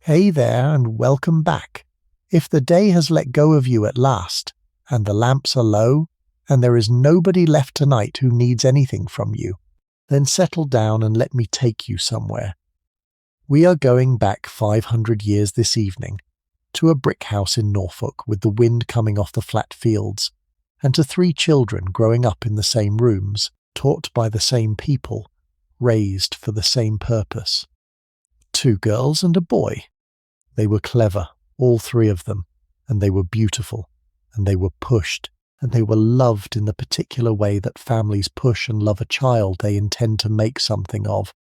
Hey there, and welcome back. If the day has let go of you at last, and the lamps are low, and there is nobody left tonight who needs anything from you, then settle down and let me take you somewhere. We are going back 500 years this evening, to a brick house in Norfolk with the wind coming off the flat fields, and to 3 children growing up in the same rooms, taught by the same people, raised for the same purpose. 2 girls and a boy. They were clever, all 3 of them, and they were beautiful, and they were pushed, and they were loved in the particular way that families push and love a child they intend to make something of.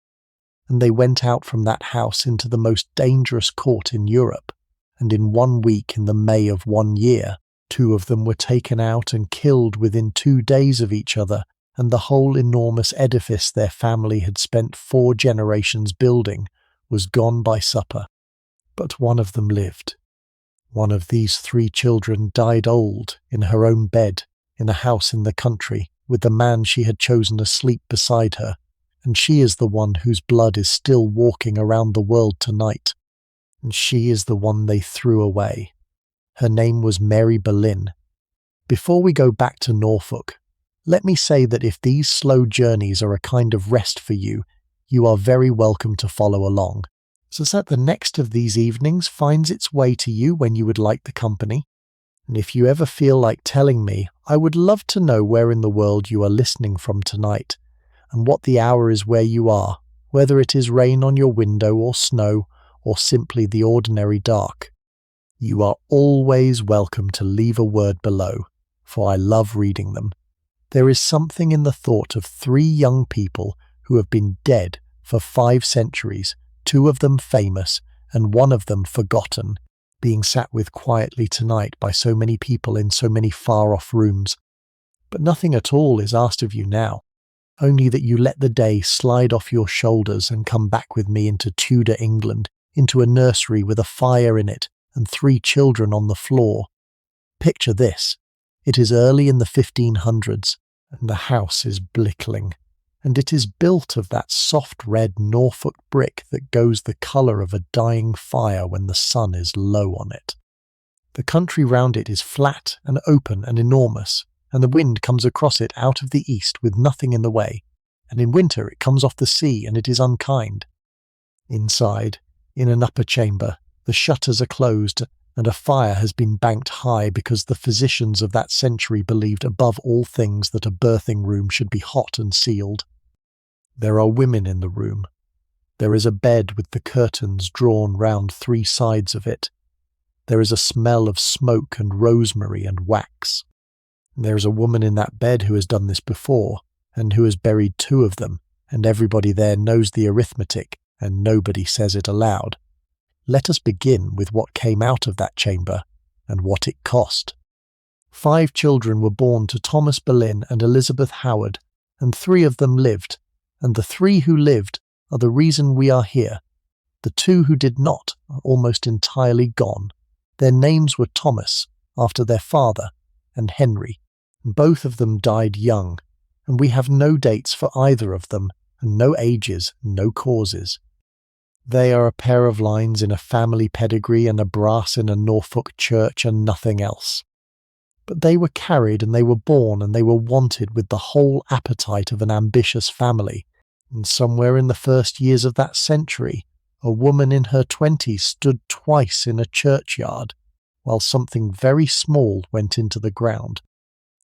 And they went out from that house into the most dangerous court in Europe, and in 1 week in the May of 1 year, 2 of them were taken out and killed within 2 days of each other, and the whole enormous edifice their family had spent 4 generations building was gone by supper. But one of them lived. One of these 3 children died old, in her own bed, in a house in the country, with the man she had chosen asleep beside her, and she is the one whose blood is still walking around the world tonight, and she is the one they threw away. Her name was Mary Boleyn. Before we go back to Norfolk, let me say that if these slow journeys are a kind of rest for you, you are very welcome to follow along, so that the next of these evenings finds its way to you when you would like the company. And if you ever feel like telling me, I would love to know where in the world you are listening from tonight, and what the hour is where you are, whether it is rain on your window or snow, or simply the ordinary dark. You are always welcome to leave a word below, for I love reading them. There is something in the thought of 3 young people who have been dead for 5 centuries, 2 of them famous, and 1 of them forgotten, being sat with quietly tonight by so many people in so many far-off rooms. But nothing at all is asked of you now, only that you let the day slide off your shoulders and come back with me into Tudor England, into a nursery with a fire in it and 3 children on the floor. Picture this. It is early in the 1500s, and the house is Blickling, and it is built of that soft red Norfolk brick that goes the colour of a dying fire when the sun is low on it. The country round it is flat and open and enormous, and the wind comes across it out of the east with nothing in the way, and in winter it comes off the sea and it is unkind. Inside, in an upper chamber, the shutters are closed, and a fire has been banked high because the physicians of that century believed above all things that a birthing room should be hot and sealed. There are women in the room. There is a bed with the curtains drawn round 3 sides of it. There is a smell of smoke and rosemary and wax. There is a woman in that bed who has done this before, and who has buried 2 of them, and everybody there knows the arithmetic, and nobody says it aloud. Let us begin with what came out of that chamber, and what it cost. 5 children were born to Thomas Boleyn and Elizabeth Howard, and 3 of them lived, and the 3 who lived are the reason we are here. The 2 who did not are almost entirely gone. Their names were Thomas, after their father, and Henry, and both of them died young, and we have no dates for either of them, and no ages, no causes. They are a pair of lines in a family pedigree and a brass in a Norfolk church and nothing else. But they were carried and they were born and they were wanted with the whole appetite of an ambitious family, and somewhere in the first years of that century, a woman in her 20s stood twice in a churchyard, while something very small went into the ground.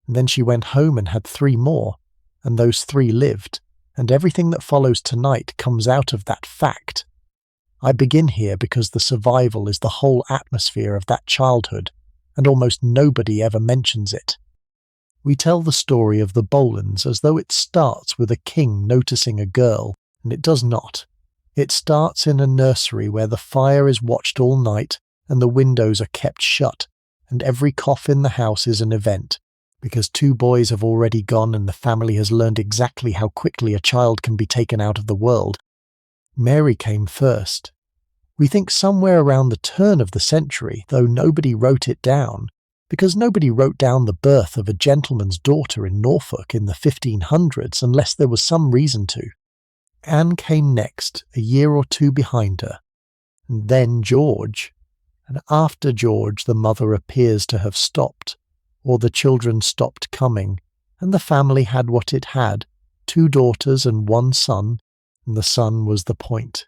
And then she went home and had 3 more, and those 3 lived, and everything that follows tonight comes out of that fact. I begin here because the survival is the whole atmosphere of that childhood, and almost nobody ever mentions it. We tell the story of the Boleyns as though it starts with a king noticing a girl, and it does not. It starts in a nursery where the fire is watched all night, and the windows are kept shut, and every cough in the house is an event, because 2 boys have already gone and the family has learned exactly how quickly a child can be taken out of the world. Mary came first. We think somewhere around the turn of the century, though nobody wrote it down, because nobody wrote down the birth of a gentleman's daughter in Norfolk in the 1500s unless there was some reason to. Anne came next, a year or 2 behind her. and then George, and after George the mother appears to have stopped, or the children stopped coming, and the family had what it had, 2 daughters and 1 son, and the son was the point.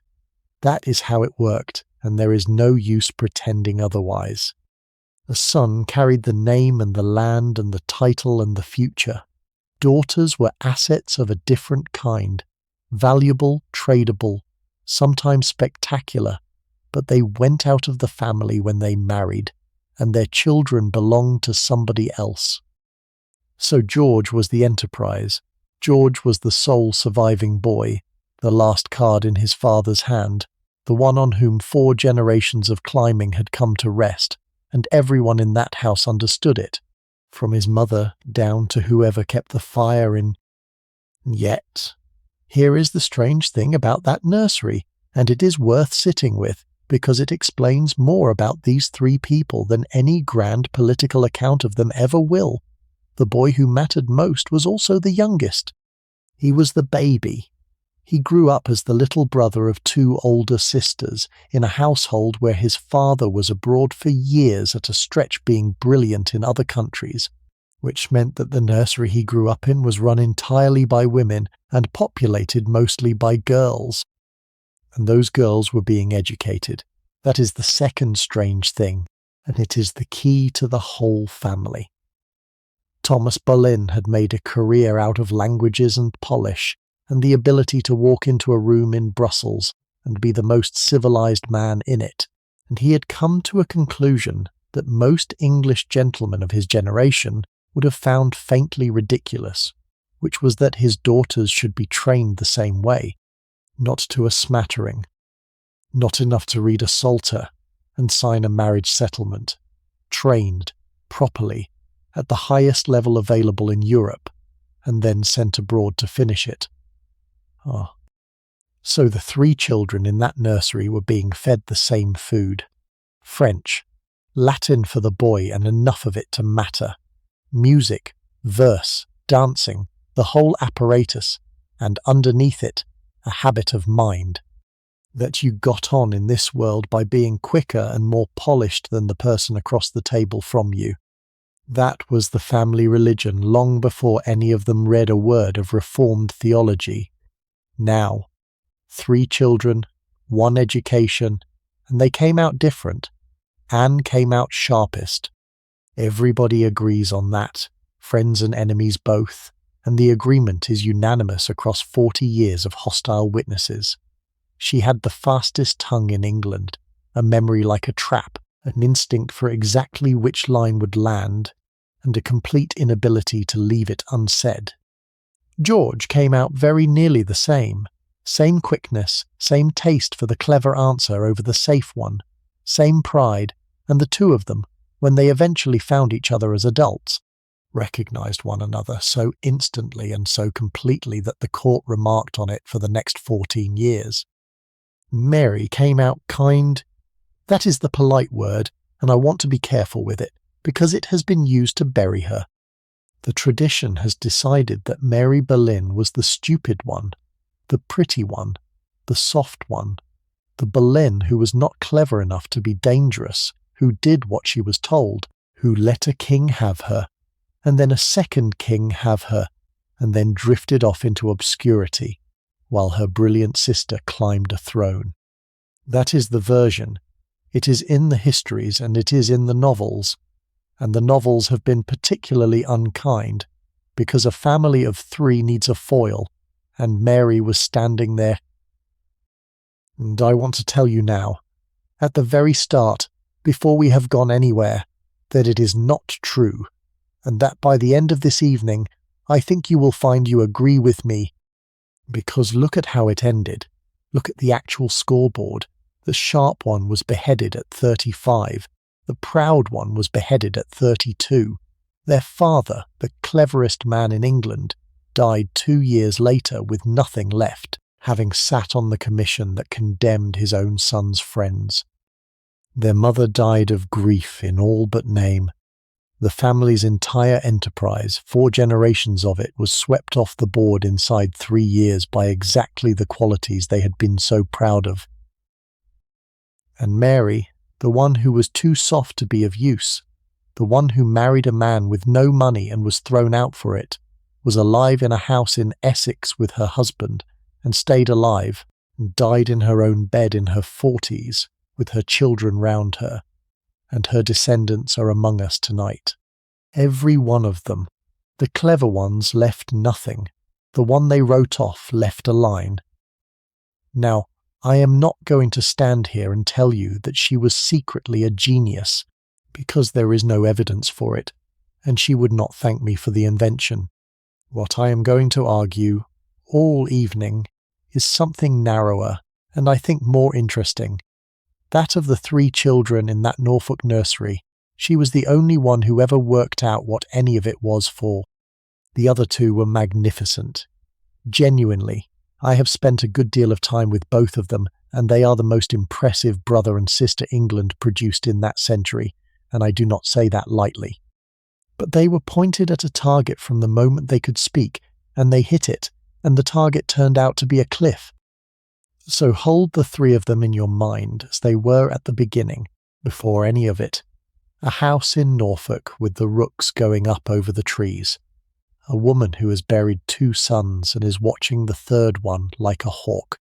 That is how it worked, and there is no use pretending otherwise. The son carried the name and the land and the title and the future. Daughters were assets of a different kind, valuable, tradable, sometimes spectacular, but they went out of the family when they married, and their children belonged to somebody else. So George was the enterprise. George was the sole surviving boy, the last card in his father's hand, the one on whom 4 generations of climbing had come to rest, and everyone in that house understood it, from his mother down to whoever kept the fire in. Yet, here is the strange thing about that nursery, and it is worth sitting with, because it explains more about these 3 people than any grand political account of them ever will. The boy who mattered most was also the youngest. He was the baby. He grew up as the little brother of 2 older sisters in a household where his father was abroad for years at a stretch being brilliant in other countries, which meant that the nursery he grew up in was run entirely by women and populated mostly by girls. And those girls were being educated. That is the second strange thing, and it is the key to the whole family. Thomas Boleyn had made a career out of languages and polish, and the ability to walk into a room in Brussels and be the most civilized man in it, and he had come to a conclusion that most English gentlemen of his generation would have found faintly ridiculous, which was that his daughters should be trained the same way, not to a smattering, not enough to read a psalter and sign a marriage settlement, trained, properly, at the highest level available in Europe, and then sent abroad to finish it. So the 3 children in that nursery were being fed the same food. French, Latin for the boy and enough of it to matter, music, verse, dancing, the whole apparatus, and underneath it, a habit of mind. That you got on in this world by being quicker and more polished than the person across the table from you. That was the family religion long before any of them read a word of Reformed theology. Now, 3 children, 1 education, and they came out different. Anne came out sharpest. Everybody agrees on that, friends and enemies both, and the agreement is unanimous across 40 years of hostile witnesses. She had the fastest tongue in England, a memory like a trap, an instinct for exactly which line would land, and a complete inability to leave it unsaid. George came out very nearly the same quickness, same taste for the clever answer over the safe one, same pride, and the 2 of them, when they eventually found each other as adults, recognized one another so instantly and so completely that the court remarked on it for the next 14 years. Mary came out kind. That is the polite word, and I want to be careful with it, because it has been used to bury her. The tradition has decided that Mary Boleyn was the stupid one, the pretty one, the soft one, the Boleyn who was not clever enough to be dangerous, who did what she was told, who let a king have her, and then a second king have her, and then drifted off into obscurity, while her brilliant sister climbed a throne. That is the version. It is in the histories and it is in the novels, and the novels have been particularly unkind, because a family of 3 needs a foil, and Mary was standing there. And I want to tell you now, at the very start, before we have gone anywhere, that it is not true, and that by the end of this evening, I think you will find you agree with me. Because look at how it ended. Look at the actual scoreboard. The sharp one was beheaded at 35. The proud one was beheaded at 32. Their father, the cleverest man in England, died 2 years later with nothing left, having sat on the commission that condemned his own son's friends. Their mother died of grief in all but name. The family's entire enterprise, 4 generations of it, was swept off the board inside 3 years by exactly the qualities they had been so proud of. And Mary, the one who was too soft to be of use, the one who married a man with no money and was thrown out for it, was alive in a house in Essex with her husband, and stayed alive, and died in her own bed in her 40s, with her children round her, and her descendants are among us tonight. Every one of them. The clever ones left nothing. The one they wrote off left a line. Now, I am not going to stand here and tell you that she was secretly a genius, because there is no evidence for it, and she would not thank me for the invention. What I am going to argue, all evening, is something narrower, and I think more interesting. That of the 3 children in that Norfolk nursery, she was the only one who ever worked out what any of it was for. The other 2 were magnificent. Genuinely, I have spent a good deal of time with both of them, and they are the most impressive brother and sister England produced in that century, and I do not say that lightly. But they were pointed at a target from the moment they could speak, and they hit it, and the target turned out to be a cliff. So hold the 3 of them in your mind as they were at the beginning, before any of it. A house in Norfolk with the rooks going up over the trees. A woman who has buried 2 sons and is watching the 3rd one like a hawk.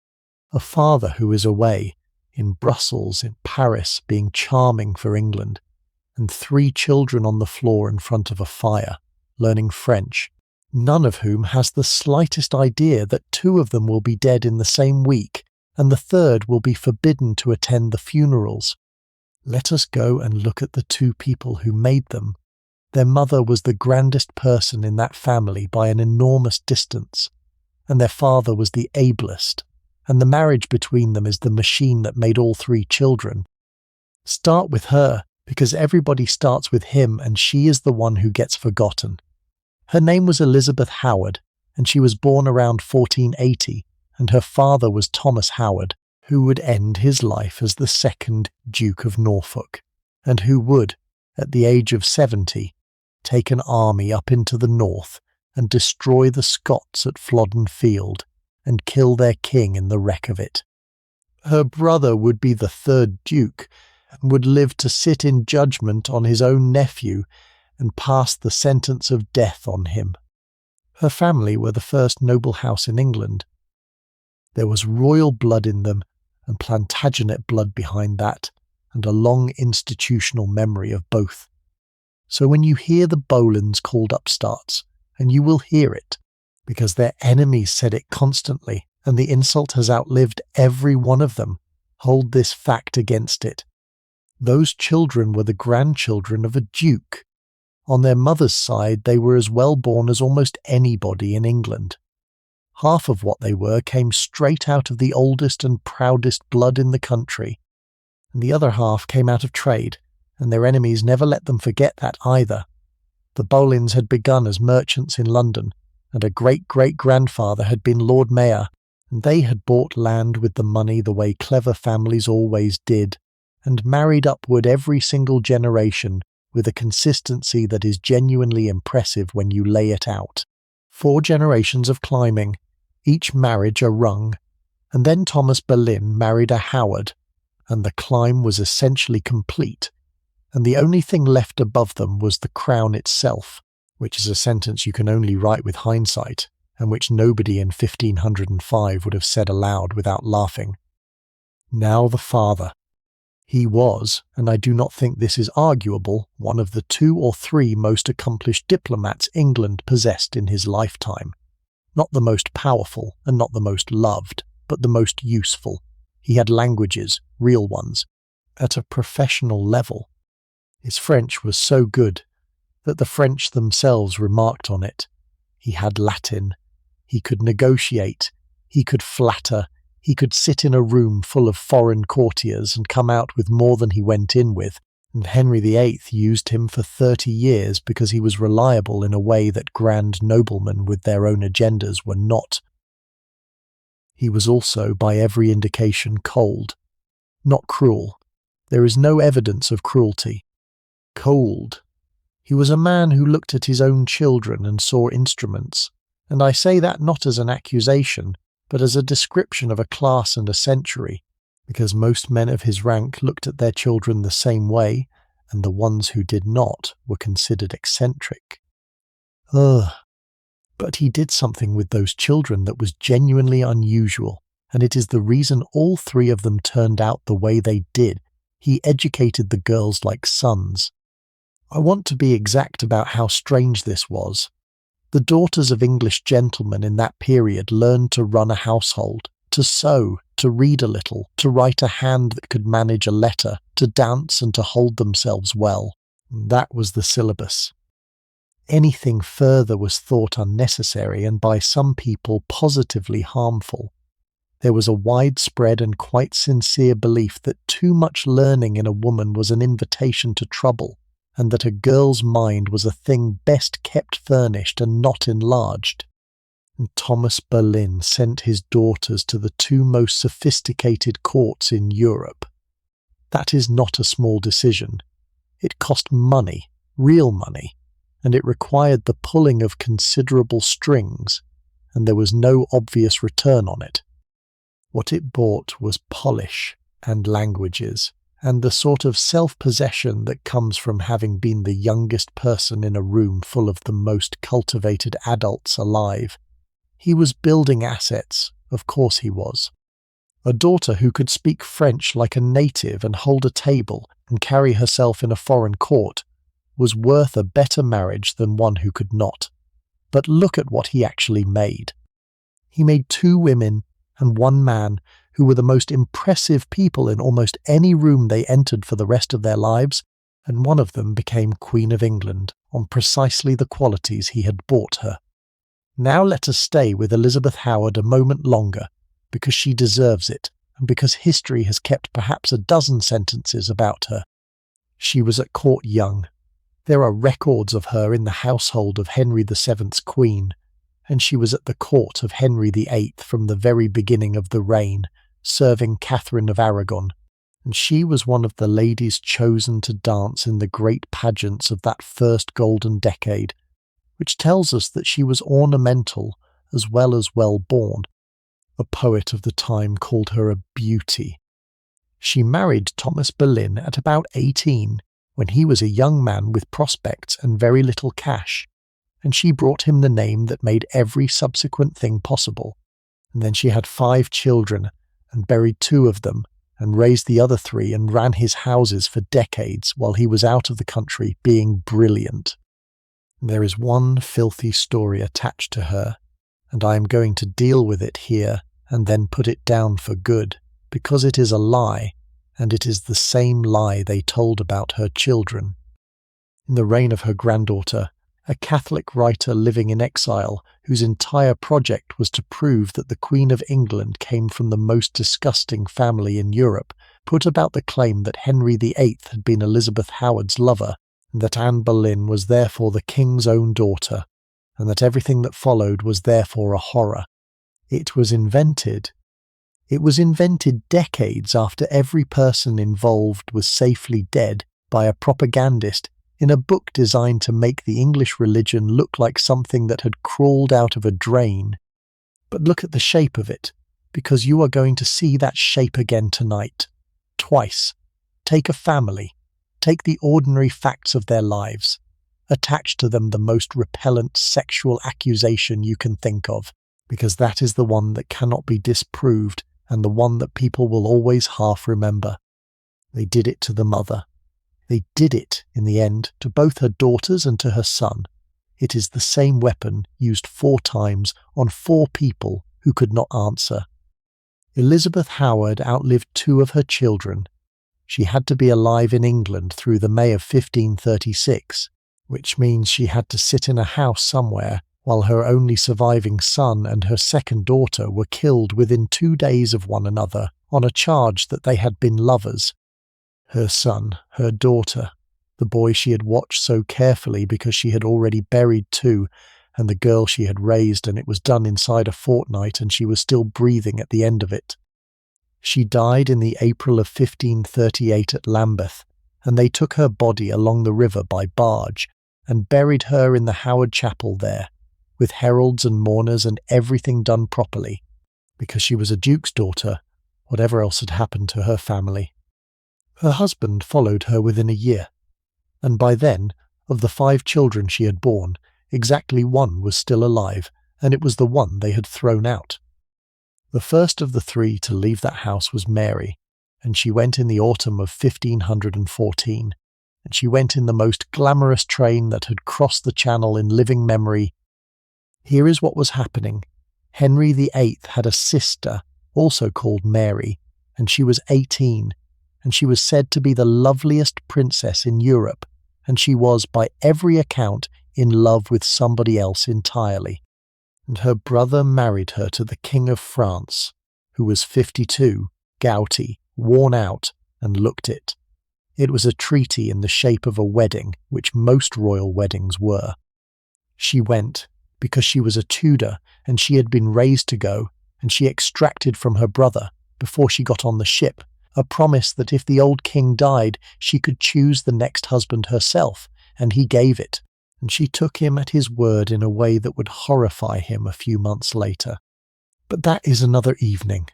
A father who is away, in Brussels, in Paris, being charming for England. And 3 children on the floor in front of a fire, learning French, none of whom has the slightest idea that 2 of them will be dead in the same week, and the 3rd will be forbidden to attend the funerals. Let us go and look at the 2 people who made them. Their mother was the grandest person in that family by an enormous distance, and their father was the ablest, and the marriage between them is the machine that made all 3 children. Start with her, because everybody starts with him, and she is the one who gets forgotten. Her name was Elizabeth Howard, and she was born around 1480, and her father was Thomas Howard, who would end his life as the 2nd Duke of Norfolk, and who would, at the age of 70, take an army up into the north and destroy the Scots at Flodden Field and kill their king in the wreck of it. Her brother would be the 3rd Duke, and would live to sit in judgment on his own nephew and pass the sentence of death on him. Her family were the first noble house in England. There was royal blood in them, and Plantagenet blood behind that, and a long institutional memory of both. So when you hear the Boleyns called upstarts, and you will hear it, because their enemies said it constantly, and the insult has outlived every one of them, hold this fact against it. Those children were the grandchildren of a duke. On their mother's side, they were as well born as almost anybody in England. Half of what they were came straight out of the oldest and proudest blood in the country, and the other half came out of trade, and their enemies never let them forget that either. The Boleyns had begun as merchants in London, and a great-great-grandfather had been Lord Mayor, and they had bought land with the money the way clever families always did, and married upward every single generation with a consistency that is genuinely impressive when you lay it out. 4 generations of climbing, each marriage a rung, and then Thomas Boleyn married a Howard, and the climb was essentially complete, and the only thing left above them was the crown itself, which is a sentence you can only write with hindsight, and which nobody in 1505 would have said aloud without laughing. Now the father. He was, and I do not think this is arguable, one of the 2 or 3 most accomplished diplomats England possessed in his lifetime. Not the most powerful, and not the most loved, but the most useful. He had languages, real ones, at a professional level. His French was so good that the French themselves remarked on it. He had Latin. He could negotiate. He could flatter. He could sit in a room full of foreign courtiers and come out with more than he went in with, and Henry VIII used him for 30 years because he was reliable in a way that grand noblemen with their own agendas were not. He was also, by every indication, cold. Not cruel. There is no evidence of cruelty. Cold. He was a man who looked at his own children and saw instruments, and I say that not as an accusation, but as a description of a class and a century, because most men of his rank looked at their children the same way, and the ones who did not were considered eccentric. Ugh. But he did something with those children that was genuinely unusual, and it is the reason all three of them turned out the way they did. He educated the girls like sons. I want to be exact about how strange this was. The daughters of English gentlemen in that period learned to run a household, to sew, to read a little, to write a hand that could manage a letter, to dance and to hold themselves well. That was the syllabus. Anything further was thought unnecessary and by some people positively harmful. There was a widespread and quite sincere belief that too much learning in a woman was an invitation to trouble, and that a girl's mind was a thing best kept furnished and not enlarged. And Thomas Boleyn sent his daughters to the two most sophisticated courts in Europe. That is not a small decision. It cost money, real money, and it required the pulling of considerable strings, and there was no obvious return on it. What it bought was polish and languages, and the sort of self-possession that comes from having been the youngest person in a room full of the most cultivated adults alive. He was building assets, of course he was. A daughter who could speak French like a native and hold a table and carry herself in a foreign court was worth a better marriage than one who could not. But look at what he actually made. He made 2 women and 1 man who were the most impressive people in almost any room they entered for the rest of their lives, and one of them became Queen of England on precisely the qualities he had bought her. Now let us stay with Elizabeth Howard a moment longer, because she deserves it, and because history has kept perhaps a dozen sentences about her. She was at court young. There are records of her in the household of Henry VII's Queen, and she was at the court of Henry VIII from the very beginning of the reign, serving Catherine of Aragon, and she was one of the ladies chosen to dance in the great pageants of that first golden decade, which tells us that she was ornamental as well as well-born. A poet of the time called her a beauty. She married Thomas Boleyn at about 18, when he was a young man with prospects and very little cash, and she brought him the name that made every subsequent thing possible. And then she had 5 children, and buried 2 of them, and raised the other 3 and ran his houses for decades while he was out of the country being brilliant. There is one filthy story attached to her, and I am going to deal with it here and then put it down for good, because it is a lie, and it is the same lie they told about her children. In the reign of her granddaughter, a Catholic writer living in exile, whose entire project was to prove that the Queen of England came from the most disgusting family in Europe, put about the claim that Henry VIII had been Elizabeth Howard's lover, and that Anne Boleyn was therefore the king's own daughter, and that everything that followed was therefore a horror. It was invented. It was invented decades after every person involved was safely dead by a propagandist in a book designed to make the English religion look like something that had crawled out of a drain. But look at the shape of it, because you are going to see that shape again tonight. Twice. Take a family. Take the ordinary facts of their lives. Attach to them the most repellent sexual accusation you can think of, because that is the one that cannot be disproved and the one that people will always half remember. They did it to the mother. They did it, in the end, to both her daughters and to her son. It is the same weapon used 4 times on 4 people who could not answer. Elizabeth Howard outlived 2 of her children. She had to be alive in England through the May of 1536, which means she had to sit in a house somewhere while her only surviving son and her second daughter were killed within 2 days of one another on a charge that they had been lovers. Her son, her daughter, the boy she had watched so carefully because she had already buried 2, and the girl she had raised, and it was done inside a fortnight and she was still breathing at the end of it. She died in the April of 1538 at Lambeth, and they took her body along the river by barge and buried her in the Howard Chapel there, with heralds and mourners and everything done properly, because she was a duke's daughter, whatever else had happened to her family. Her husband followed her within a year, and by then, of the 5 children she had borne, exactly 1 was still alive, and it was the one they had thrown out. The first of the 3 to leave that house was Mary, and she went in the autumn of 1514, and she went in the most glamorous train that had crossed the Channel in living memory. Here is what was happening. Henry VIII had a sister, also called Mary, and she was 18, and she was said to be the loveliest princess in Europe, and she was, by every account, in love with somebody else entirely. And her brother married her to the King of France, who was 52, gouty, worn out, and looked it. It was a treaty in the shape of a wedding, which most royal weddings were. She went, because she was a Tudor, and she had been raised to go, and she extracted from her brother, before she got on the ship, a promise that if the old king died, she could choose the next husband herself, and he gave it. And she took him at his word in a way that would horrify him a few months later. But that is another evening.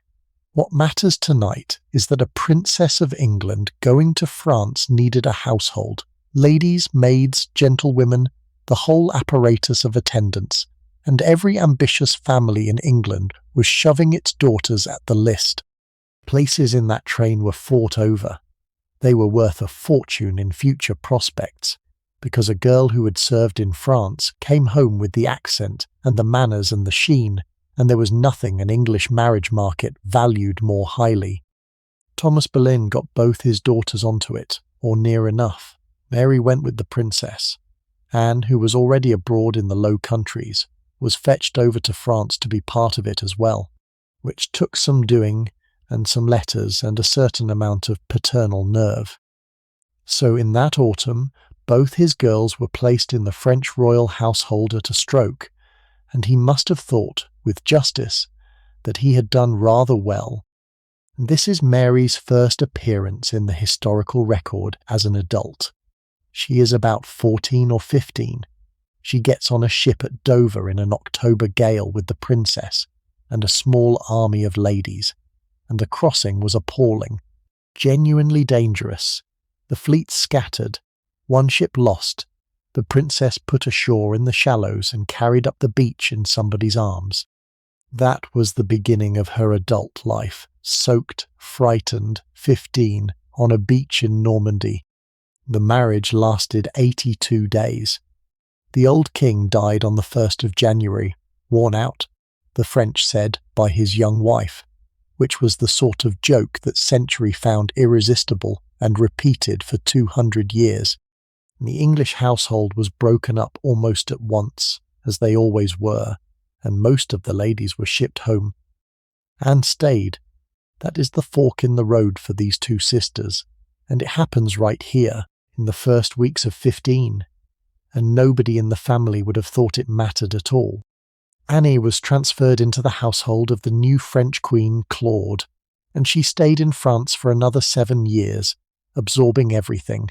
What matters tonight is that a princess of England going to France needed a household. Ladies, maids, gentlewomen, the whole apparatus of attendants, and every ambitious family in England was shoving its daughters at the list. Places in that train were fought over. They were worth a fortune in future prospects, because a girl who had served in France came home with the accent and the manners and the sheen, and there was nothing an English marriage market valued more highly. Thomas Boleyn got both his daughters onto it, or near enough. Mary went with the princess. Anne, who was already abroad in the Low Countries, was fetched over to France to be part of it as well, which took some doing and some letters and a certain amount of paternal nerve. So in that autumn, both his girls were placed in the French royal household at a stroke, and he must have thought, with justice, that he had done rather well. This is Mary's first appearance in the historical record as an adult. She is about 14 or 15. She gets on a ship at Dover in an October gale with the princess and a small army of ladies, and the crossing was appalling, genuinely dangerous. The fleet scattered, one ship lost, the princess put ashore in the shallows and carried up the beach in somebody's arms. That was the beginning of her adult life, soaked, frightened, 15, on a beach in Normandy. The marriage lasted 82 days. The old king died on the 1st of January, worn out, the French said, by his young wife, which was the sort of joke that Century found irresistible and repeated for 200 years. The English household was broken up almost at once, as they always were, and most of the ladies were shipped home. Anne stayed. That is the fork in the road for these 2 sisters, and it happens right here, in the first weeks of 15, and nobody in the family would have thought it mattered at all. Annie was transferred into the household of the new French queen, Claude, and she stayed in France for another 7 years, absorbing everything,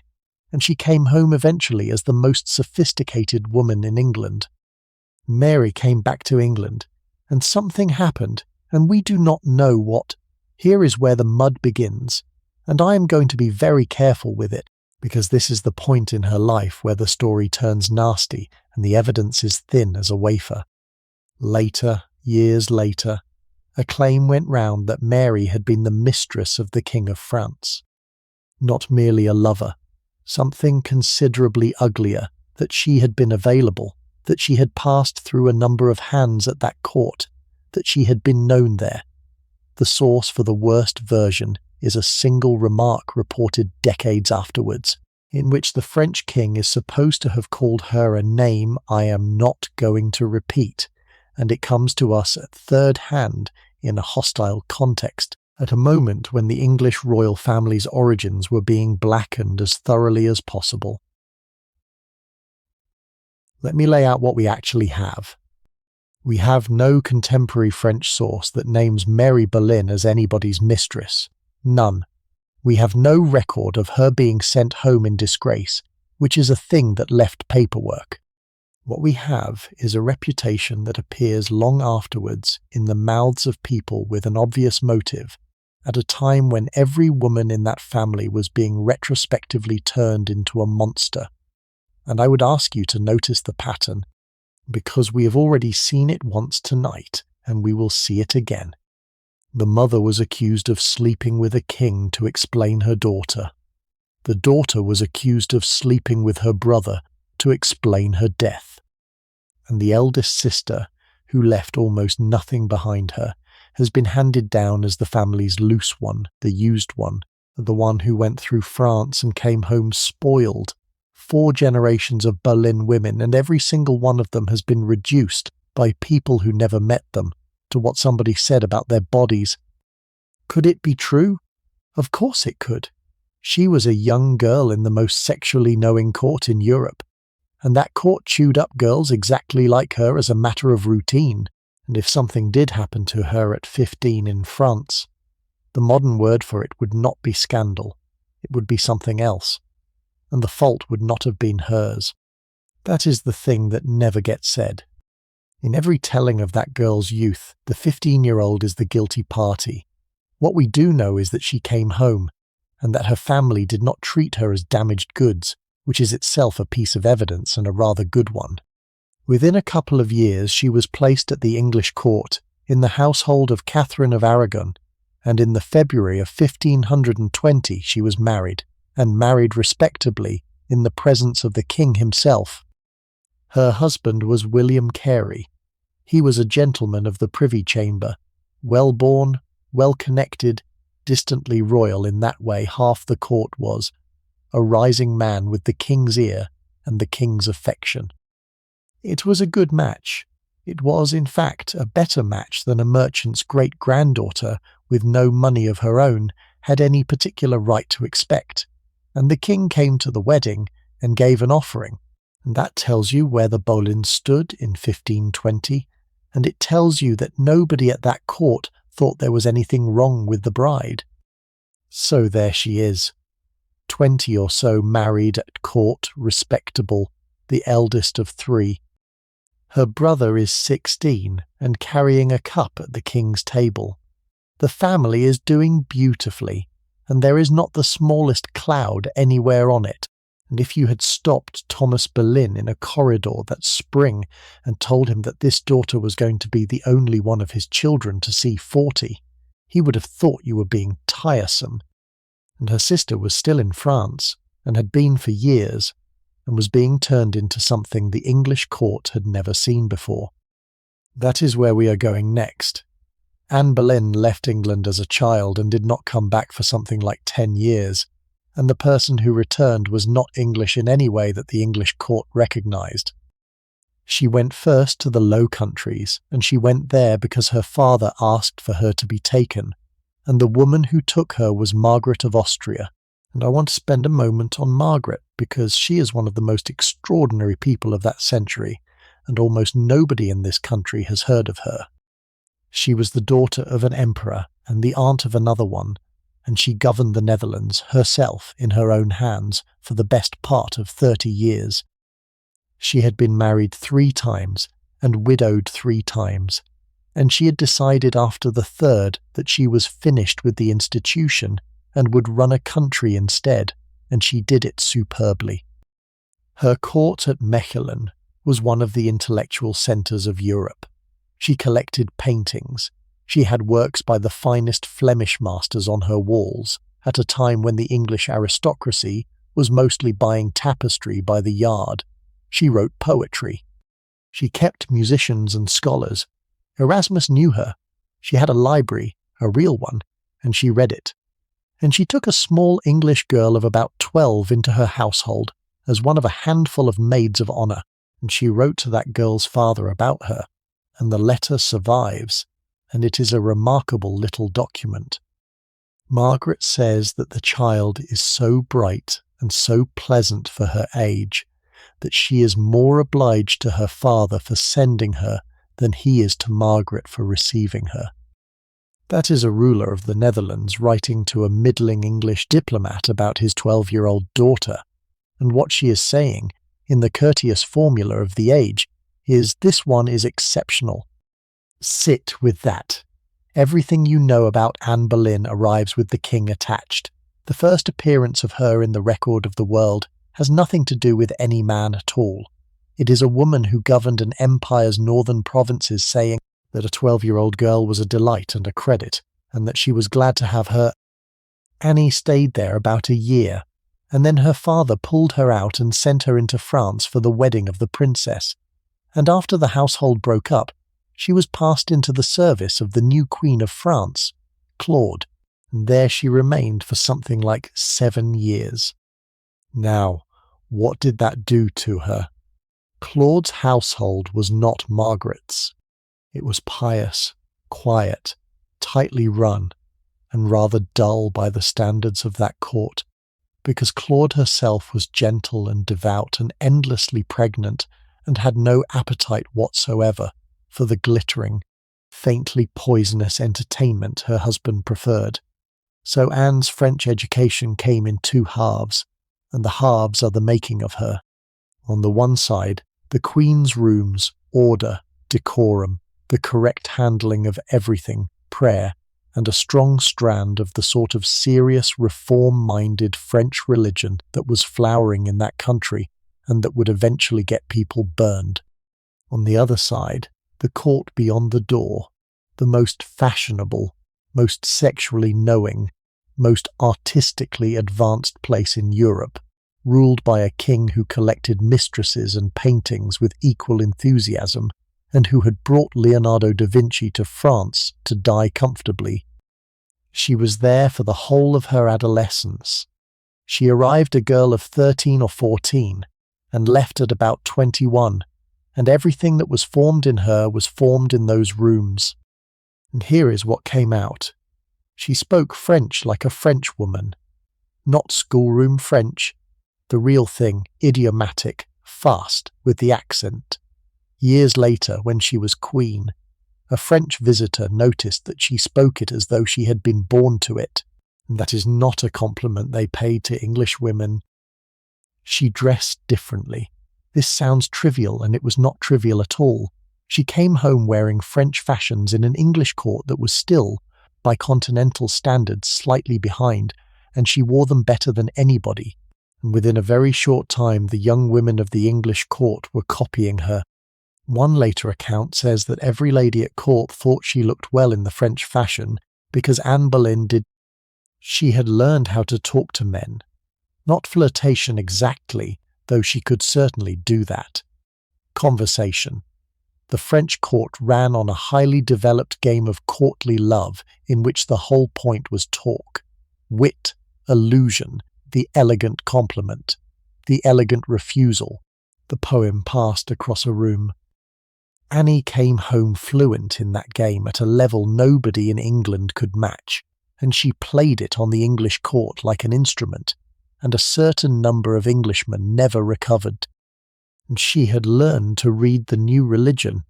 and she came home eventually as the most sophisticated woman in England. Mary came back to England, and something happened, and we do not know what. Here is where the mud begins, and I am going to be very careful with it, because this is the point in her life where the story turns nasty and the evidence is thin as a wafer. Later, years later, a claim went round that Mary had been the mistress of the King of France. Not merely a lover, something considerably uglier, that she had been available, that she had passed through a number of hands at that court, that she had been known there. The source for the worst version is a single remark reported decades afterwards, in which the French king is supposed to have called her a name I am not going to repeat, and it comes to us at third hand in a hostile context, at a moment when the English royal family's origins were being blackened as thoroughly as possible. Let me lay out what we actually have. We have no contemporary French source that names Mary Boleyn as anybody's mistress. None. We have no record of her being sent home in disgrace, which is a thing that left paperwork. What we have is a reputation that appears long afterwards in the mouths of people with an obvious motive, at a time when every woman in that family was being retrospectively turned into a monster. And I would ask you to notice the pattern, because we have already seen it once tonight, and we will see it again. The mother was accused of sleeping with a king to explain her daughter. The daughter was accused of sleeping with her brother to explain her death. And the eldest sister, who left almost nothing behind her, has been handed down as the family's loose one, the used one, the one who went through France and came home spoiled. 4 generations of Boleyn women, and every single one of them has been reduced by people who never met them to what somebody said about their bodies. Could it be true? Of course it could. She was a young girl in the most sexually knowing court in Europe, and that court chewed up girls exactly like her as a matter of routine, and if something did happen to her at 15 in France, the modern word for it would not be scandal, it would be something else, and the fault would not have been hers. That is the thing that never gets said. In every telling of that girl's youth, the 15-year-old is the guilty party. What we do know is that she came home, and that her family did not treat her as damaged goods, which is itself a piece of evidence and a rather good one. Within a couple of years she was placed at the English court, in the household of Catherine of Aragon, and in the February of 1520 she was married, and married respectably in the presence of the king himself. Her husband was William Carey. He was a gentleman of the Privy Chamber, well-born, well-connected, distantly royal in that way half the court was, a rising man with the king's ear and the king's affection. It was a good match. It was, in fact, a better match than a merchant's great-granddaughter with no money of her own had any particular right to expect, and the king came to the wedding and gave an offering, and that tells you where the Boleyns stood in 1520, and it tells you that nobody at that court thought there was anything wrong with the bride. So there she is, 20 or so married at court, respectable, the eldest of 3. Her brother is 16 and carrying a cup at the king's table. The family is doing beautifully, and there is not the smallest cloud anywhere on it. And if you had stopped Thomas Boleyn in a corridor that spring and told him that this daughter was going to be the only one of his children to see 40, he would have thought you were being tiresome. And her sister was still in France, and had been for years, and was being turned into something the English court had never seen before. That is where we are going next. Anne Boleyn left England as a child and did not come back for something like 10 years, and the person who returned was not English in any way that the English court recognised. She went first to the Low Countries, and she went there because her father asked for her to be taken, and the woman who took her was Margaret of Austria. And I want to spend a moment on Margaret, because she is one of the most extraordinary people of that century, and almost nobody in this country has heard of her. She was the daughter of an emperor and the aunt of another one, and she governed the Netherlands herself in her own hands for the best part of 30 years. She had been married 3 times and widowed 3 times, and she had decided after the 3rd that she was finished with the institution and would run a country instead, and she did it superbly. Her court at Mechelen was one of the intellectual centres of Europe. She collected paintings. She had works by the finest Flemish masters on her walls, at a time when the English aristocracy was mostly buying tapestry by the yard. She wrote poetry. She kept musicians and scholars. Erasmus knew her. She had a library, a real one, and she read it. And she took a small English girl of about 12 into her household as one of a handful of maids of honour, and she wrote to that girl's father about her, and the letter survives, and it is a remarkable little document. Margaret says that the child is so bright and so pleasant for her age that she is more obliged to her father for sending her than he is to Margaret for receiving her. That is a ruler of the Netherlands writing to a middling English diplomat about his 12-year-old daughter, and what she is saying, in the courteous formula of the age, is this one is exceptional. Sit with that. Everything you know about Anne Boleyn arrives with the king attached. The first appearance of her in the record of the world has nothing to do with any man at all. It is a woman who governed an empire's northern provinces saying that a 12-year-old girl was a delight and a credit, and that she was glad to have her. Annie stayed there about a year, and then her father pulled her out and sent her into France for the wedding of the princess. And after the household broke up, she was passed into the service of the new Queen of France, Claude, and there she remained for something like 7 years. Now, what did that do to her? Claude's household was not Margaret's. It was pious, quiet, tightly run, and rather dull by the standards of that court, because Claude herself was gentle and devout and endlessly pregnant and had no appetite whatsoever for the glittering, faintly poisonous entertainment her husband preferred. So Anne's French education came in 2 halves, and the halves are the making of her. On the one side, the Queen's rooms, order, decorum, the correct handling of everything, prayer, and a strong strand of the sort of serious, reform-minded French religion that was flowering in that country and that would eventually get people burned. On the other side, the court beyond the door, the most fashionable, most sexually knowing, most artistically advanced place in Europe, ruled by a king who collected mistresses and paintings with equal enthusiasm, and who had brought Leonardo da Vinci to France to die comfortably. She was there for the whole of her adolescence. She arrived a girl of 13 or 14, and left at about 21, and everything that was formed in her was formed in those rooms. And here is what came out. She spoke French like a Frenchwoman. Not schoolroom French, the real thing, idiomatic, fast, with the accent. Years later, when she was queen, a French visitor noticed that she spoke it as though she had been born to it, and that is not a compliment they paid to English women. She dressed differently. This sounds trivial, and it was not trivial at all. She came home wearing French fashions in an English court that was still, by continental standards, slightly behind, and she wore them better than anybody. And within a very short time the young women of the English court were copying her. One later account says that every lady at court thought she looked well in the French fashion because Anne Boleyn did. She had learned how to talk to men. Not flirtation exactly, though she could certainly do that. Conversation. The French court ran on a highly developed game of courtly love in which the whole point was talk, wit, allusion, the elegant compliment, the elegant refusal. The poem passed across a room. Annie came home fluent in that game at a level nobody in England could match, and she played it on the English court like an instrument, and a certain number of Englishmen never recovered. And she had learned to read the new religion.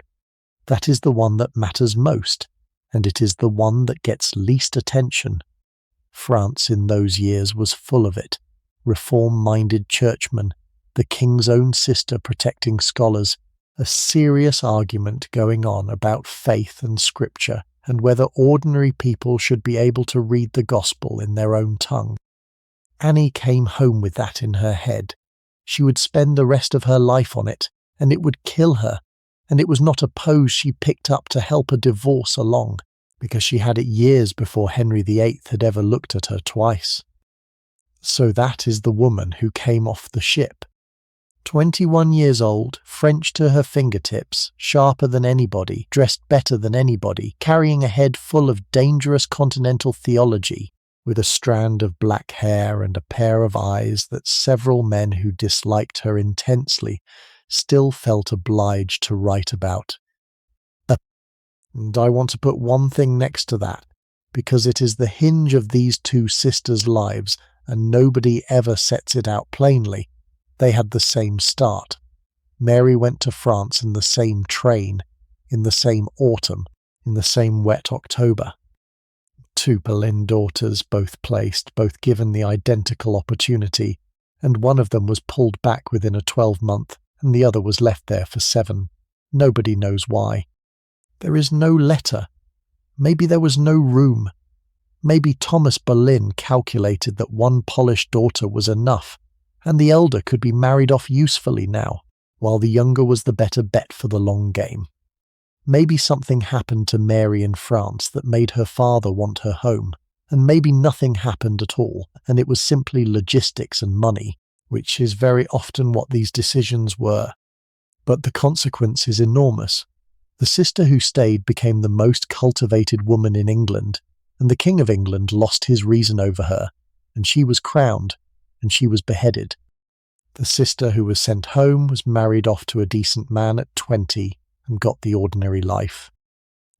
That is the one that matters most, and it is the one that gets least attention. France in those years was full of it. Reform-minded churchmen, the king's own sister protecting scholars, a serious argument going on about faith and scripture, and whether ordinary people should be able to read the gospel in their own tongue. Annie came home with that in her head. She would spend the rest of her life on it, and it would kill her, and it was not a pose she picked up to help a divorce along, because she had it years before Henry VIII had ever looked at her twice. So that is the woman who came off the ship. 21 years old, French to her fingertips, sharper than anybody, dressed better than anybody, carrying a head full of dangerous continental theology, with a strand of black hair and a pair of eyes that several men who disliked her intensely still felt obliged to write about. And I want to put one thing next to that, because it is the hinge of these two sisters' lives, and nobody ever sets it out plainly. They had the same start. Mary went to France in the same train, in the same autumn, in the same wet October. 2 Boleyn daughters, both placed, both given the identical opportunity, and one of them was pulled back within a 12-month, and the other was left there for 7. Nobody knows why. There is no letter. Maybe there was no room. Maybe Thomas Boleyn calculated that one polished daughter was enough, and the elder could be married off usefully now, while the younger was the better bet for the long game. Maybe something happened to Mary in France that made her father want her home, and maybe nothing happened at all, and it was simply logistics and money, which is very often what these decisions were. But the consequence is enormous. The sister who stayed became the most cultivated woman in England, and the King of England lost his reason over her, and she was crowned, and she was beheaded. The sister who was sent home was married off to a decent man at 20 and got the ordinary life.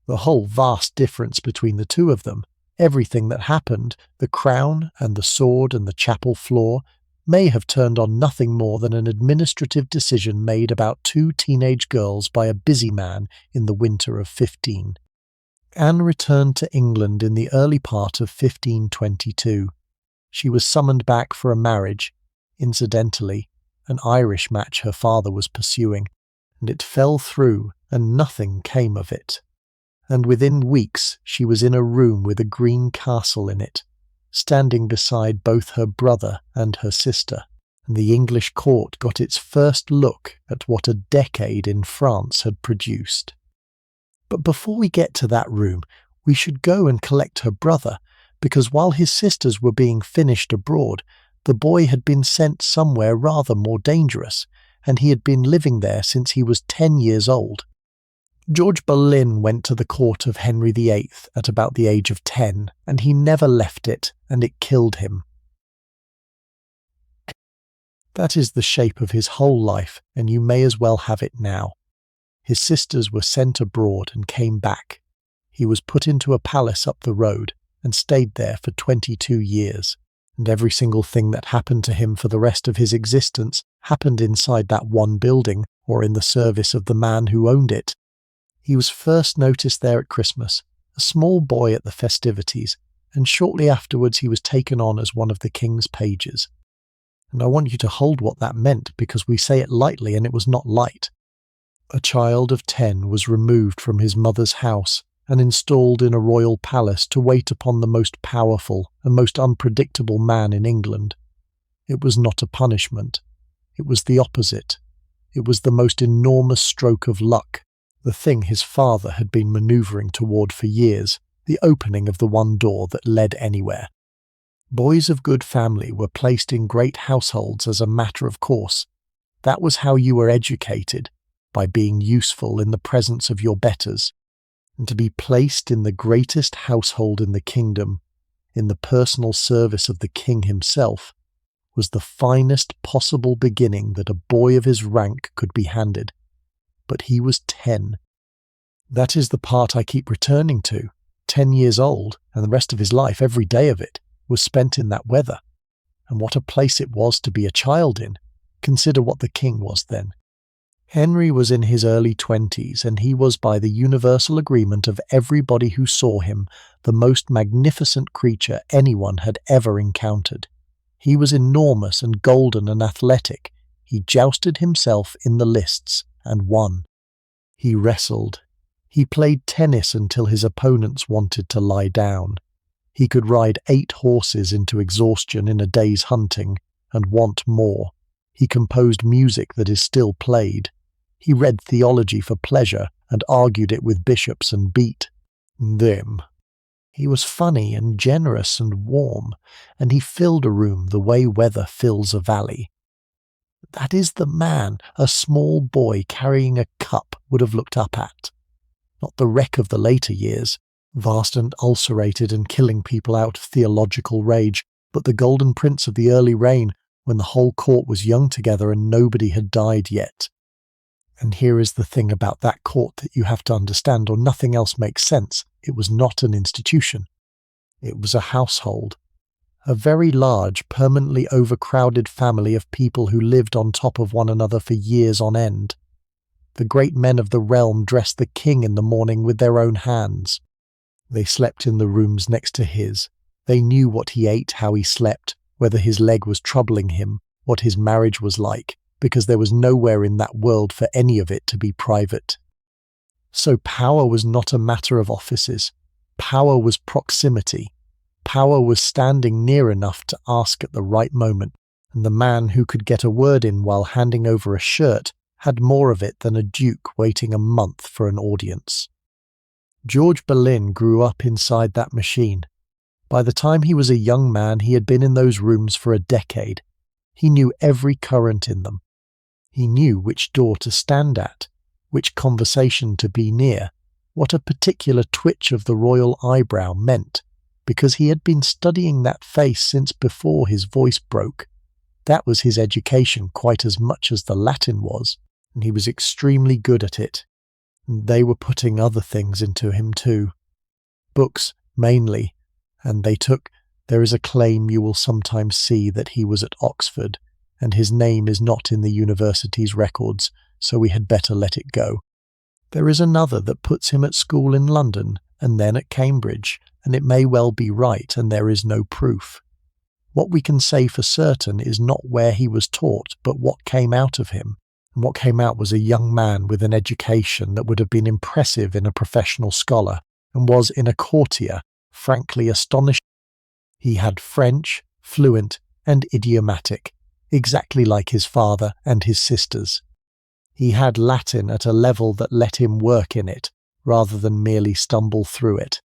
The whole vast difference between the two of them, everything that happened, the crown and the sword and the chapel floor, may have turned on nothing more than an administrative decision made about two teenage girls by a busy man in the winter of 15. Anne returned to England in the early part of 1522. She was summoned back for a marriage, incidentally, an Irish match her father was pursuing, and it fell through and nothing came of it. And within weeks she was in a room with a green castle in it, standing beside both her brother and her sister, and the English court got its first look at what a decade in France had produced. But before we get to that room, we should go and collect her brother, because while his sisters were being finished abroad, the boy had been sent somewhere rather more dangerous, and he had been living there since he was 10 years old. George Boleyn went to the court of Henry VIII at about the age of 10, and he never left it, and it killed him. That is the shape of his whole life, and you may as well have it now. His sisters were sent abroad and came back. He was put into a palace up the road and stayed there for 22 years, and every single thing that happened to him for the rest of his existence happened inside that one building or in the service of the man who owned it. He was first noticed there at Christmas, a small boy at the festivities, and shortly afterwards he was taken on as one of the king's pages. And I want you to hold what that meant, because we say it lightly and it was not light. A child of 10 was removed from his mother's house and installed in a royal palace to wait upon the most powerful and most unpredictable man in England. It was not a punishment. It was the opposite. It was the most enormous stroke of luck, the thing his father had been manoeuvring toward for years, the opening of the one door that led anywhere. Boys of good family were placed in great households as a matter of course. That was how you were educated, by being useful in the presence of your betters. And to be placed in the greatest household in the kingdom, in the personal service of the king himself, was the finest possible beginning that a boy of his rank could be handed. But he was 10. That is the part I keep returning to. 10 years old, and the rest of his life, every day of it, was spent in that weather. And what a place it was to be a child in. Consider what the king was then. Henry was in his early 20s, and he was, by the universal agreement of everybody who saw him, the most magnificent creature anyone had ever encountered. He was enormous and golden and athletic. He jousted himself in the lists and won. He wrestled. He played tennis until his opponents wanted to lie down. He could ride 8 horses into exhaustion in a day's hunting, and want more. He composed music that is still played. He read theology for pleasure and argued it with bishops and beat them. He was funny and generous and warm, and he filled a room the way weather fills a valley. That is the man a small boy carrying a cup would have looked up at. Not the wreck of the later years, vast and ulcerated and killing people out of theological rage, but the golden prince of the early reign, when the whole court was young together and nobody had died yet. And here is the thing about that court that you have to understand, or nothing else makes sense. It was not an institution. It was a household. A very large, permanently overcrowded family of people who lived on top of one another for years on end. The great men of the realm dressed the king in the morning with their own hands. They slept in the rooms next to his. They knew what he ate, how he slept, whether his leg was troubling him, what his marriage was like, because there was nowhere in that world for any of it to be private. So power was not a matter of offices. Power was proximity. Power was standing near enough to ask at the right moment, and the man who could get a word in while handing over a shirt had more of it than a duke waiting a month for an audience. George Boleyn grew up inside that machine. By the time he was a young man, he had been in those rooms for a decade. He knew every current in them. He knew which door to stand at, which conversation to be near, what a particular twitch of the royal eyebrow meant, because he had been studying that face since before his voice broke. That was his education quite as much as the Latin was, and he was extremely good at it. And they were putting other things into him too. Books, mainly, and there is a claim you will sometimes see that he was at Oxford, and his name is not in the university's records, so we had better let it go. There is another that puts him at school in London, and then at Cambridge, and it may well be right, and there is no proof. What we can say for certain is not where he was taught, but what came out of him. And what came out was a young man with an education that would have been impressive in a professional scholar, and was in a courtier, frankly astonishing. He had French, fluent, and idiomatic, exactly like his father and his sisters. He had Latin at a level that let him work in it, rather than merely stumble through it.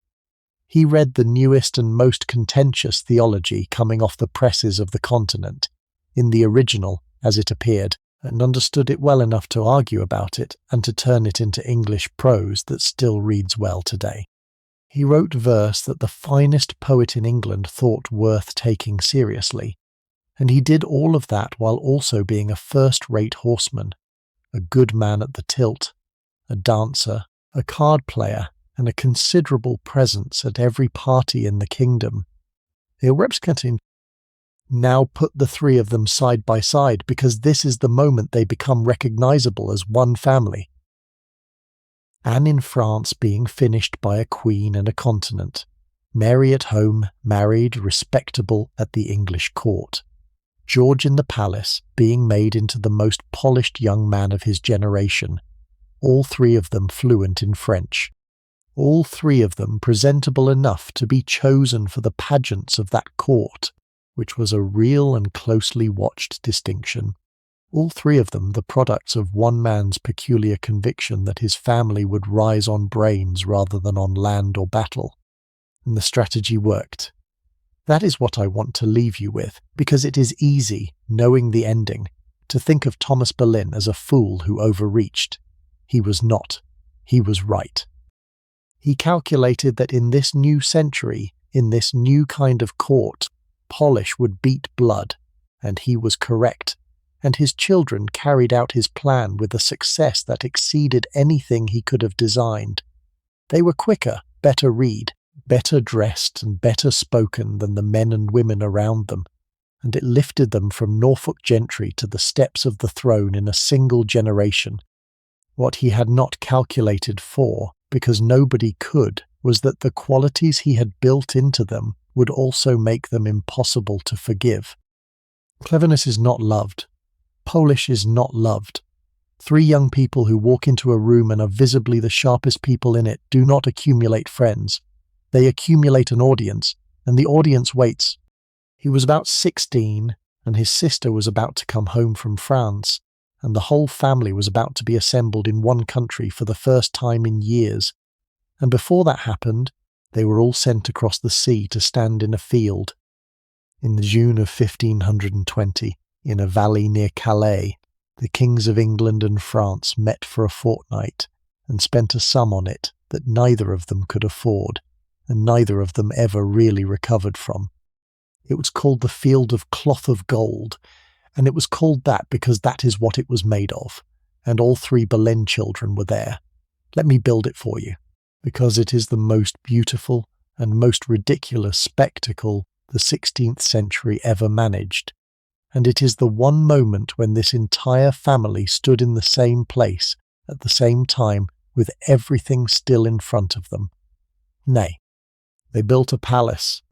He read the newest and most contentious theology coming off the presses of the continent, in the original, as it appeared, and understood it well enough to argue about it and to turn it into English prose that still reads well today. He wrote verse that the finest poet in England thought worth taking seriously, and he did all of that while also being a first-rate horseman, a good man at the tilt, a dancer, a card player, and a considerable presence at every party in the kingdom. They were representing. Now put the three of them side by side, because this is the moment they become recognizable as one family. Anne in France being finished by a queen and a continent. Mary at home, married, respectable at the English court. George in the palace, being made into the most polished young man of his generation. All three of them fluent in French. All three of them presentable enough to be chosen for the pageants of that court, which was a real and closely watched distinction. All three of them the products of one man's peculiar conviction that his family would rise on brains rather than on land or battle. And the strategy worked. That is what I want to leave you with, because it is easy, knowing the ending, to think of Thomas Boleyn as a fool who overreached. He was not. He was right. He calculated that in this new century, in this new kind of court, polish would beat blood, and he was correct, and his children carried out his plan with a success that exceeded anything he could have designed. They were quicker, better read, better dressed and better spoken than the men and women around them, and it lifted them from Norfolk gentry to the steps of the throne in a single generation. What he had not calculated for, because nobody could, was that the qualities he had built into them would also make them impossible to forgive. Cleverness is not loved. Polish is not loved. Three young people who walk into a room and are visibly the sharpest people in it do not accumulate friends. They accumulate an audience, and the audience waits. He was about 16, and his sister was about to come home from France, and the whole family was about to be assembled in one country for the first time in years. And before that happened, they were all sent across the sea to stand in a field. In the June of 1520, in a valley near Calais, the kings of England and France met for a fortnight and spent a sum on it that neither of them could afford, and neither of them ever really recovered from. It was called the Field of Cloth of Gold, and it was called that because that is what it was made of, and all three Boleyn children were there. Let me build it for you, because it is the most beautiful and most ridiculous spectacle the 16th century ever managed, and it is the one moment when this entire family stood in the same place at the same time with everything still in front of them. Nay, they built a palace,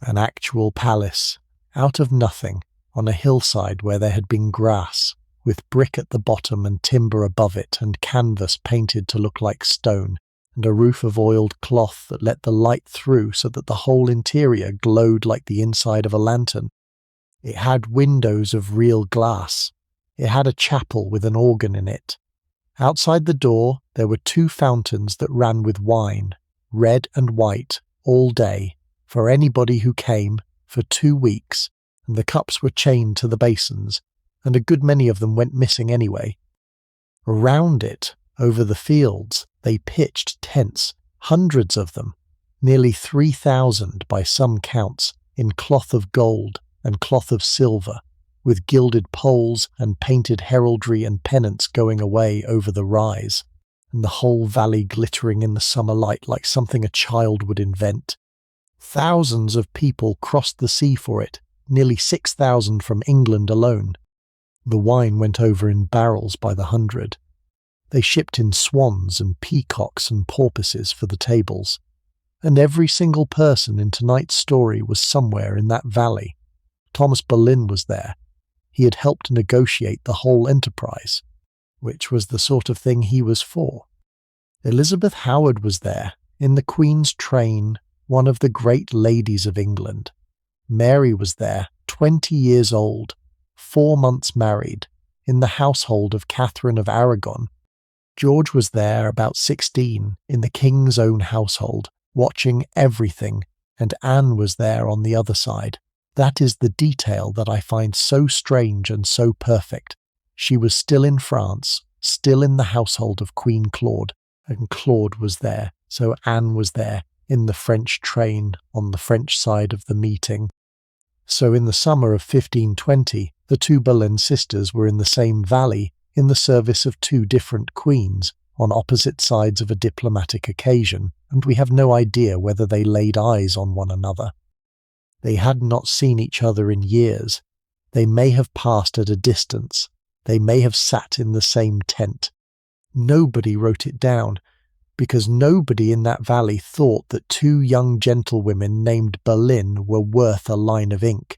an actual palace, out of nothing, on a hillside where there had been grass, with brick at the bottom and timber above it and canvas painted to look like stone, and a roof of oiled cloth that let the light through so that the whole interior glowed like the inside of a lantern. It had windows of real glass. It had a chapel with an organ in it. Outside the door there were 2 fountains that ran with wine, red and white, all day, for anybody who came, for 2 weeks, and the cups were chained to the basins, and a good many of them went missing anyway. Around it, over the fields, they pitched tents, hundreds of them, nearly 3,000 by some counts, in cloth of gold and cloth of silver, with gilded poles and painted heraldry and pennants going away over the rise, and the whole valley glittering in the summer light like something a child would invent. Thousands of people crossed the sea for it, nearly 6,000 from England alone. The wine went over in barrels by the hundred. They shipped in swans and peacocks and porpoises for the tables. And every single person in tonight's story was somewhere in that valley. Thomas Boleyn was there. He had helped negotiate the whole enterprise, which was the sort of thing he was for. Elizabeth Howard was there, in the Queen's train, one of the great ladies of England. Mary was there, 20 years old, 4 months married, in the household of Catherine of Aragon. George was there, about 16, in the King's own household, watching everything, and Anne was there on the other side. That is the detail that I find so strange and so perfect. She was still in France, still in the household of Queen Claude, and Claude was there, so Anne was there, in the French train, on the French side of the meeting. So in the summer of 1520, the 2 Boleyn sisters were in the same valley, in the service of 2 different queens, on opposite sides of a diplomatic occasion, and we have no idea whether they laid eyes on one another. They had not seen each other in years. They may have passed at a distance. They may have sat in the same tent. Nobody wrote it down, because nobody in that valley thought that 2 young gentlewomen named Boleyn were worth a line of ink.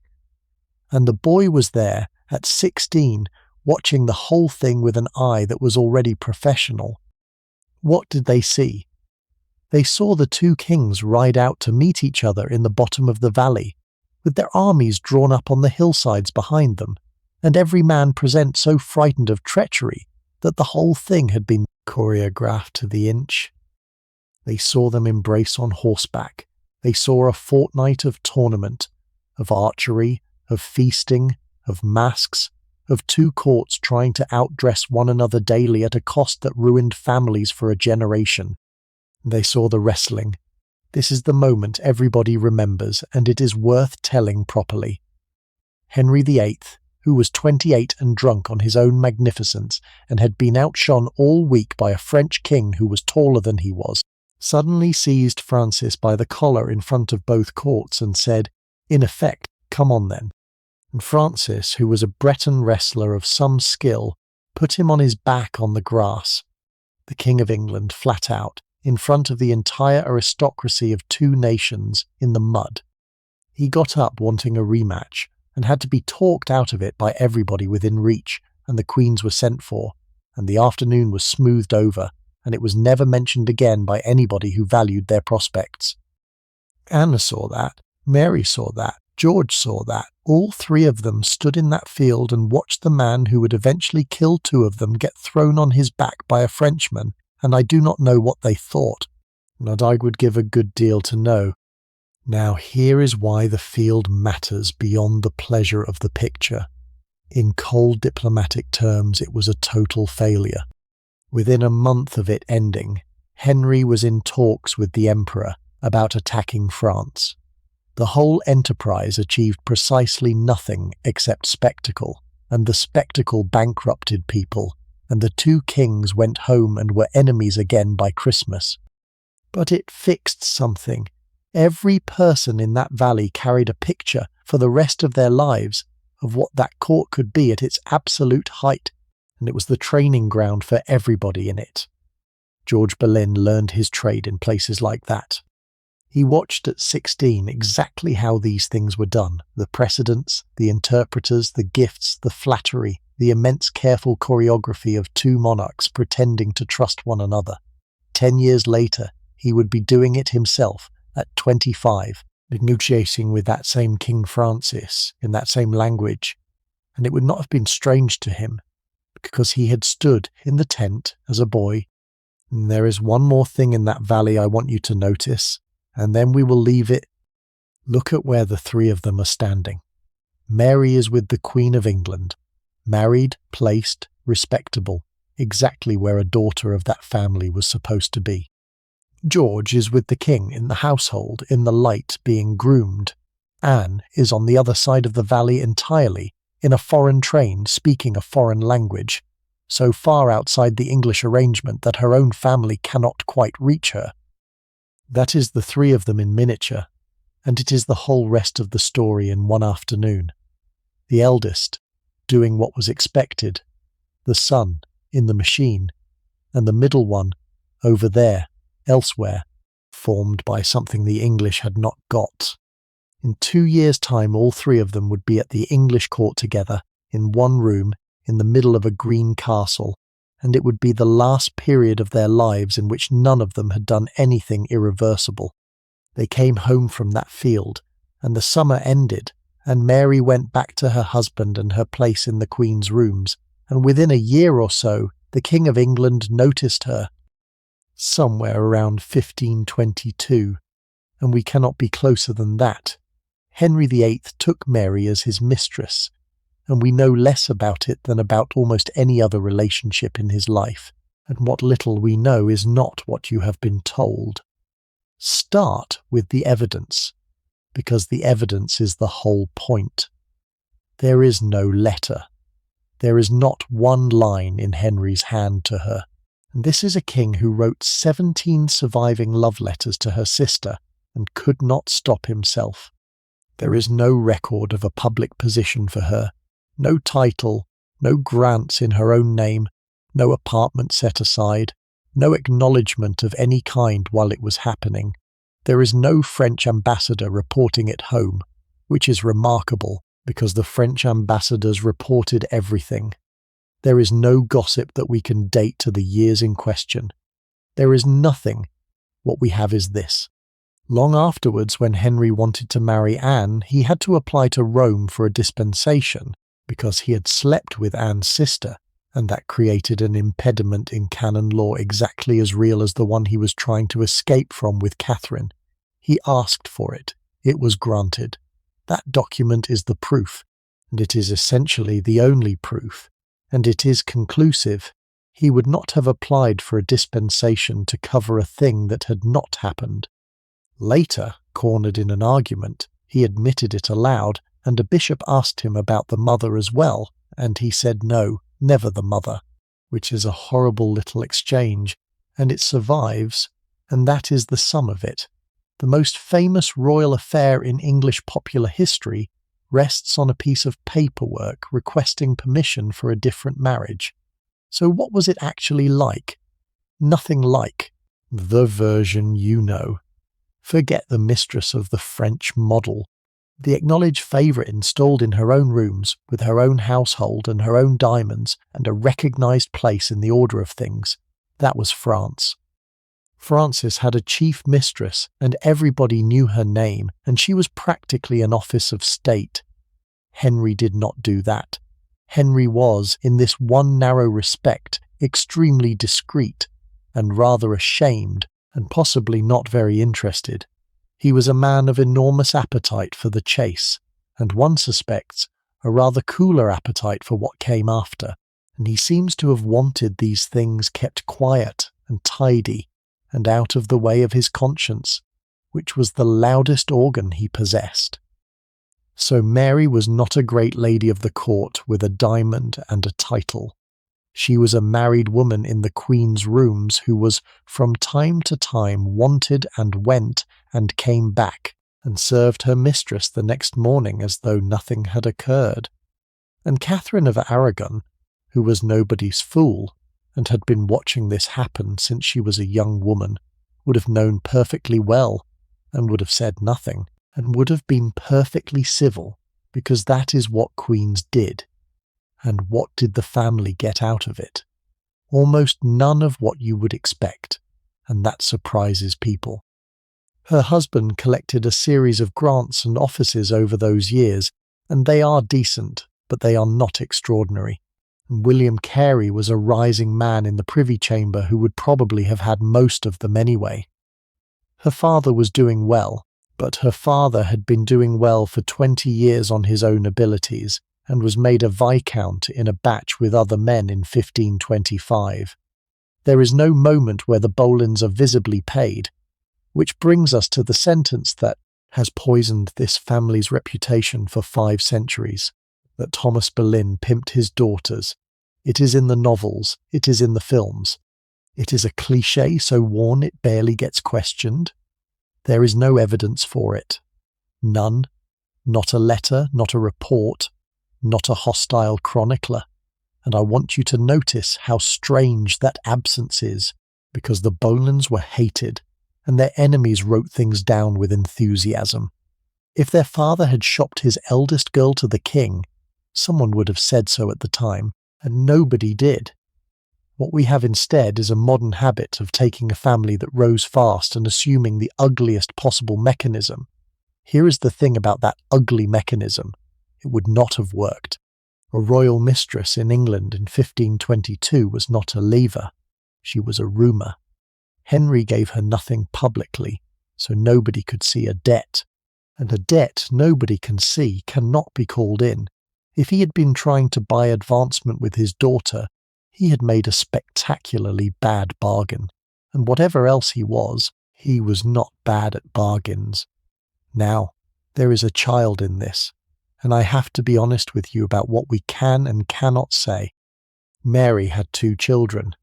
And the boy was there, at 16, watching the whole thing with an eye that was already professional. What did they see? They saw the 2 kings ride out to meet each other in the bottom of the valley, with their armies drawn up on the hillsides behind them, and every man present so frightened of treachery that the whole thing had been choreographed to the inch. They saw them embrace on horseback. They saw a fortnight of tournament, of archery, of feasting, of masks, of 2 courts trying to outdress one another daily at a cost that ruined families for a generation. They saw the wrestling. This is the moment everybody remembers, and it is worth telling properly. Henry VIII, who was 28 and drunk on his own magnificence, and had been outshone all week by a French king who was taller than he was, suddenly seized Francis by the collar in front of both courts and said, in effect, "Come on then." And Francis, who was a Breton wrestler of some skill, put him on his back on the grass. The King of England, flat out, in front of the entire aristocracy of 2 nations, in the mud. He got up wanting a rematch, and had to be talked out of it by everybody within reach, and the queens were sent for, and the afternoon was smoothed over, and it was never mentioned again by anybody who valued their prospects. Anne saw that, Mary saw that, George saw that. All 3 of them stood in that field and watched the man who would eventually kill 2 of them get thrown on his back by a Frenchman, and I do not know what they thought, but I would give a good deal to know. Now here is why the field matters beyond the pleasure of the picture. In cold diplomatic terms, it was a total failure. Within a month of it ending, Henry was in talks with the Emperor about attacking France. The whole enterprise achieved precisely nothing except spectacle, and the spectacle bankrupted people, and the 2 kings went home and were enemies again by Christmas. But it fixed something. Every person in that valley carried a picture for the rest of their lives of what that court could be at its absolute height, and it was the training ground for everybody in it. George Boleyn learned his trade in places like that. He watched at 16 exactly how these things were done, the precedents, the interpreters, the gifts, the flattery, the immense careful choreography of 2 monarchs pretending to trust one another. 10 years later, he would be doing it himself at 25, negotiating with that same King Francis in that same language, and it would not have been strange to him, because he had stood in the tent as a boy. And there is one more thing in that valley I want you to notice, and then we will leave it. Look at where the three of them are standing. Mary is with the Queen of England, married, placed, respectable, exactly where a daughter of that family was supposed to be. George is with the king in the household, in the light, being groomed. Anne is on the other side of the valley entirely, in a foreign train, speaking a foreign language, so far outside the English arrangement that her own family cannot quite reach her. That is the three of them in miniature, and it is the whole rest of the story in one afternoon. The eldest, doing what was expected, the son, in the machine, and the middle one, over there, elsewhere, formed by something the English had not got. In 2 years' time, all three of them would be at the English court together, in one room, in the middle of a green castle, and it would be the last period of their lives in which none of them had done anything irreversible. They came home from that field, and the summer ended, and Mary went back to her husband and her place in the Queen's rooms, and within a year or so, the King of England noticed her. Somewhere around 1522, and we cannot be closer than that. Henry VIII took Mary as his mistress, and we know less about it than about almost any other relationship in his life, and what little we know is not what you have been told. Start with the evidence, because the evidence is the whole point. There is no letter. There is not one line in Henry's hand to her. And this is a king who wrote 17 surviving love letters to her sister and could not stop himself. There is no record of a public position for her, no title, no grants in her own name, no apartment set aside, no acknowledgement of any kind while it was happening. There is no French ambassador reporting it home, which is remarkable because the French ambassadors reported everything. There is no gossip that we can date to the years in question. There is nothing. What we have is this. Long afterwards, when Henry wanted to marry Anne, he had to apply to Rome for a dispensation because he had slept with Anne's sister, and that created an impediment in canon law exactly as real as the one he was trying to escape from with Catherine. He asked for it. It was granted. That document is the proof, and it is essentially the only proof, and it is conclusive. He would not have applied for a dispensation to cover a thing that had not happened. Later, cornered in an argument, he admitted it aloud, and a bishop asked him about the mother as well, and he said no, never the mother, which is a horrible little exchange, and it survives, and that is the sum of it. The most famous royal affair in English popular history rests on a piece of paperwork requesting permission for a different marriage. So what was it actually like? Nothing like the version you know. Forget the mistress of the French model. The acknowledged favourite installed in her own rooms, with her own household and her own diamonds, and a recognised place in the order of things. That was France. Frances had a chief mistress, and everybody knew her name, and she was practically an office of state. Henry did not do that. Henry was, in this one narrow respect, extremely discreet, and rather ashamed, and possibly not very interested. He was a man of enormous appetite for the chase, and one suspects a rather cooler appetite for what came after, and he seems to have wanted these things kept quiet and tidy, and out of the way of his conscience, which was the loudest organ he possessed. So Mary was not a great lady of the court with a diamond and a title. She was a married woman in the Queen's rooms who was from time to time wanted and went and came back and served her mistress the next morning as though nothing had occurred. And Catherine of Aragon, who was nobody's fool, and had been watching this happen since she was a young woman, would have known perfectly well, and would have said nothing, and would have been perfectly civil, because that is what queens did. And what did the family get out of it? Almost none of what you would expect, and that surprises people. Her husband collected a series of grants and offices over those years, and they are decent, but they are not extraordinary. And William Carey was a rising man in the Privy Chamber who would probably have had most of them anyway. Her father was doing well, but her father had been doing well for 20 years on his own abilities, and was made a viscount in a batch with other men in 1525. There is no moment where the Boleyns are visibly paid, which brings us to the sentence that has poisoned this family's reputation for 5 centuries, that Thomas Boleyn pimped his daughters. It is in the novels, it is in the films. It is a cliché so worn it barely gets questioned. There is no evidence for it. None. Not a letter, not a report, not a hostile chronicler. And I want you to notice how strange that absence is, because the Boleyns were hated, and their enemies wrote things down with enthusiasm. If their father had shopped his eldest girl to the king, someone would have said so at the time, and nobody did. What we have instead is a modern habit of taking a family that rose fast and assuming the ugliest possible mechanism. Here is the thing about that ugly mechanism. It would not have worked. A royal mistress in England in 1522 was not a lever. She was a rumour. Henry gave her nothing publicly, so nobody could see a debt. And a debt nobody can see cannot be called in. If he had been trying to buy advancement with his daughter, he had made a spectacularly bad bargain. And whatever else he was not bad at bargains. Now, there is a child in this, and I have to be honest with you about what we can and cannot say. Mary had 2 children.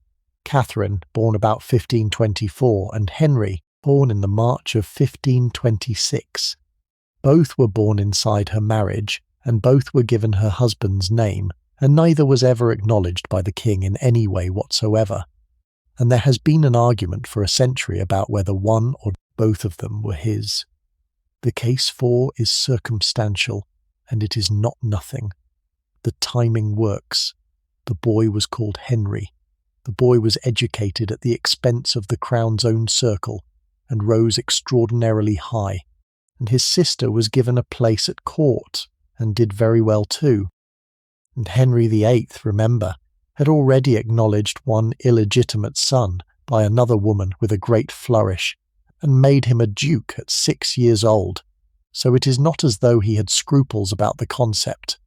Catherine, born about 1524, and Henry, born in the March of 1526. Both were born inside her marriage, and both were given her husband's name, and neither was ever acknowledged by the king in any way whatsoever. And there has been an argument for a century about whether one or both of them were his. The case for is circumstantial, and it is not nothing. The timing works. The boy was called Henry. The boy was educated at the expense of the crown's own circle, and rose extraordinarily high, and his sister was given a place at court, and did very well too. And Henry VIII, remember, had already acknowledged one illegitimate son by another woman with a great flourish, and made him a duke at 6 years old, so it is not as though he had scruples about the concept.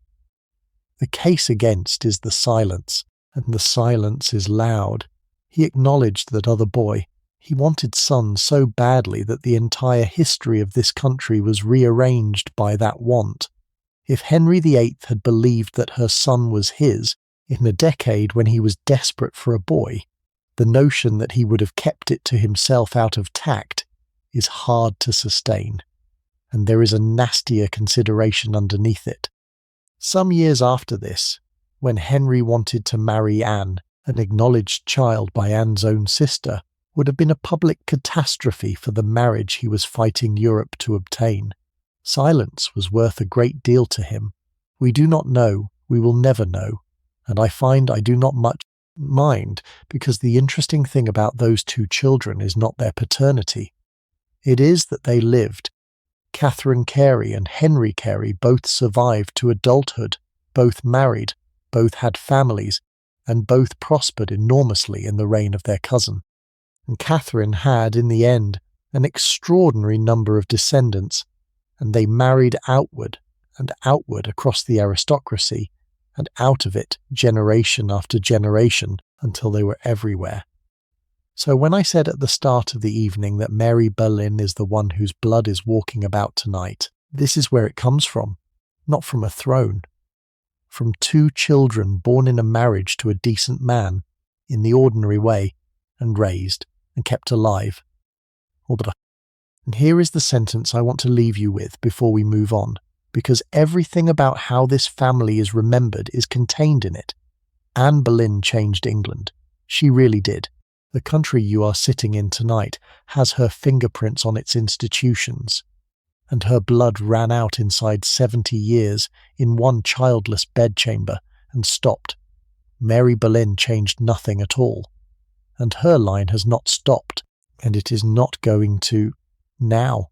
The case against is the silence, and the silence is loud. He acknowledged that other boy. He wanted sons so badly that the entire history of this country was rearranged by that want. If Henry VIII had believed that her son was his, in a decade when he was desperate for a boy, the notion that he would have kept it to himself out of tact is hard to sustain. And there is a nastier consideration underneath it. Some years after this, when Henry wanted to marry Anne, an acknowledged child by Anne's own sister, would have been a public catastrophe for the marriage he was fighting Europe to obtain. Silence was worth a great deal to him. We do not know, we will never know, and I find I do not much mind, because the interesting thing about those 2 children is not their paternity. It is that they lived. Catherine Carey and Henry Carey both survived to adulthood, both married, both had families, and both prospered enormously in the reign of their cousin. And Catherine had, in the end, an extraordinary number of descendants, and they married outward and outward across the aristocracy, and out of it generation after generation until they were everywhere. So when I said at the start of the evening that Mary Boleyn is the one whose blood is walking about tonight, this is where it comes from, not from a throne. From 2 children born in a marriage to a decent man, in the ordinary way, and raised, and kept alive. And here is the sentence I want to leave you with before we move on, because everything about how this family is remembered is contained in it. Anne Boleyn changed England. She really did. The country you are sitting in tonight has her fingerprints on its institutions, and her blood ran out inside 70 years in one childless bedchamber and stopped. Mary Boleyn changed nothing at all, and her line has not stopped. And it is not going to now.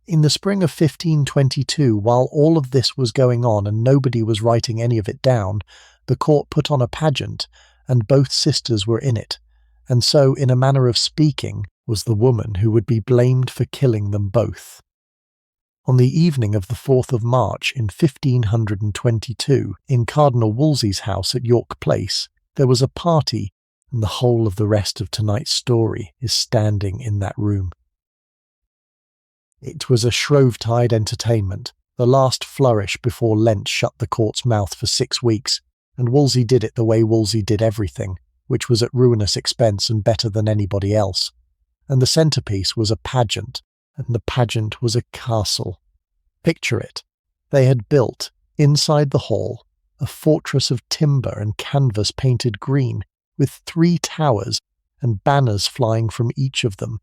In the spring of 1522, while all of this was going on and nobody was writing any of it down, the court put on a pageant, and both sisters were in it, and so, in a manner of speaking, was the woman who would be blamed for killing them both. On the evening of the 4th of March in 1522, in Cardinal Wolsey's house at York Place, there was a party, and the whole of the rest of tonight's story is standing in that room. It was a Shrovetide entertainment, the last flourish before Lent shut the court's mouth for 6 weeks, and Wolsey did it the way Wolsey did everything, which was at ruinous expense and better than anybody else. And the centrepiece was a pageant, and the pageant was a castle. Picture it. They had built, inside the hall, a fortress of timber and canvas painted green, with 3 towers and banners flying from each of them,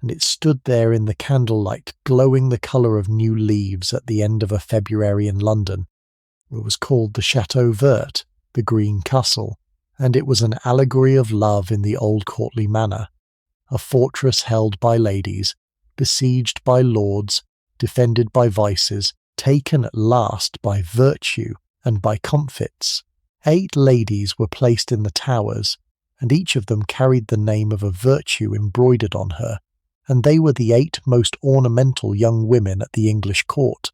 and it stood there in the candlelight, glowing the colour of new leaves at the end of a February in London. It was called the Chateau Vert, the Green Castle, and it was an allegory of love in the old courtly manner, a fortress held by ladies, besieged by lords, defended by vices, taken at last by virtue and by comfits. 8 ladies were placed in the towers, and each of them carried the name of a virtue embroidered on her, and they were the 8 most ornamental young women at the English court.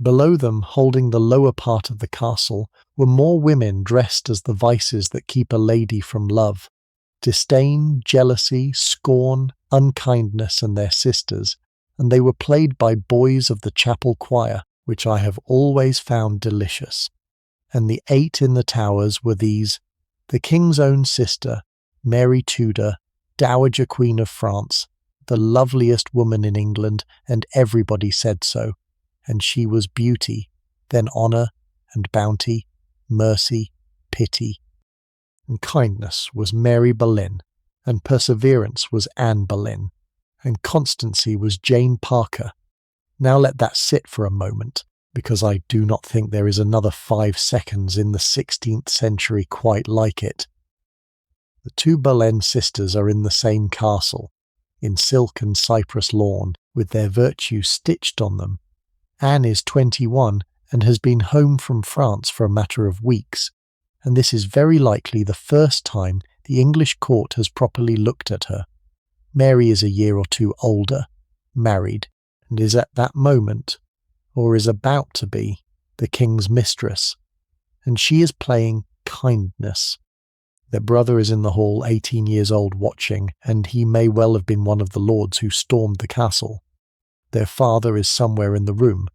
Below them, holding the lower part of the castle, were more women dressed as the vices that keep a lady from love: disdain, jealousy, scorn, unkindness, and their sisters, and they were played by boys of the chapel choir, which I have always found delicious. And the 8 in the towers were these: the king's own sister, Mary Tudor, Dowager Queen of France, the loveliest woman in England, and everybody said so, and she was beauty, then honour and bounty, mercy, pity. And kindness was Mary Boleyn, and perseverance was Anne Boleyn, and constancy was Jane Parker. Now let that sit for a moment, because I do not think there is another 5 seconds in the 16th century quite like it. The 2 Boleyn sisters are in the same castle, in silk and cypress lawn, with their virtues stitched on them. Anne is 21 and has been home from France for a matter of weeks, and this is very likely the first time the English court has properly looked at her. Mary is a year or 2 older, married, and is at that moment, or is about to be, the king's mistress, and she is playing kindness. Their brother is in the hall 18 years old watching, and he may well have been one of the lords who stormed the castle. Their father is somewhere in the room.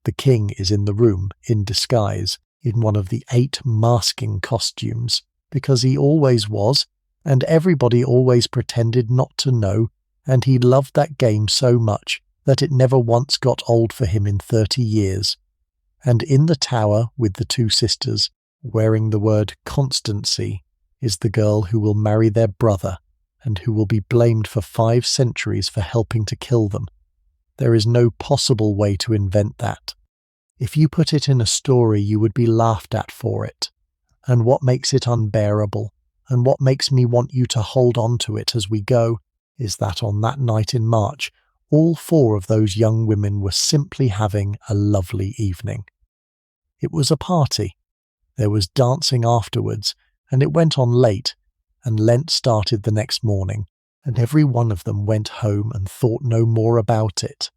The king is in the room, in disguise, in one of the 8 masking costumes, because he always was, and everybody always pretended not to know, and he loved that game so much that it never once got old for him in 30 years. And in the tower with the 2 sisters, wearing the word constancy, is the girl who will marry their brother, and who will be blamed for 5 centuries for helping to kill them. There is no possible way to invent that. If you put it in a story, you would be laughed at for it. And what makes it unbearable, and what makes me want you to hold on to it as we go, is that on that night in March, all 4 of those young women were simply having a lovely evening. It was a party. There was dancing afterwards, and it went on late, and Lent started the next morning, and every one of them went home and thought no more about it.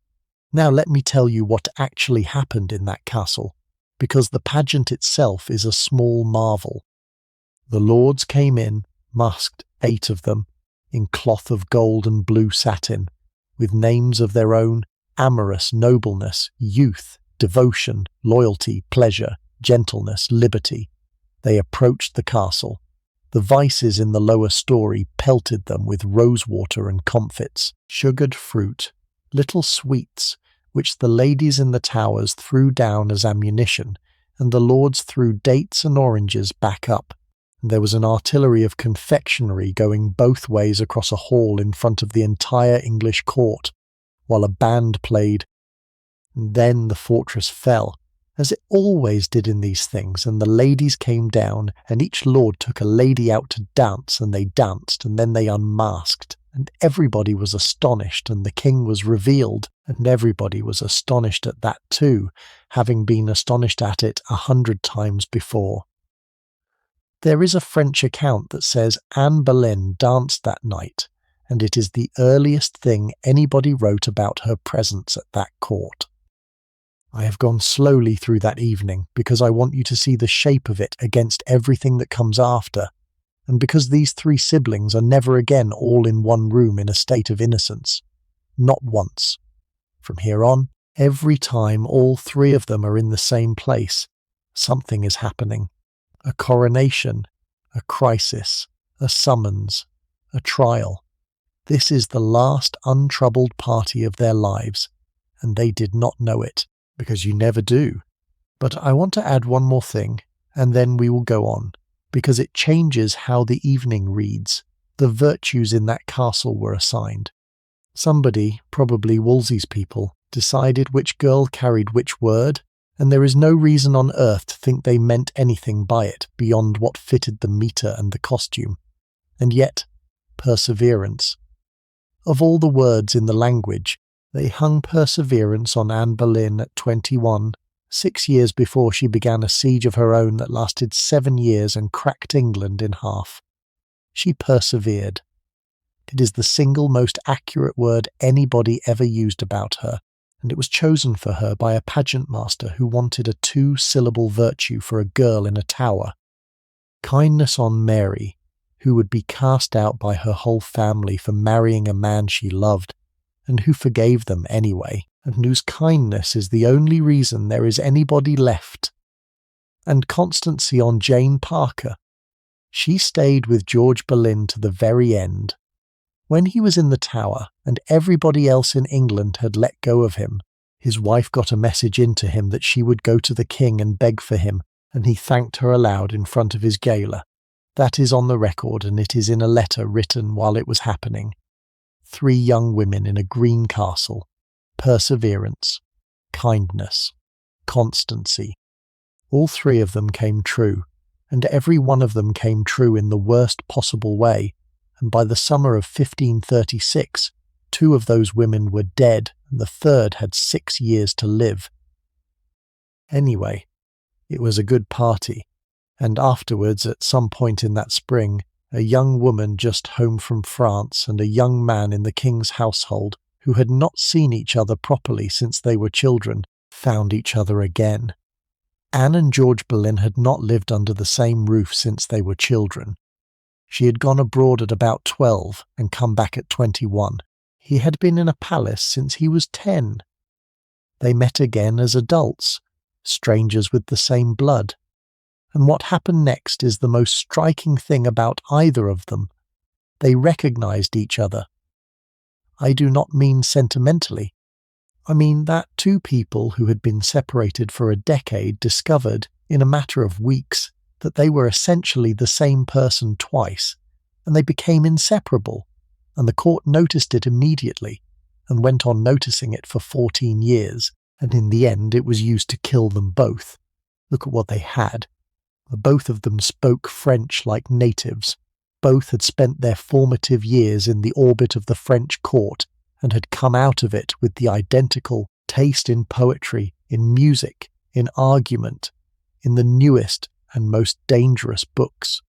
Now let me tell you what actually happened in that castle, because the pageant itself is a small marvel. The lords came in, masked, 8 of them, in cloth of gold and blue satin, with names of their own: amorous nobleness, youth, devotion, loyalty, pleasure, gentleness, liberty. They approached the castle. The vices in the lower story pelted them with rosewater and comfits, sugared fruit, little sweets, which the ladies in the towers threw down as ammunition, and the lords threw dates and oranges back up. And there was an artillery of confectionery going both ways across a hall in front of the entire English court, while a band played. And then the fortress fell, as it always did in these things, and the ladies came down, and each lord took a lady out to dance, and they danced, and then they unmasked, and everybody was astonished, and the king was revealed, and everybody was astonished at that too, having been astonished at it 100 times before. There is a French account that says Anne Boleyn danced that night, and it is the earliest thing anybody wrote about her presence at that court. I have gone slowly through that evening because I want you to see the shape of it against everything that comes after, and because these three siblings are never again all in one room in a state of innocence. Not once. From here on, every time all three of them are in the same place, something is happening. A coronation, a crisis, a summons, a trial. This is the last untroubled party of their lives, and they did not know it, because you never do. But I want to add one more thing, and then we will go on, because it changes how the evening reads. The virtues in that castle were assigned. Somebody, probably Wolsey's people, decided which girl carried which word, and there is no reason on earth to think they meant anything by it beyond what fitted the metre and the costume. And yet, perseverance. Of all the words in the language, they hung perseverance on Anne Boleyn at 21, 6 years before she began a siege of her own that lasted 7 years and cracked England in half. She persevered. It is the single most accurate word anybody ever used about her, and it was chosen for her by a pageant master who wanted a 2-syllable virtue for a girl in a tower. Kindness on Mary, who would be cast out by her whole family for marrying a man she loved, and who forgave them anyway, and whose kindness is the only reason there is anybody left. And constancy on Jane Parker. She stayed with George Boleyn to the very end. When he was in the Tower, and everybody else in England had let go of him, his wife got a message into him that she would go to the king and beg for him, and he thanked her aloud in front of his gaoler. That is on the record, and it is in a letter written while it was happening. 3 young women in a green castle. Perseverance. Kindness. Constancy. All 3 of them came true, and every one of them came true in the worst possible way, and by the summer of 1536, 2 of those women were dead, and the third had 6 years to live. Anyway, it was a good party, and afterwards, at some point in that spring, a young woman just home from France and a young man in the king's household, who had not seen each other properly since they were children, found each other again. Anne and George Boleyn had not lived under the same roof since they were children. She had gone abroad at about 12 and come back at 21. He had been in a palace since he was 10. They met again as adults, strangers with the same blood. And what happened next is the most striking thing about either of them. They recognized each other. I do not mean sentimentally. I mean that 2 people who had been separated for a decade discovered, in a matter of weeks, that they were essentially the same person twice, and they became inseparable, and the court noticed it immediately, and went on noticing it for 14 years, and in the end it was used to kill them both. Look at what they had. Both of them spoke French like natives. Both had spent their formative years in the orbit of the French court and had come out of it with the identical taste in poetry, in music, in argument, in the newest and most dangerous books.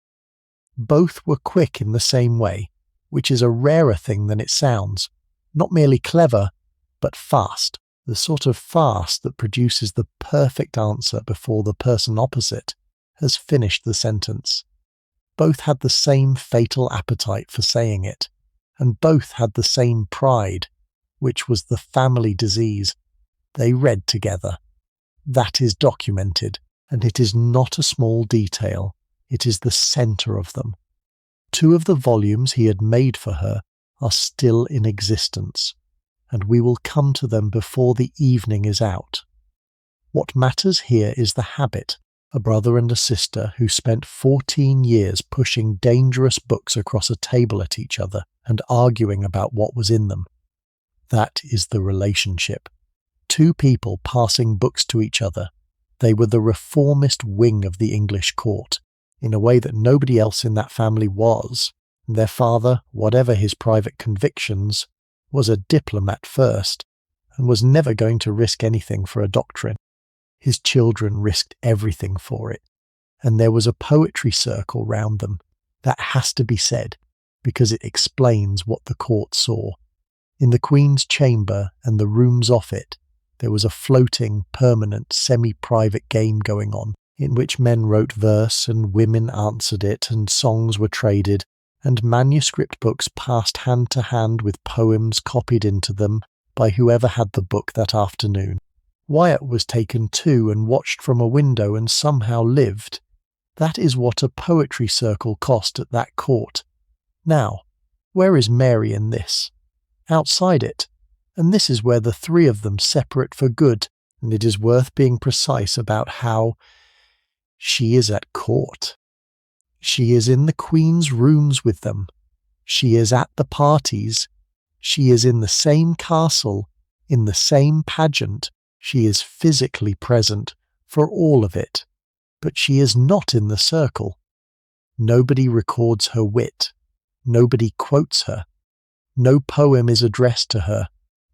Both were quick in the same way, which is a rarer thing than it sounds. Not merely clever, but fast. The sort of fast that produces the perfect answer before the person opposite has finished the sentence. Both had the same fatal appetite for saying it, and both had the same pride, which was the family disease. They read together. That is documented, and it is not a small detail. It is the centre of them. 2 of the volumes he had made for her are still in existence, and we will come to them before the evening is out. What matters here is the habit. A brother and a sister who spent 14 years pushing dangerous books across a table at each other and arguing about what was in them. That is the relationship. 2 people passing books to each other. They were the reformist wing of the English court, in a way that nobody else in that family was. Their father, whatever his private convictions, was a diplomat first, and was never going to risk anything for a doctrine. His children risked everything for it, and there was a poetry circle round them. That has to be said, because it explains what the court saw. In the Queen's chamber and the rooms off it, there was a floating, permanent, semi-private game going on, in which men wrote verse and women answered it, and songs were traded, and manuscript books passed hand to hand with poems copied into them by whoever had the book that afternoon. Wyatt was taken too and watched from a window and somehow lived. That is what a poetry circle cost at that court. Now, where is Mary in this? Outside it, and this is where the three of them separate for good, and it is worth being precise about how she is at court. She is in the Queen's rooms with them. She is at the parties. She is in the same castle, in the same pageant. She is physically present for all of it, but she is not in the circle. Nobody records her wit. Nobody quotes her. No poem is addressed to her.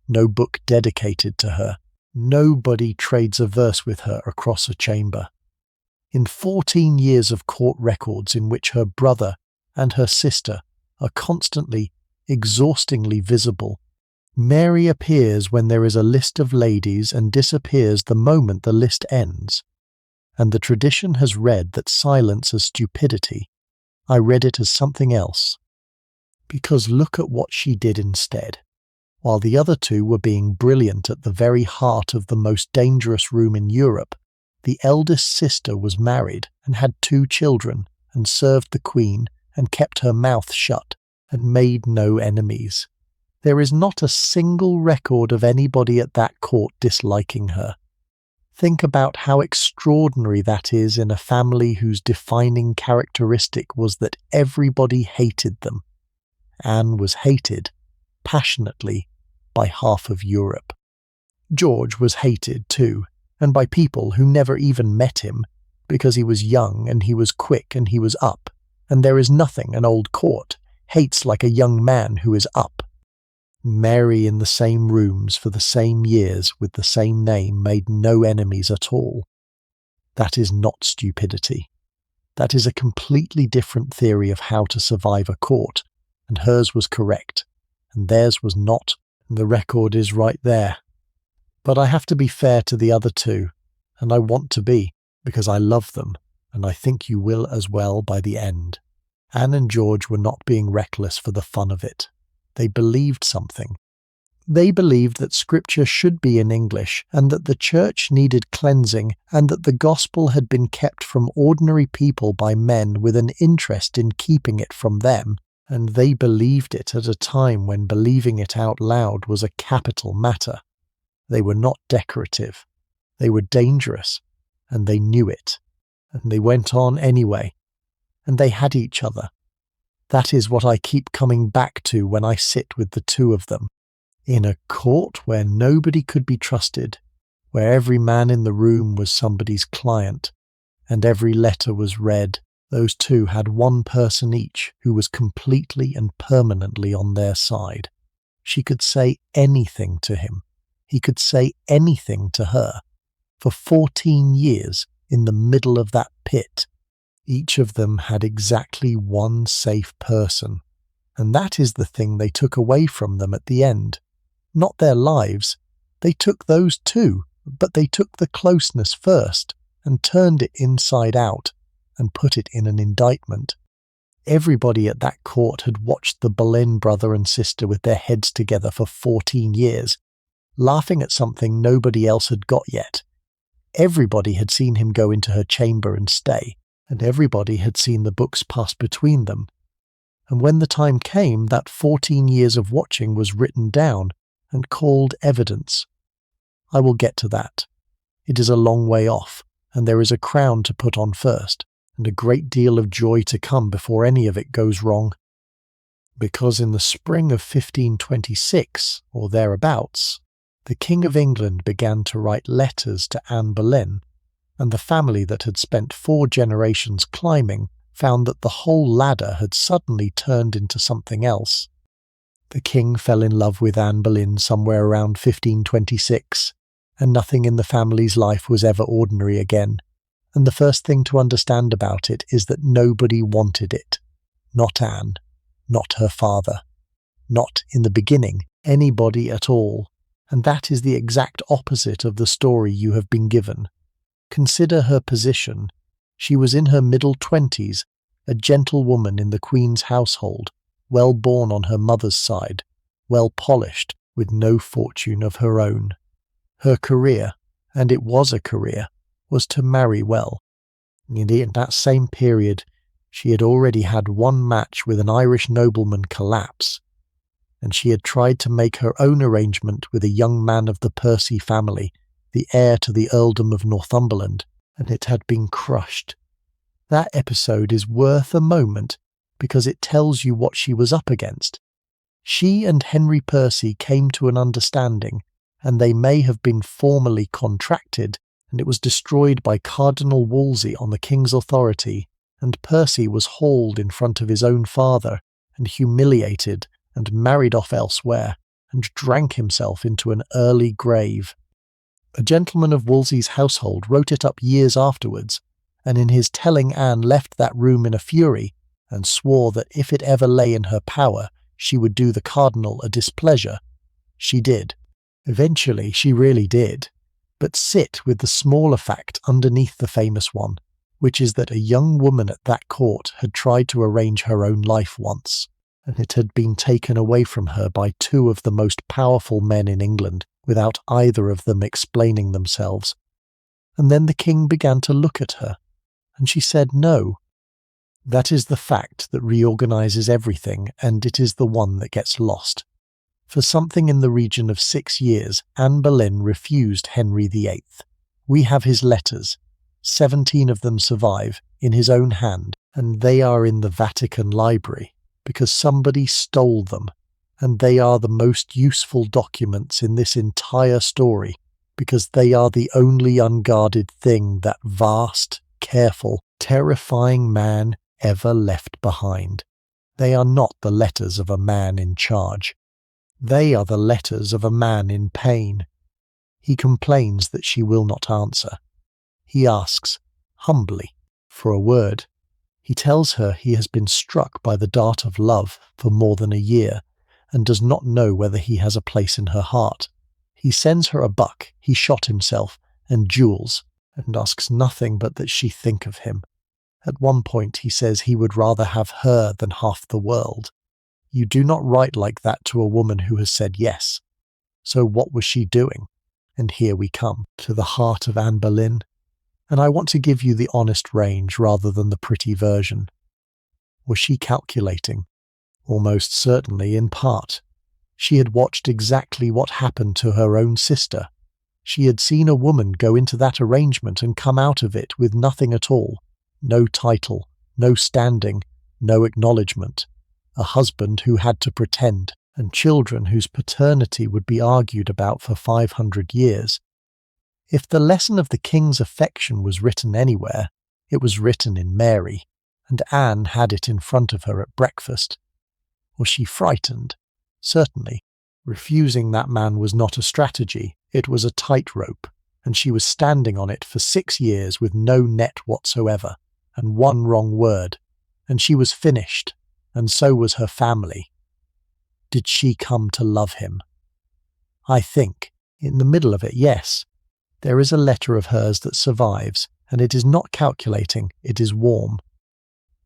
No book dedicated to her. Nobody trades a verse with her across a chamber. In 14 years of court records in which her brother and her sister are constantly, exhaustingly visible, Mary appears when there is a list of ladies and disappears the moment the list ends. And the tradition has read that silence as stupidity. I read it as something else. Because look at what she did instead. While the other two were being brilliant at the very heart of the most dangerous room in Europe, the eldest sister was married and had 2 children and served the Queen and kept her mouth shut and made no enemies. There is not a single record of anybody at that court disliking her. Think about how extraordinary that is in a family whose defining characteristic was that everybody hated them. Anne was hated, passionately, by half of Europe. George was hated too, and by people who never even met him, because he was young and he was quick and he was up, and there is nothing an old court hates like a young man who is up. Mary in the same rooms for the same years with the same name made no enemies at all. That is not stupidity. That is a completely different theory of how to survive a court, and hers was correct, and theirs was not, and the record is right there. But I have to be fair to the other two, and I want to be, because I love them, and I think you will as well by the end. Anne and George were not being reckless for the fun of it. They believed something. They believed that Scripture should be in English, and that the Church needed cleansing, and that the Gospel had been kept from ordinary people by men with an interest in keeping it from them, and they believed it at a time when believing it out loud was a capital matter. They were not decorative. They were dangerous, and they knew it. And they went on anyway. And they had each other. That is what I keep coming back to when I sit with the two of them. In a court where nobody could be trusted, where every man in the room was somebody's client, and every letter was read, those two had one person each who was completely and permanently on their side. She could say anything to him. He could say anything to her. For 14 years, in the middle of that pit, each of them had exactly one safe person, and that is the thing they took away from them at the end. Not their lives. They took those too, but they took the closeness first and turned it inside out and put it in an indictment. Everybody at that court had watched the Boleyn brother and sister with their heads together for 14 years, laughing at something nobody else had got yet. Everybody had seen him go into her chamber and stay, and everybody had seen the books pass between them. And when the time came, that 14 years of watching was written down and called evidence. I will get to that. It is a long way off, and there is a crown to put on first, and a great deal of joy to come before any of it goes wrong. Because in the spring of 1526, or thereabouts, the King of England began to write letters to Anne Boleyn, and the family that had spent 4 generations climbing found that the whole ladder had suddenly turned into something else. The king fell in love with Anne Boleyn somewhere around 1526, and nothing in the family's life was ever ordinary again. And the first thing to understand about it is that nobody wanted it. Not Anne, not her father, not, in the beginning, anybody at all. And that is the exact opposite of the story you have been given. Consider her position. She was in her middle 20s, a gentlewoman in the Queen's household, well born on her mother's side, well polished, with no fortune of her own. Her career, and it was a career, was to marry well. In that same period, she had already had one match with an Irish nobleman collapse, and she had tried to make her own arrangement with a young man of the Percy family, the heir to the earldom of Northumberland, and it had been crushed. That episode is worth a moment because it tells you what she was up against. She and Henry Percy came to an understanding, and they may have been formally contracted, and it was destroyed by Cardinal Wolsey on the king's authority, and Percy was hauled in front of his own father, and humiliated, and married off elsewhere, and drank himself into an early grave. A gentleman of Wolsey's household wrote it up years afterwards, and in his telling Anne left that room in a fury, and swore that if it ever lay in her power, she would do the cardinal a displeasure. She did. Eventually she really did. But sit with the smaller fact underneath the famous one, which is that a young woman at that court had tried to arrange her own life once, and it had been taken away from her by two of the most powerful men in England, without either of them explaining themselves. And then the king began to look at her, and she said no. That is the fact that reorganizes everything, and it is the one that gets lost. For something in the region of 6 years, Anne Boleyn refused Henry VIII. We have his letters. 17 of them survive, in his own hand, and they are in the Vatican Library, because somebody stole them, and they are the most useful documents in this entire story, because they are the only unguarded thing that vast, careful, terrifying man ever left behind. They are not the letters of a man in charge. They are the letters of a man in pain. He complains that she will not answer. He asks, humbly, for a word. He tells her he has been struck by the dart of love for more than a year, and does not know whether he has a place in her heart. He sends her a buck, he shot himself, and jewels, and asks nothing but that she think of him. At one point he says he would rather have her than half the world. You do not write like that to a woman who has said yes. So what was she doing? And here we come to the heart of Anne Boleyn. And I want to give you the honest range rather than the pretty version. Was she calculating? Almost certainly, in part. She had watched exactly what happened to her own sister. She had seen a woman go into that arrangement and come out of it with nothing at all. No title, no standing, no acknowledgement. A husband who had to pretend, and children whose paternity would be argued about for 500 years. If the lesson of the king's affection was written anywhere, it was written in Mary, and Anne had it in front of her at breakfast. Was she frightened? Certainly. Refusing that man was not a strategy, it was a tightrope, and she was standing on it for 6 years with no net whatsoever, and one wrong word, and she was finished, and so was her family. Did she come to love him? I think, in the middle of it, yes. There is a letter of hers that survives, and it is not calculating, it is warm.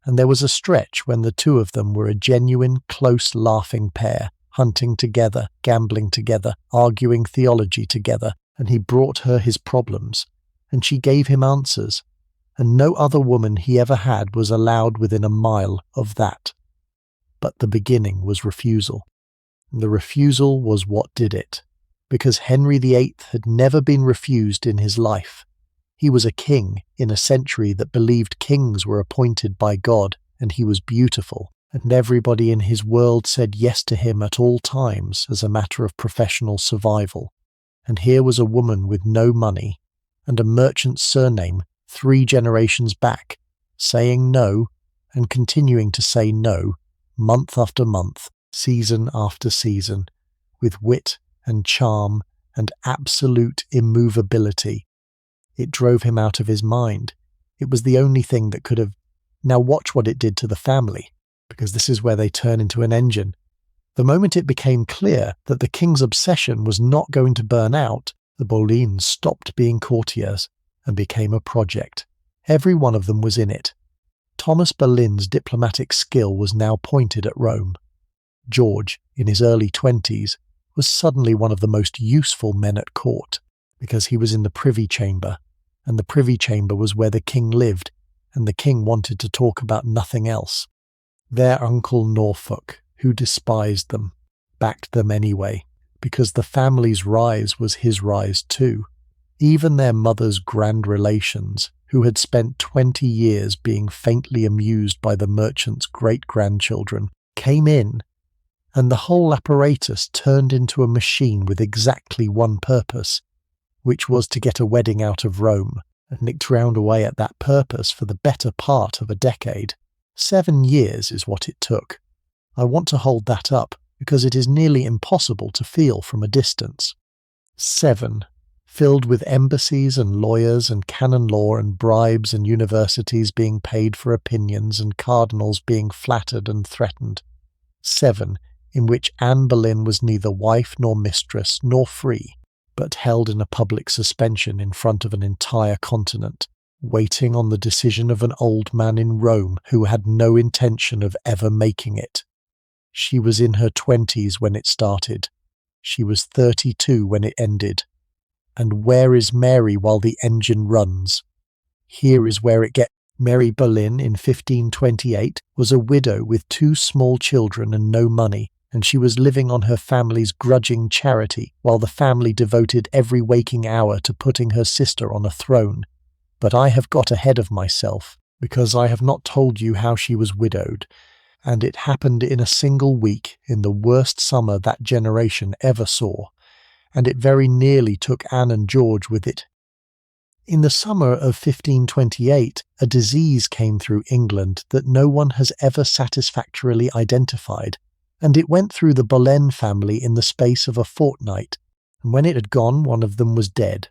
And there was a stretch when the two of them were a genuine, close, laughing pair, hunting together, gambling together, arguing theology together, and he brought her his problems, and she gave him answers, and no other woman he ever had was allowed within a mile of that. But the beginning was refusal. The refusal was what did it, because Henry VIII had never been refused in his life. He was a king in a century that believed kings were appointed by God, and he was beautiful, and everybody in his world said yes to him at all times as a matter of professional survival. And here was a woman with no money, and a merchant's surname 3 generations back, saying no, and continuing to say no, month after month, season after season, with wit and charm and absolute immovability. It drove him out of his mind. It was the only thing that could have... Now watch what it did to the family, because this is where they turn into an engine. The moment it became clear that the king's obsession was not going to burn out, the Boleyns stopped being courtiers and became a project. Every one of them was in it. Thomas Boleyn's diplomatic skill was now pointed at Rome. George, in his early 20s, was suddenly one of the most useful men at court, because he was in the privy chamber, and the privy chamber was where the king lived, and the king wanted to talk about nothing else. Their uncle Norfolk, who despised them, backed them anyway, because the family's rise was his rise too. Even their mother's grand relations, who had spent 20 years being faintly amused by the merchant's great-grandchildren, came in, and the whole apparatus turned into a machine with exactly one purpose, which was to get a wedding out of Rome, and nicked round away at that purpose for the better part of a decade. 7 years is what it took. I want to hold that up, because it is nearly impossible to feel from a distance. 7, filled with embassies and lawyers and canon law and bribes and universities being paid for opinions and cardinals being flattered and threatened. 7, in which Anne Boleyn was neither wife nor mistress nor free, but held in a public suspension in front of an entire continent, waiting on the decision of an old man in Rome who had no intention of ever making it. She was in her 20s when it started. She was 32 when it ended. And where is Mary while the engine runs? Here is where it gets. Mary Boleyn in 1528 was a widow with 2 small children and no money, and she was living on her family's grudging charity while the family devoted every waking hour to putting her sister on a throne. But I have got ahead of myself, because I have not told you how she was widowed, and it happened in a single week in the worst summer that generation ever saw, and it very nearly took Anne and George with it. In the summer of 1528, a disease came through England that no one has ever satisfactorily identified, and it went through the Boleyn family in the space of a fortnight, and when it had gone, one of them was dead,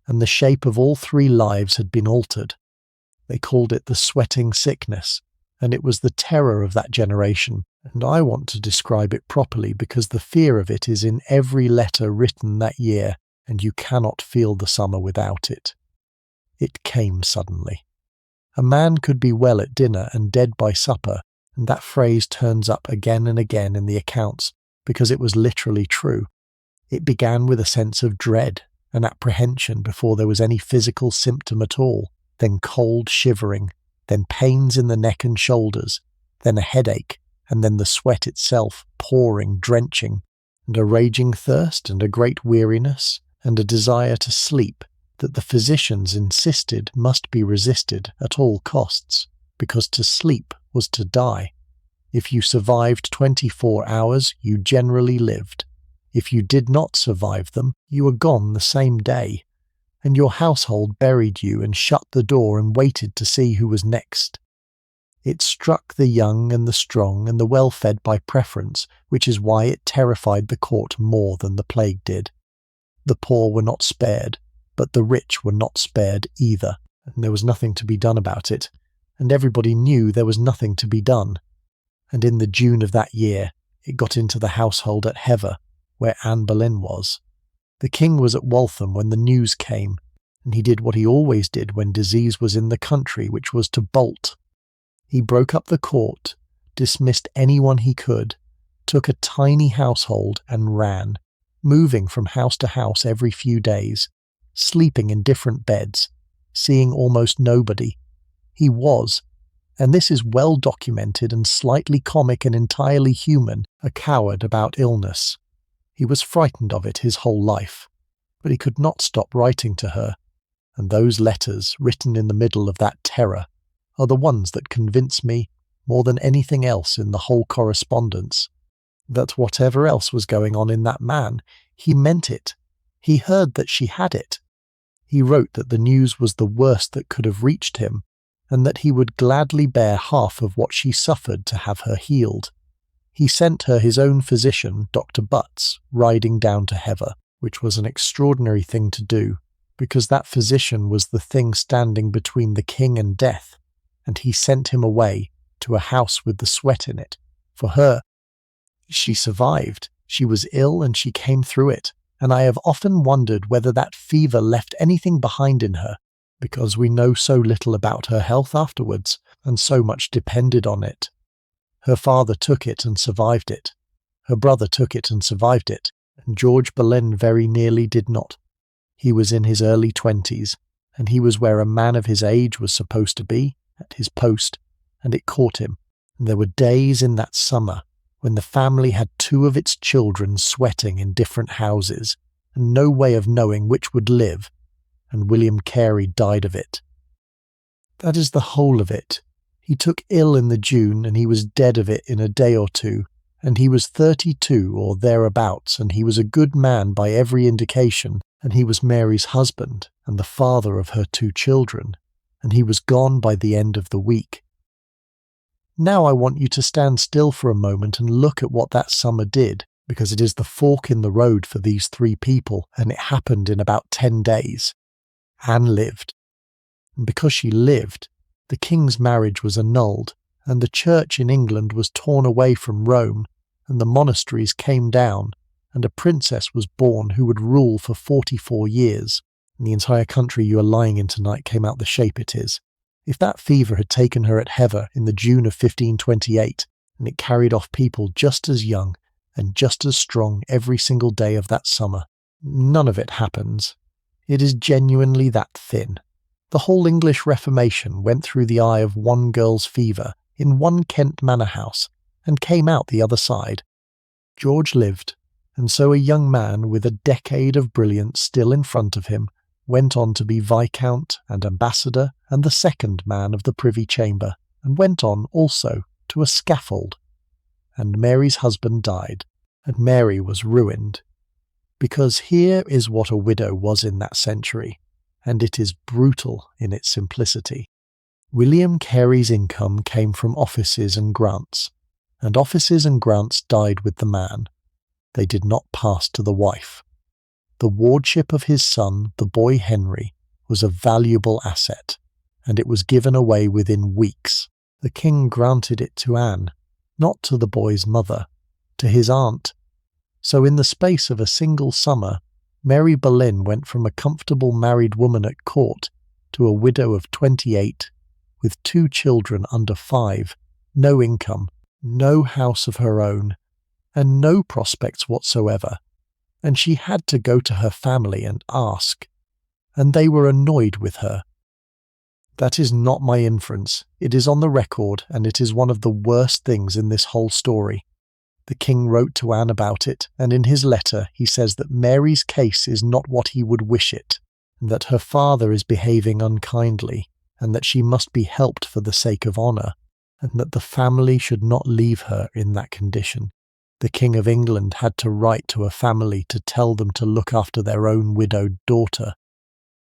and the shape of all 3 lives had been altered. They called it the sweating sickness, and it was the terror of that generation, and I want to describe it properly because the fear of it is in every letter written that year, and you cannot feel the summer without it. It came suddenly. A man could be well at dinner and dead by supper, and that phrase turns up again and again in the accounts, because it was literally true. It began with a sense of dread, an apprehension before there was any physical symptom at all, then cold shivering, then pains in the neck and shoulders, then a headache, and then the sweat itself, pouring, drenching, and a raging thirst and a great weariness, and a desire to sleep that the physicians insisted must be resisted at all costs, because to sleep was to die. If you survived 24 hours, you generally lived. If you did not survive them, you were gone the same day, and your household buried you and shut the door and waited to see who was next. It struck the young and the strong and the well-fed by preference, which is why it terrified the court more than the plague did. The poor were not spared, but the rich were not spared either, and there was nothing to be done about it, and everybody knew there was nothing to be done. And in the June of that year, it got into the household at Hever, where Anne Boleyn was. The king was at Waltham when the news came, and he did what he always did when disease was in the country, which was to bolt. He broke up the court, dismissed anyone he could, took a tiny household and ran, moving from house to house every few days, sleeping in different beds, seeing almost nobody. He was, and this is well documented and slightly comic and entirely human, a coward about illness. He was frightened of it his whole life, but he could not stop writing to her, and those letters, written in the middle of that terror, are the ones that convince me, more than anything else in the whole correspondence, that whatever else was going on in that man, he meant it. He heard that she had it. He wrote that the news was the worst that could have reached him, and that he would gladly bear half of what she suffered to have her healed. He sent her his own physician, Dr. Butts, riding down to Hever, which was an extraordinary thing to do, because that physician was the thing standing between the king and death, and he sent him away to a house with the sweat in it. For her, she survived. She was ill and she came through it, and I have often wondered whether that fever left anything behind in her, because we know so little about her health afterwards, and so much depended on it. Her father took it and survived it. Her brother took it and survived it, and George Boleyn very nearly did not. He was in his early 20s, and he was where a man of his age was supposed to be, at his post, and it caught him. And there were days in that summer when the family had 2 of its children sweating in different houses, and no way of knowing which would live, and William Carey died of it. That is the whole of it. He took ill in the June, and he was dead of it in a day or two, and he was 32 or thereabouts, and he was a good man by every indication, and he was Mary's husband, and the father of her 2 children, and he was gone by the end of the week. Now I want you to stand still for a moment and look at what that summer did, because it is the fork in the road for these 3 people, and it happened in about 10 days. Anne lived. And because she lived, the king's marriage was annulled, and the church in England was torn away from Rome, and the monasteries came down, and a princess was born who would rule for 44 years, and the entire country you are lying in tonight came out the shape it is. If that fever had taken her at Hever in the June of 1528, and it carried off people just as young and just as strong every single day of that summer, none of it happens. It is genuinely that thin. The whole English Reformation went through the eye of one girl's fever in one Kent manor house, and came out the other side. George lived, and so a young man with a decade of brilliance still in front of him went on to be Viscount and Ambassador and the second man of the Privy Chamber, and went on also to a scaffold. And Mary's husband died, and Mary was ruined. Because here is what a widow was in that century, and it is brutal in its simplicity. William Carey's income came from offices and grants, and offices and grants died with the man. They did not pass to the wife. The wardship of his son, the boy Henry, was a valuable asset, and it was given away within weeks. The king granted it to Anne, not to the boy's mother, to his aunt. So in the space of a single summer, Mary Boleyn went from a comfortable married woman at court to a widow of 28, with 2 children under 5, no income, no house of her own, and no prospects whatsoever. And she had to go to her family and ask, and they were annoyed with her. That is not my inference. It is on the record, and it is one of the worst things in this whole story. The king wrote to Anne about it, and in his letter he says that Mary's case is not what he would wish it, and that her father is behaving unkindly, and that she must be helped for the sake of honour, and that the family should not leave her in that condition. The King of England had to write to a family to tell them to look after their own widowed daughter.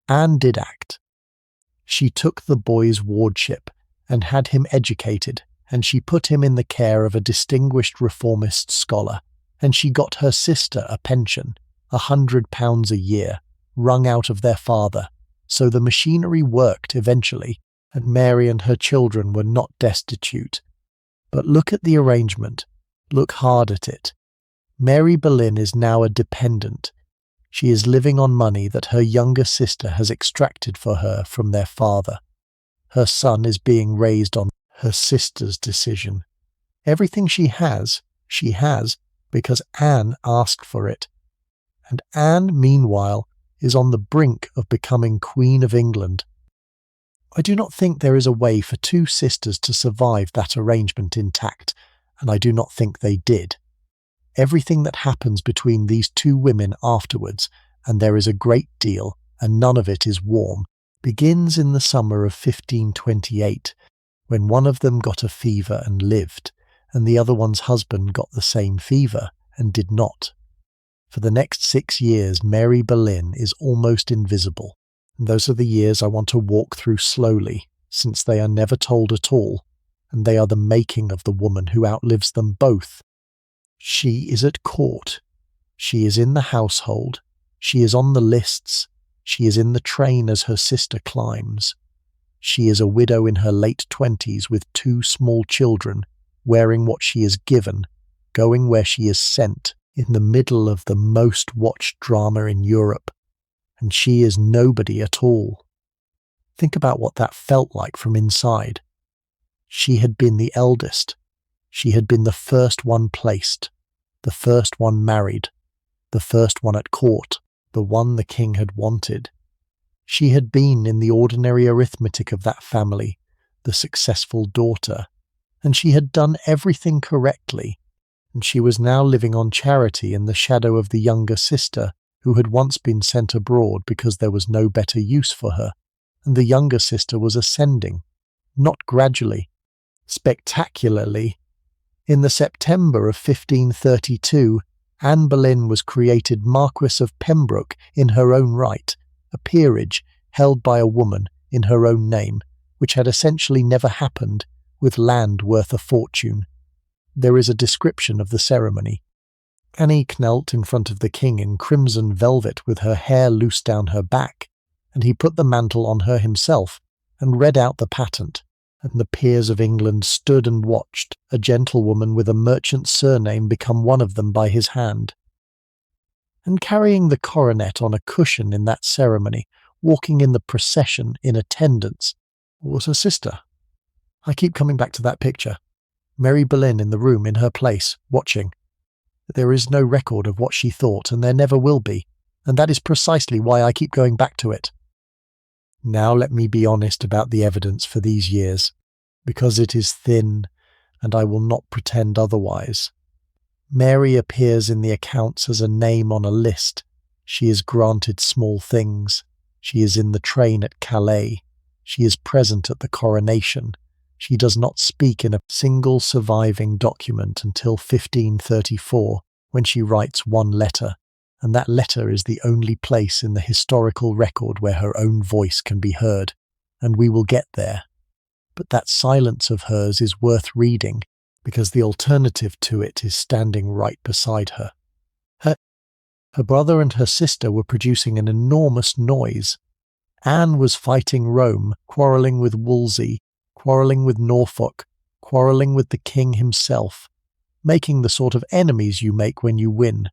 Anne did act. She took the boy's wardship and had him educated, and she put him in the care of a distinguished reformist scholar, and she got her sister a pension, £100 a year, wrung out of their father, so the machinery worked eventually, and Mary and her children were not destitute. But look at the arrangement. Look hard at it. Mary Boleyn is now a dependent. She is living on money that her younger sister has extracted for her from their father. Her son is being raised on her sister's decision. Everything she has because Anne asked for it. And Anne, meanwhile, is on the brink of becoming Queen of England. I do not think there is a way for 2 sisters to survive that arrangement intact, and I do not think they did. Everything that happens between these 2 women afterwards, and there is a great deal, and none of it is warm, begins in the summer of 1528, when one of them got a fever and lived, and the other one's husband got the same fever and did not. For the next 6 years, Mary Boleyn is almost invisible, and those are the years I want to walk through slowly, since they are never told at all, and they are the making of the woman who outlives them both. She is at court. She is in the household. She is on the lists. She is in the train as her sister climbs. She is a widow in her late 20s with 2 small children, wearing what she is given, going where she is sent, in the middle of the most watched drama in Europe. And she is nobody at all. Think about what that felt like from inside. She had been the eldest. She had been the first one placed, the first one married, the first one at court, the one the king had wanted. She had been in the ordinary arithmetic of that family, the successful daughter, and she had done everything correctly, and she was now living on charity in the shadow of the younger sister who had once been sent abroad because there was no better use for her, and the younger sister was ascending, not gradually, spectacularly. In the September of 1532, Anne Boleyn was created Marquess of Pembroke in her own right, a peerage held by a woman in her own name, which had essentially never happened, with land worth a fortune. There is a description of the ceremony. Annie knelt in front of the king in crimson velvet with her hair loose down her back, and he put the mantle on her himself and read out the patent, and the peers of England stood and watched a gentlewoman with a merchant's surname become one of them by his hand. And carrying the coronet on a cushion in that ceremony, walking in the procession in attendance, was her sister. I keep coming back to that picture. Mary Boleyn in the room in her place, watching. There is no record of what she thought, and there never will be, and that is precisely why I keep going back to it. Now let me be honest about the evidence for these years, because it is thin, and I will not pretend otherwise. Mary appears in the accounts as a name on a list. She is granted small things. She is in the train at Calais. She is present at the coronation. She does not speak in a single surviving document until 1534, when she writes one letter, and that letter is the only place in the historical record where her own voice can be heard, and we will get there. But that silence of hers is worth reading, because the alternative to it is standing right beside her. Her brother and her sister were producing an enormous noise. Anne was fighting Rome, quarrelling with Wolsey, quarrelling with Norfolk, quarrelling with the king himself, making the sort of enemies you make when you win.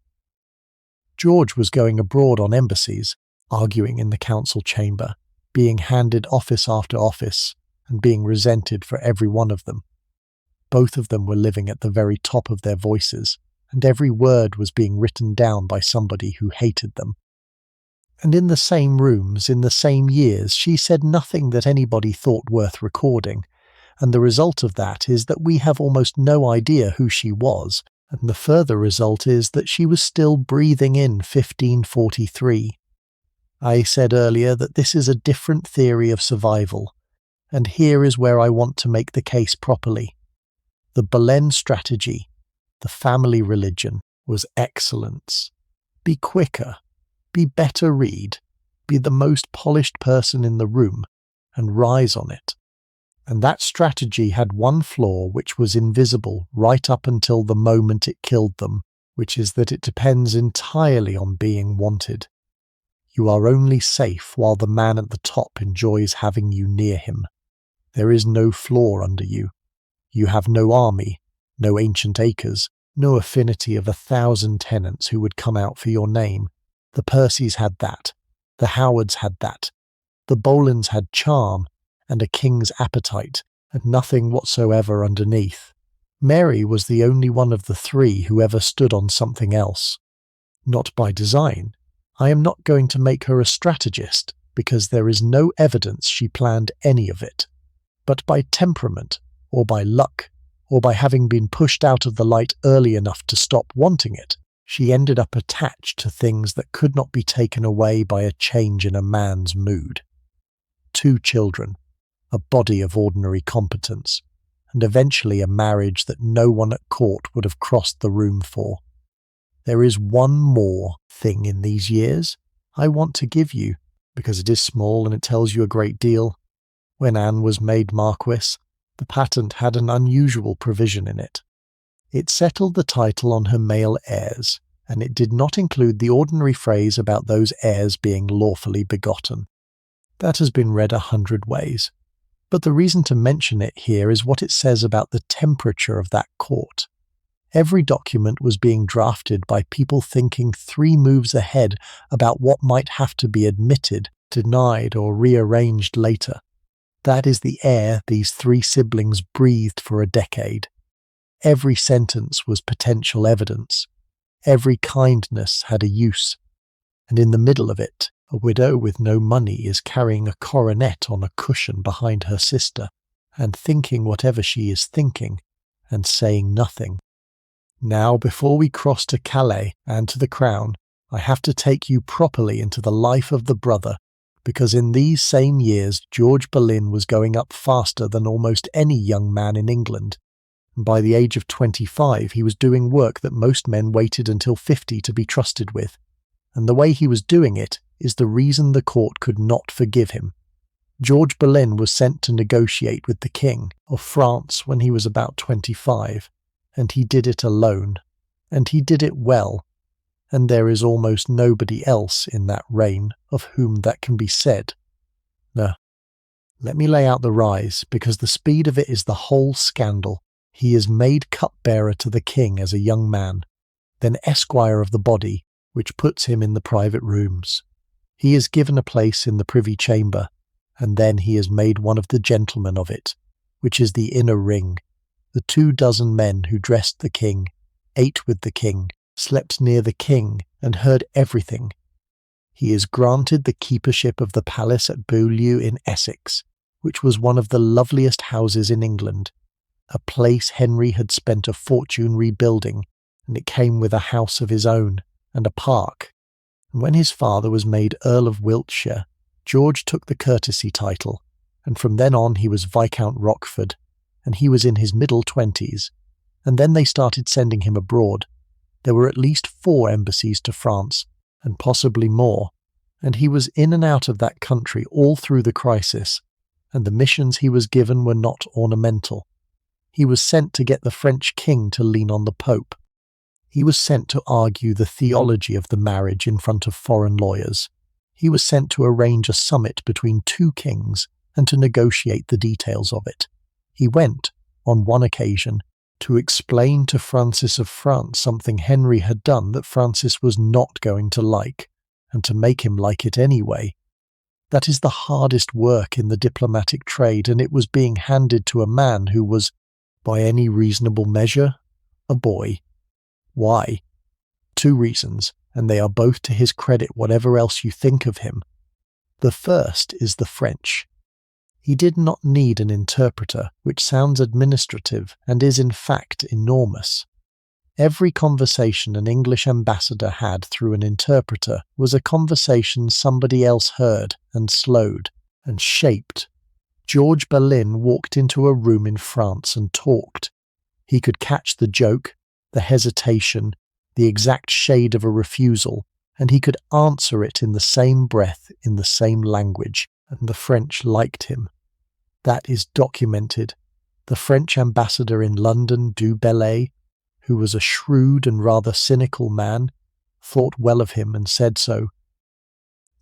George was going abroad on embassies, arguing in the council chamber, being handed office after office, and being resented for every one of them. Both of them were living at the very top of their voices, and every word was being written down by somebody who hated them. And in the same rooms, in the same years, she said nothing that anybody thought worth recording, and the result of that is that we have almost no idea who she was, and the further result is that she was still breathing in 1543. I said earlier that this is a different theory of survival, and here is where I want to make the case properly. The Boleyn strategy, the family religion, was excellence. Be quicker, be better read, be the most polished person in the room, and rise on it. And that strategy had one flaw which was invisible right up until the moment it killed them, which is that it depends entirely on being wanted. You are only safe while the man at the top enjoys having you near him. There is no floor under you. You have no army, no ancient acres, no affinity of 1,000 tenants who would come out for your name. The Percys had that. The Howards had that. The Boleyns had charm and a king's appetite, and nothing whatsoever underneath. Mary was the only one of the three who ever stood on something else. Not by design. I am not going to make her a strategist, because there is no evidence she planned any of it. But by temperament, or by luck, or by having been pushed out of the light early enough to stop wanting it, she ended up attached to things that could not be taken away by a change in a man's mood. 2 children, a body of ordinary competence, and eventually a marriage that no one at court would have crossed the room for. There is one more thing in these years I want to give you, because it is small and it tells you a great deal. When Anne was made Marquess, the patent had an unusual provision in it. It settled the title on her male heirs, and it did not include the ordinary phrase about those heirs being lawfully begotten. That has been read 100 ways, but the reason to mention it here is what it says about the temperature of that court. Every document was being drafted by people thinking 3 moves ahead about what might have to be admitted, denied, or rearranged later. That is the air these 3 siblings breathed for a decade. Every sentence was potential evidence. Every kindness had a use. And in the middle of it, a widow with no money is carrying a coronet on a cushion behind her sister, and thinking whatever she is thinking, and saying nothing. Now, before we cross to Calais and to the Crown, I have to take you properly into the life of the brother, because in these same years George Boleyn was going up faster than almost any young man in England. And by the age of 25 he was doing work that most men waited until 50 to be trusted with. And the way he was doing it is the reason the court could not forgive him. George Boleyn was sent to negotiate with the King of France when he was about 25, and he did it alone, and he did it well, and there is almost nobody else in that reign of whom that can be said. No, let me lay out the rise, because the speed of it is the whole scandal. He is made cupbearer to the King as a young man, then esquire of the body, which puts him in the private rooms. He is given a place in the privy chamber, and then he is made one of the gentlemen of it, which is the inner ring, the 24 men who dressed the King, ate with the King, slept near the King, and heard everything. He is granted the keepership of the palace at Beaulieu in Essex, which was one of the loveliest houses in England, a place Henry had spent a fortune rebuilding, and it came with a house of his own, and a park. And when his father was made Earl of Wiltshire, George took the courtesy title, and from then on he was Viscount Rochford, and he was in his middle 20s, and then they started sending him abroad. There were at least 4 embassies to France, and possibly more, and he was in and out of that country all through the crisis, and the missions he was given were not ornamental. He was sent to get the French king to lean on the Pope. He was sent to argue the theology of the marriage in front of foreign lawyers. He was sent to arrange a summit between 2 kings and to negotiate the details of it. He went, on one occasion, to explain to Francis of France something Henry had done that Francis was not going to like, and to make him like it anyway. That is the hardest work in the diplomatic trade, and it was being handed to a man who was, by any reasonable measure, a boy. Why? 2 reasons, and they are both to his credit whatever else you think of him. The first is the French. He did not need an interpreter, which sounds administrative and is in fact enormous. Every conversation an English ambassador had through an interpreter was a conversation somebody else heard and slowed and shaped. George Boleyn walked into a room in France and talked. He could catch the joke, the hesitation, the exact shade of a refusal, and he could answer it in the same breath, in the same language, and the French liked him. That is documented. The French ambassador in London, Du Bellay, who was a shrewd and rather cynical man, thought well of him and said so.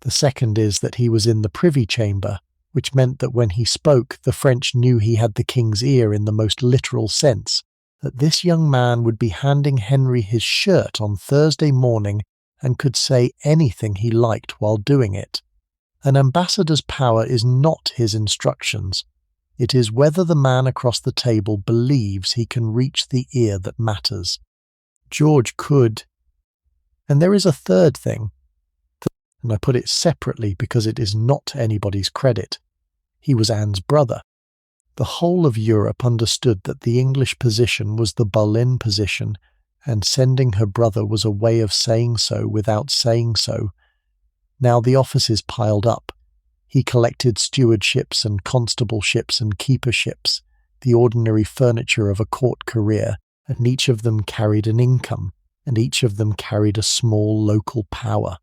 The second is that he was in the privy chamber, which meant that when he spoke, the French knew he had the king's ear in the most literal sense, that this young man would be handing Henry his shirt on Thursday morning and could say anything he liked while doing it. An ambassador's power is not his instructions. It is whether the man across the table believes he can reach the ear that matters. George could. And there is a third thing, and I put it separately because it is not anybody's credit. He was Anne's brother. The whole of Europe understood that the English position was the Boleyn position, and sending her brother was a way of saying so without saying so. Now the offices piled up. He collected stewardships and constableships and keeperships, the ordinary furniture of a court career, and each of them carried an income, and each of them carried a small local power.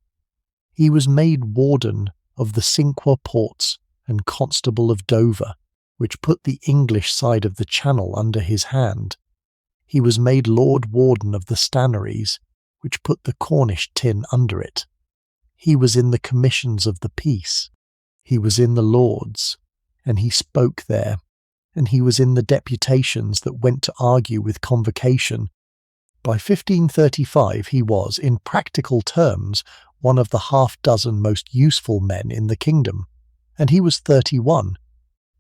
He was made warden of the Cinque Ports and Constable of Dover, which put the English side of the Channel under his hand. He was made Lord Warden of the Stannaries, which put the Cornish tin under it. He was in the Commissions of the Peace. He was in the Lords, and he spoke there, and he was in the deputations that went to argue with Convocation. By 1535 he was, in practical terms, one of the half-dozen most useful men in the kingdom, and he was 31.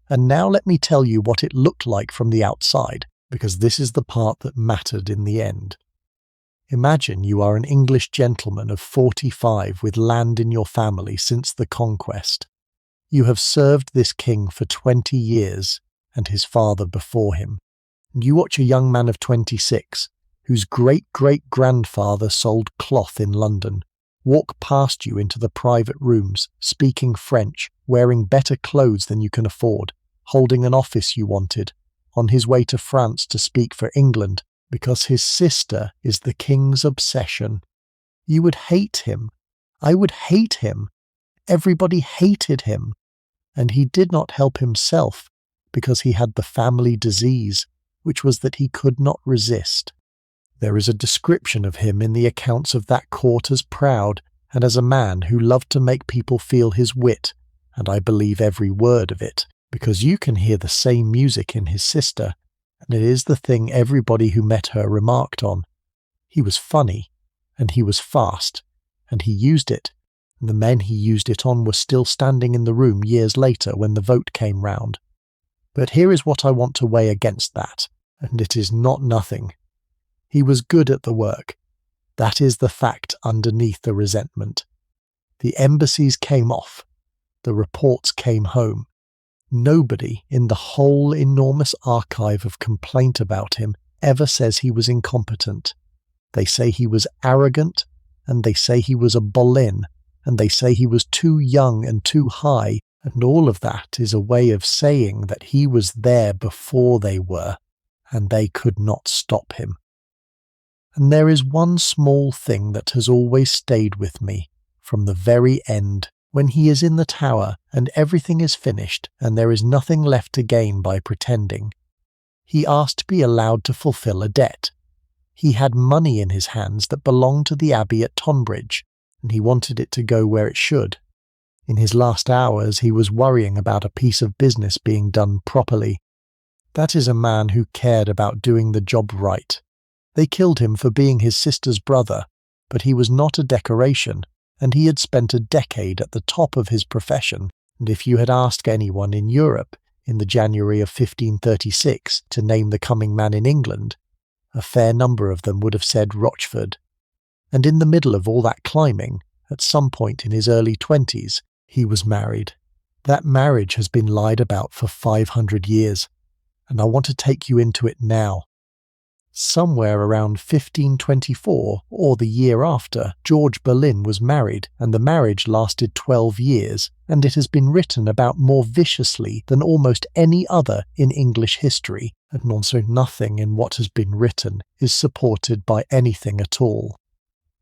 And now let me tell you what it looked like from the outside, because this is the part that mattered in the end. Imagine you are an English gentleman of 45 with land in your family since the Conquest. You have served this king for 20 years, and his father before him. And you watch a young man of 26, whose great-great-grandfather sold cloth in London, walk past you into the private rooms, speaking French, wearing better clothes than you can afford, holding an office you wanted, on his way to France to speak for England, because his sister is the king's obsession. You would hate him. I would hate him. Everybody hated him. And he did not help himself, because he had the family disease, which was that he could not resist. There is a description of him in the accounts of that court as proud, and as a man who loved to make people feel his wit, and I believe every word of it, because you can hear the same music in his sister, and it is the thing everybody who met her remarked on. He was funny, and he was fast, and he used it, and the men he used it on were still standing in the room years later when the vote came round. But here is what I want to weigh against that, and it is not nothing. He was good at the work. That is the fact underneath the resentment. The embassies came off. The reports came home. Nobody in the whole enormous archive of complaint about him ever says he was incompetent. They say he was arrogant, and they say he was a Boleyn, and they say he was too young and too high, and all of that is a way of saying that he was there before they were, and they could not stop him. And there is one small thing that has always stayed with me, from the very end, when he is in the tower and everything is finished and there is nothing left to gain by pretending. He asked to be allowed to fulfill a debt. He had money in his hands that belonged to the abbey at Tonbridge, and he wanted it to go where it should. In his last hours he was worrying about a piece of business being done properly. That is a man who cared about doing the job right. They killed him for being his sister's brother, but he was not a decoration, and he had spent a decade at the top of his profession, and if you had asked anyone in Europe in the January of 1536 to name the coming man in England, a fair number of them would have said Rochford. And in the middle of all that climbing, at some point in his early 20s, he was married. That marriage has been lied about for 500 years, and I want to take you into it now. Somewhere around 1524, or the year after, George Boleyn was married, and the marriage lasted 12 years, and it has been written about more viciously than almost any other in English history, and also nothing in what has been written is supported by anything at all.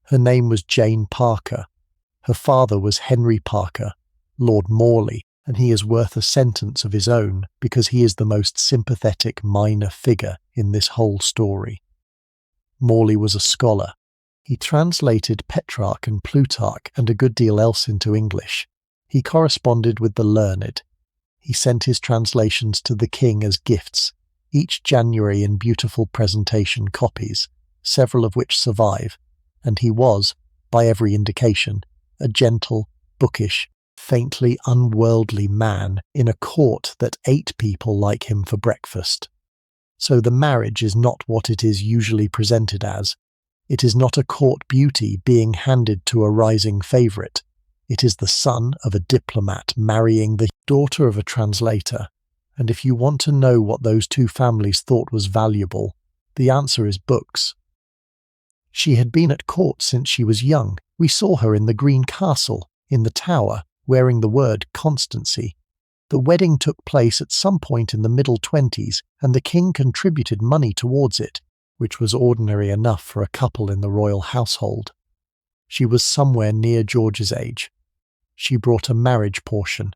Her name was Jane Parker. Her father was Henry Parker, Lord Morley, and he is worth a sentence of his own because he is the most sympathetic minor figure in this whole story. Morley was a scholar. He translated Petrarch and Plutarch and a good deal else into English. He corresponded with the learned. He sent his translations to the king as gifts, each January in beautiful presentation copies, several of which survive, and he was, by every indication, a gentle, bookish, faintly unworldly man in a court that ate people like him for breakfast. So the marriage is not what it is usually presented as. It is not a court beauty being handed to a rising favourite. It is the son of a diplomat marrying the daughter of a translator. And if you want to know what those two families thought was valuable, the answer is books. She had been at court since she was young. We saw her in the Green Castle, in the Tower, wearing the word Constancy. The wedding took place at some point in the middle 20s, and the king contributed money towards it, which was ordinary enough for a couple in the royal household. She was somewhere near George's age. She brought a marriage portion.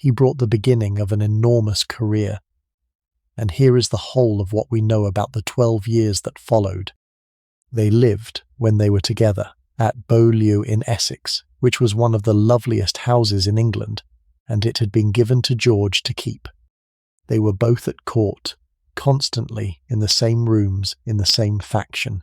He brought the beginning of an enormous career. And here is the whole of what we know about the 12 years that followed. They lived, when they were together, at Beaulieu in Essex, which was one of the loveliest houses in England, and it had been given to George to keep. They were both at court, constantly in the same rooms, in the same faction.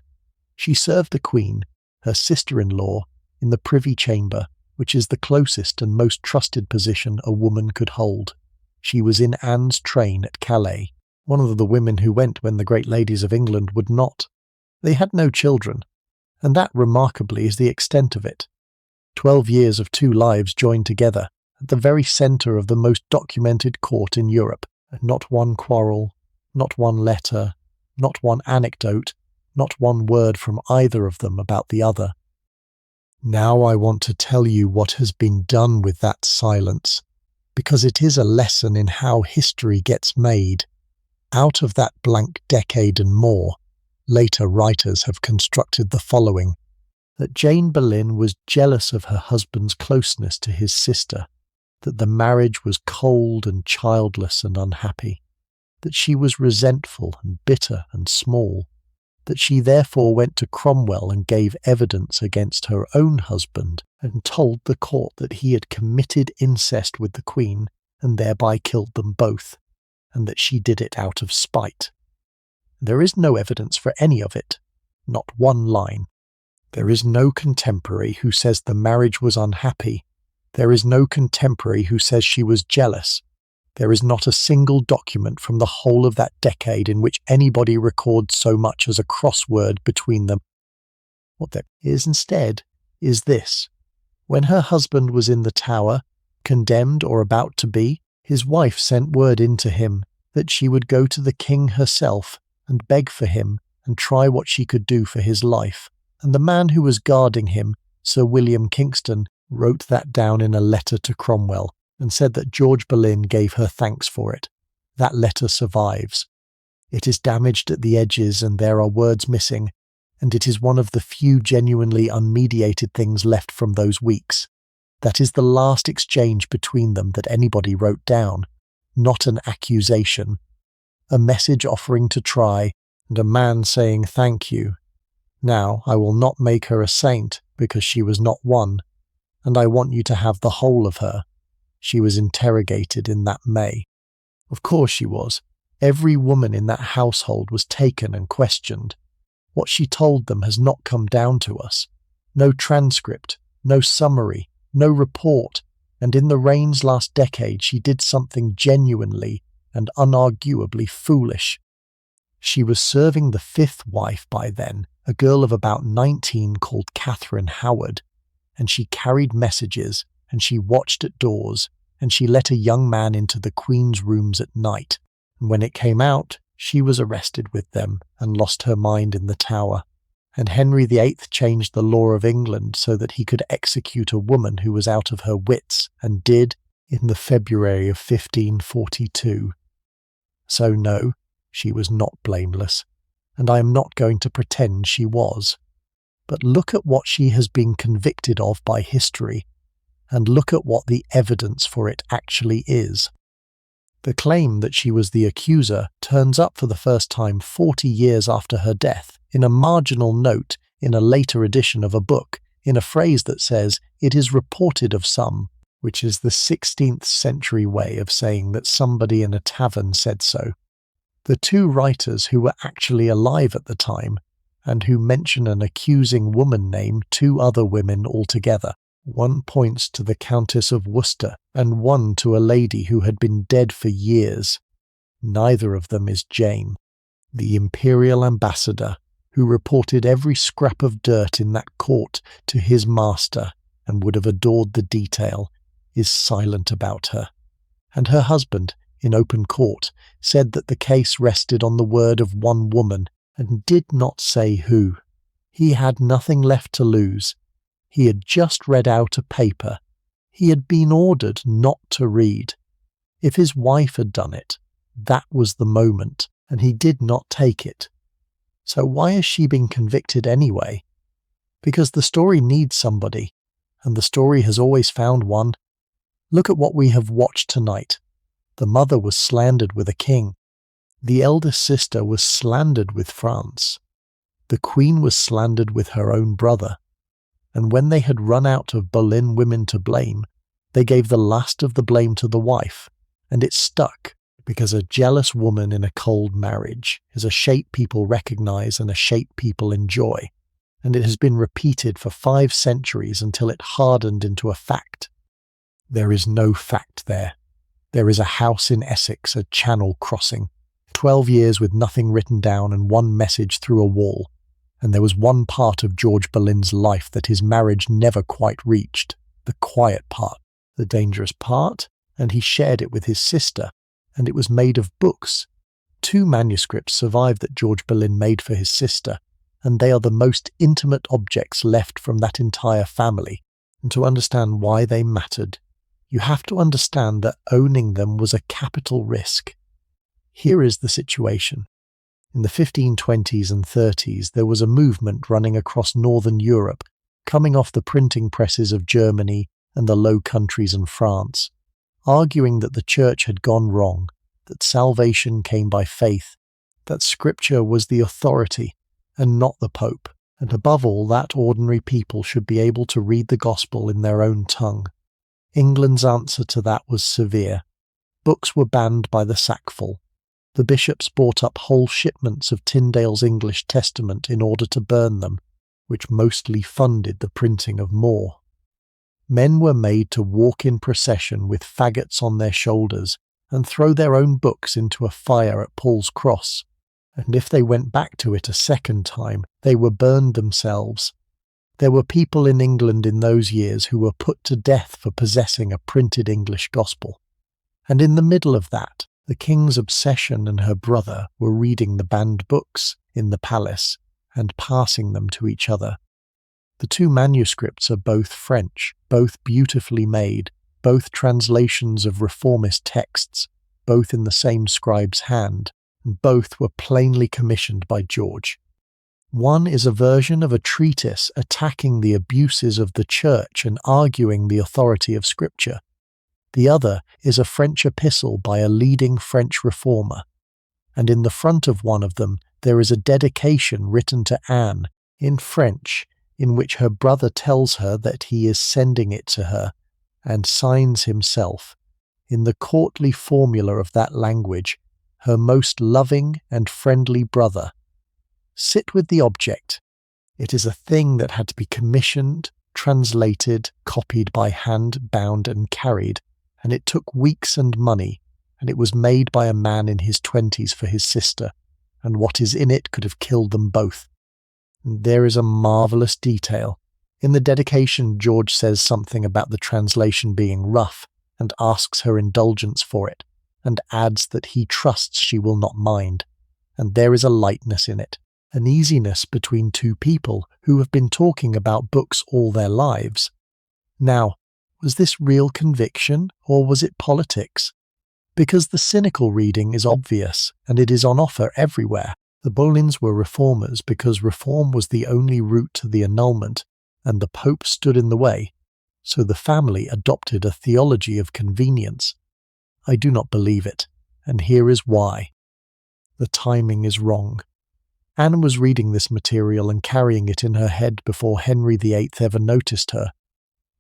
She served the Queen, her sister-in-law, in the Privy Chamber, which is the closest and most trusted position a woman could hold. She was in Anne's train at Calais, one of the women who went when the great ladies of England would not. They had no children, and that, remarkably, is the extent of it. 12 years of two lives joined together, at the very centre of the most documented court in Europe, and not one quarrel, not one letter, not one anecdote, not one word from either of them about the other. Now I want to tell you what has been done with that silence, because it is a lesson in how history gets made. Out of that blank decade and more, later writers have constructed the following: that Jane Boleyn was jealous of her husband's closeness to his sister, that the marriage was cold and childless and unhappy, that she was resentful and bitter and small, that she therefore went to Cromwell and gave evidence against her own husband and told the court that he had committed incest with the Queen and thereby killed them both, and that she did it out of spite. There is no evidence for any of it, not one line. There is no contemporary who says the marriage was unhappy. There is no contemporary who says she was jealous. There is not a single document from the whole of that decade in which anybody records so much as a crossword between them. What there is instead is this: when her husband was in the Tower, condemned or about to be, his wife sent word in to him that she would go to the king herself and beg for him and try what she could do for his life. And the man who was guarding him, Sir William Kingston, wrote that down in a letter to Cromwell, and said that George Boleyn gave her thanks for it. That letter survives. It is damaged at the edges and there are words missing, and it is one of the few genuinely unmediated things left from those weeks. That is the last exchange between them that anybody wrote down, not an accusation. A message offering to try, and a man saying thank you. Now, I will not make her a saint, because she was not one, and I want you to have the whole of her. She was interrogated in that May. Of course she was. Every woman in that household was taken and questioned. What she told them has not come down to us. No transcript, no summary, no report, and in the reign's last decade she did something genuinely and unarguably foolish. She was serving the fifth wife by then, a girl of about 19 called Catherine Howard, and she carried messages, and she watched at doors, and she let a young man into the Queen's rooms at night, and when it came out, she was arrested with them and lost her mind in the Tower. And Henry VIII changed the law of England so that he could execute a woman who was out of her wits, and did in the February of 1542. So no, she was not blameless, and I am not going to pretend she was. But look at what she has been convicted of by history, and look at what the evidence for it actually is. The claim that she was the accuser turns up for the first time 40 years after her death, in a marginal note in a later edition of a book, in a phrase that says, "It is reported of some," which is the 16th century way of saying that somebody in a tavern said so. The two writers who were actually alive at the time, and who mention an accusing woman name two other women altogether. One points to the Countess of Worcester, and one to a lady who had been dead for years. Neither of them is Jane. The imperial ambassador, who reported every scrap of dirt in that court to his master, and would have adored the detail, is silent about her. And her husband, in open court, said that the case rested on the word of one woman, and did not say who. He had nothing left to lose. He had just read out a paper. He had been ordered not to read. If his wife had done it, that was the moment, and he did not take it. So why has she been convicted anyway? Because the story needs somebody, and the story has always found one. Look at what we have watched tonight. The mother was slandered with a king. The eldest sister was slandered with France. The queen was slandered with her own brother. And when they had run out of Boleyn women to blame, they gave the last of the blame to the wife, and it stuck, because a jealous woman in a cold marriage is a shape people recognize and a shape people enjoy, and it has been repeated for 5 centuries until it hardened into a fact. There is no fact there. There is a house in Essex, a channel crossing, 12 years with nothing written down and one message through a wall, and there was one part of George Boleyn's life that his marriage never quite reached, the quiet part, the dangerous part, and he shared it with his sister, and it was made of books. 2 manuscripts survive that George Boleyn made for his sister, and they are the most intimate objects left from that entire family, and to understand why they mattered, you have to understand that owning them was a capital risk. Here is the situation. In the 1520s and 30s, there was a movement running across northern Europe, coming off the printing presses of Germany and the Low Countries and France, arguing that the church had gone wrong, that salvation came by faith, that scripture was the authority and not the Pope, and above all that ordinary people should be able to read the gospel in their own tongue. England's answer to that was severe. Books were banned by the sackful. The bishops bought up whole shipments of Tyndale's English Testament in order to burn them, which mostly funded the printing of more. Men were made to walk in procession with faggots on their shoulders and throw their own books into a fire at Paul's Cross, and if they went back to it a second time, they were burned themselves. There were people in England in those years who were put to death for possessing a printed English gospel. And in the middle of that, the king's obsession and her brother were reading the banned books in the palace and passing them to each other. The 2 manuscripts are both French, both beautifully made, both translations of reformist texts, both in the same scribe's hand, and both were plainly commissioned by George. One is a version of a treatise attacking the abuses of the church and arguing the authority of Scripture. The other is a French epistle by a leading French reformer, and in the front of one of them there is a dedication written to Anne, in French, in which her brother tells her that he is sending it to her, and signs himself, in the courtly formula of that language, her most loving and friendly brother. Sit with the object. It is a thing that had to be commissioned, translated, copied by hand, bound and carried, and it took weeks and money, and it was made by a man in his 20s for his sister, and what is in it could have killed them both. And there is a marvellous detail. In the dedication, George says something about the translation being rough, and asks her indulgence for it, and adds that he trusts she will not mind, and there is a lightness in it, an easiness between 2 people who have been talking about books all their lives. Now, was this real conviction, or was it politics? Because the cynical reading is obvious, and it is on offer everywhere. The Boleyns were reformers because reform was the only route to the annulment, and the Pope stood in the way, so the family adopted a theology of convenience. I do not believe it, and here is why. The timing is wrong. Anne was reading this material and carrying it in her head before Henry VIII ever noticed her.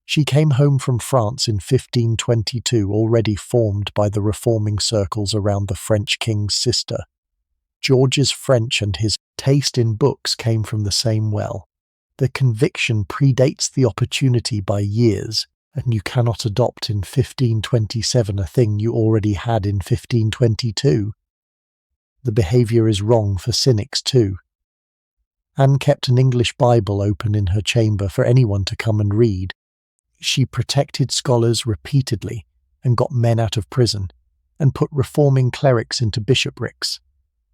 She came home from France in 1522 already formed by the reforming circles around the French king's sister. George's French and his taste in books came from the same well. The conviction predates the opportunity by years, and you cannot adopt in 1527 a thing you already had in 1522. The behaviour is wrong for cynics too. Anne kept an English Bible open in her chamber for anyone to come and read. She protected scholars repeatedly and got men out of prison, and put reforming clerics into bishoprics.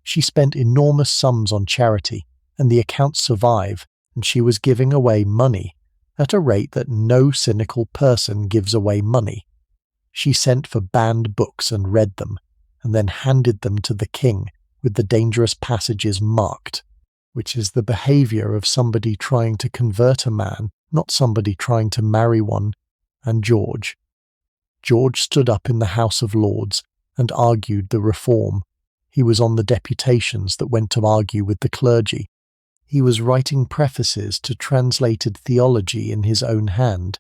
She spent enormous sums on charity, and the accounts survive, and she was giving away money at a rate that no cynical person gives away money. She sent for banned books and read them, and then handed them to the king with the dangerous passages marked, which is the behaviour of somebody trying to convert a man, not somebody trying to marry one, and George. George stood up in the House of Lords and argued the reform. He was on the deputations that went to argue with the clergy. He was writing prefaces to translated theology in his own hand.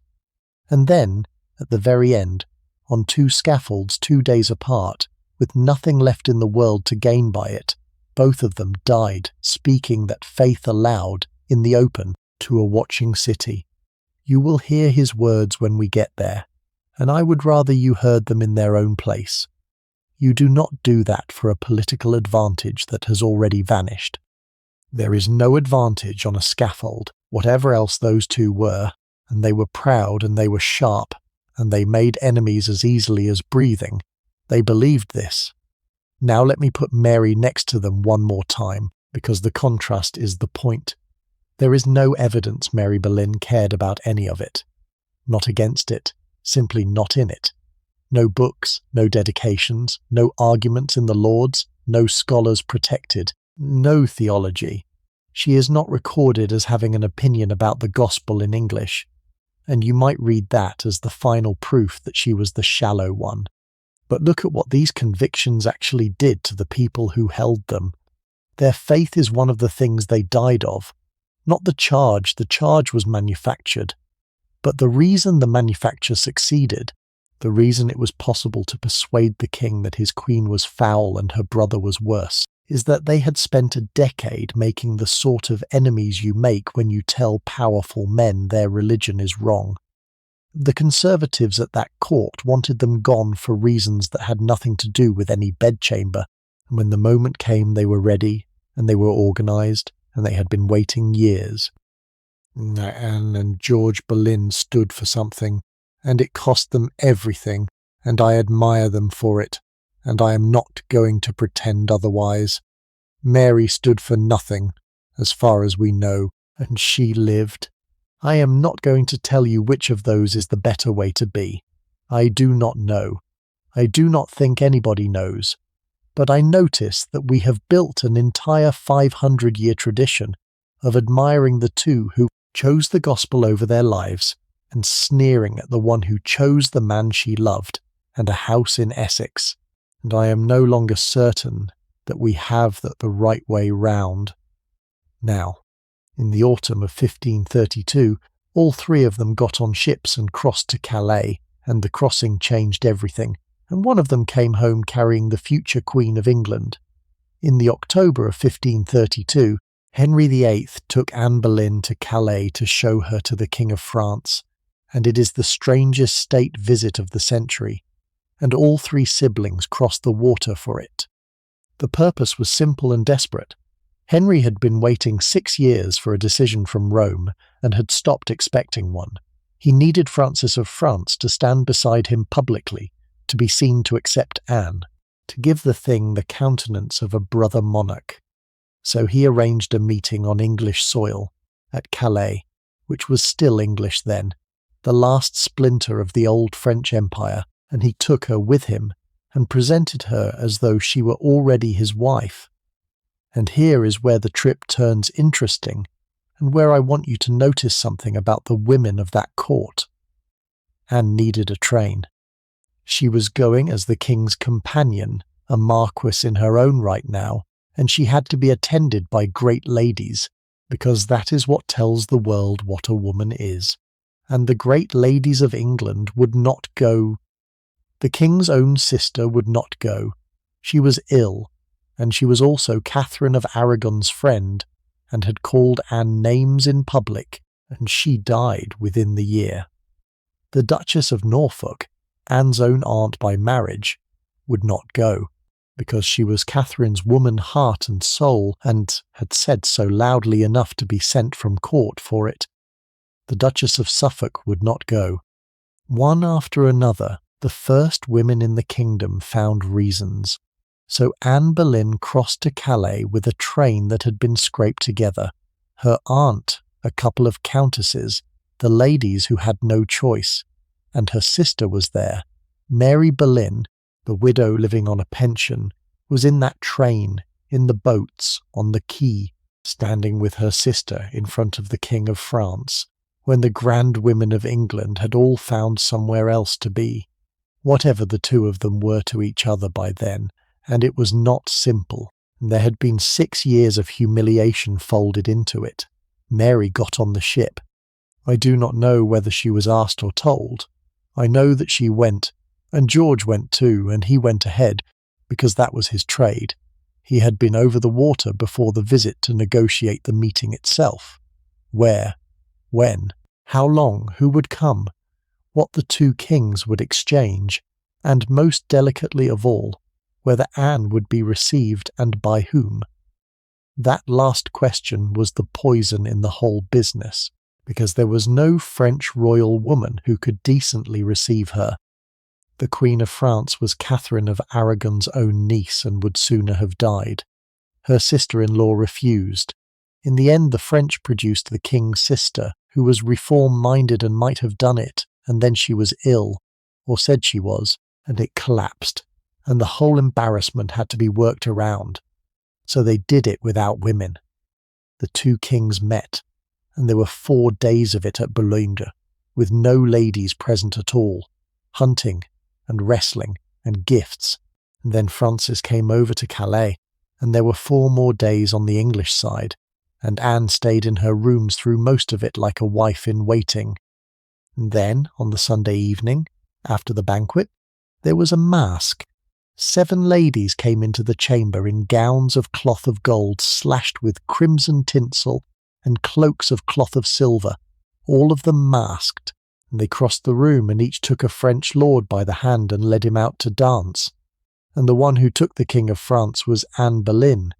And then, at the very end, on 2 scaffolds 2 days apart, with nothing left in the world to gain by it, both of them died, speaking that faith aloud, in the open, to a watching city. You will hear his words when we get there, and I would rather you heard them in their own place. You do not do that for a political advantage that has already vanished. There is no advantage on a scaffold, whatever else those two were, and they were proud and they were sharp, and they made enemies as easily as breathing. They believed this. Now let me put Mary next to them one more time, because the contrast is the point. There is no evidence Mary Boleyn cared about any of it. Not against it, simply not in it. No books, no dedications, no arguments in the Lords, no scholars protected, no theology. She is not recorded as having an opinion about the gospel in English, and you might read that as the final proof that she was the shallow one. But look at what these convictions actually did to the people who held them. Their faith is one of the things they died of. Not the charge was manufactured. But the reason the manufacture succeeded, the reason it was possible to persuade the king that his queen was foul and her brother was worse, is that they had spent a decade making the sort of enemies you make when you tell powerful men their religion is wrong. The Conservatives at that court wanted them gone for reasons that had nothing to do with any bedchamber, and when the moment came they were ready, and they were organised, and they had been waiting years. Anne and George Boleyn stood for something, and it cost them everything, and I admire them for it, and I am not going to pretend otherwise. Mary stood for nothing, as far as we know, and she lived. I am not going to tell you which of those is the better way to be. I do not know. I do not think anybody knows. But I notice that we have built an entire 500-year tradition of admiring the two who chose the gospel over their lives and sneering at the one who chose the man she loved and a house in Essex. And I am no longer certain that we have that the right way round. Now, in the autumn of 1532, all 3 of them got on ships and crossed to Calais, and the crossing changed everything, and one of them came home carrying the future Queen of England. In the October of 1532, Henry VIII took Anne Boleyn to Calais to show her to the King of France, and it is the strangest state visit of the century, and all 3 siblings crossed the water for it. The purpose was simple and desperate. Henry had been waiting 6 years for a decision from Rome and had stopped expecting one. He needed Francis of France to stand beside him publicly, to be seen to accept Anne, to give the thing the countenance of a brother monarch. So he arranged a meeting on English soil, at Calais, which was still English then, the last splinter of the old French Empire, and he took her with him and presented her as though she were already his wife. And here is where the trip turns interesting, and where I want you to notice something about the women of that court. Anne needed a train. She was going as the king's companion, a marquess in her own right now, and she had to be attended by great ladies, because that is what tells the world what a woman is. And the great ladies of England would not go. The king's own sister would not go. She was ill, and she was also Catherine of Aragon's friend, and had called Anne names in public, and she died within the year. The Duchess of Norfolk, Anne's own aunt by marriage, would not go, because she was Catherine's woman heart and soul, and had said so loudly enough to be sent from court for it. The Duchess of Suffolk would not go. One after another, the first women in the kingdom found reasons. So Anne Boleyn crossed to Calais with a train that had been scraped together. Her aunt, a couple of countesses, the ladies who had no choice, and her sister was there. Mary Boleyn, the widow living on a pension, was in that train, in the boats, on the quay, standing with her sister in front of the King of France, when the grand women of England had all found somewhere else to be. whatever the two of them were to each other by then, and it was not simple. There had been 6 years of humiliation folded into it. Mary got on the ship. I do not know whether she was asked or told. I know that she went, and George went too, and he went ahead, because that was his trade. He had been over the water before the visit to negotiate the meeting itself. Where? When? How long? Who would come? What the two kings would exchange, and most delicately of all, whether Anne would be received and by whom. That last question was the poison in the whole business, because there was no French royal woman who could decently receive her. The Queen of France was Catherine of Aragon's own niece and would sooner have died. Her sister-in-law refused. In the end the French produced the king's sister, who was reform-minded and might have done it, and then she was ill, or said she was, and it collapsed, and the whole embarrassment had to be worked around. So they did it without women. The two kings met, and there were 4 days of it at Boulogne, with no ladies present at all, hunting and wrestling and gifts, and then Francis came over to Calais, and there were 4 more days on the English side, and Anne stayed in her rooms through most of it like a wife in waiting. And then, on the Sunday evening, after the banquet, there was a masque. 7 ladies came into the chamber in gowns of cloth of gold slashed with crimson tinsel and cloaks of cloth of silver, all of them masked, and they crossed the room and each took a French lord by the hand and led him out to dance. And the one who took the King of France was Anne Boleyn.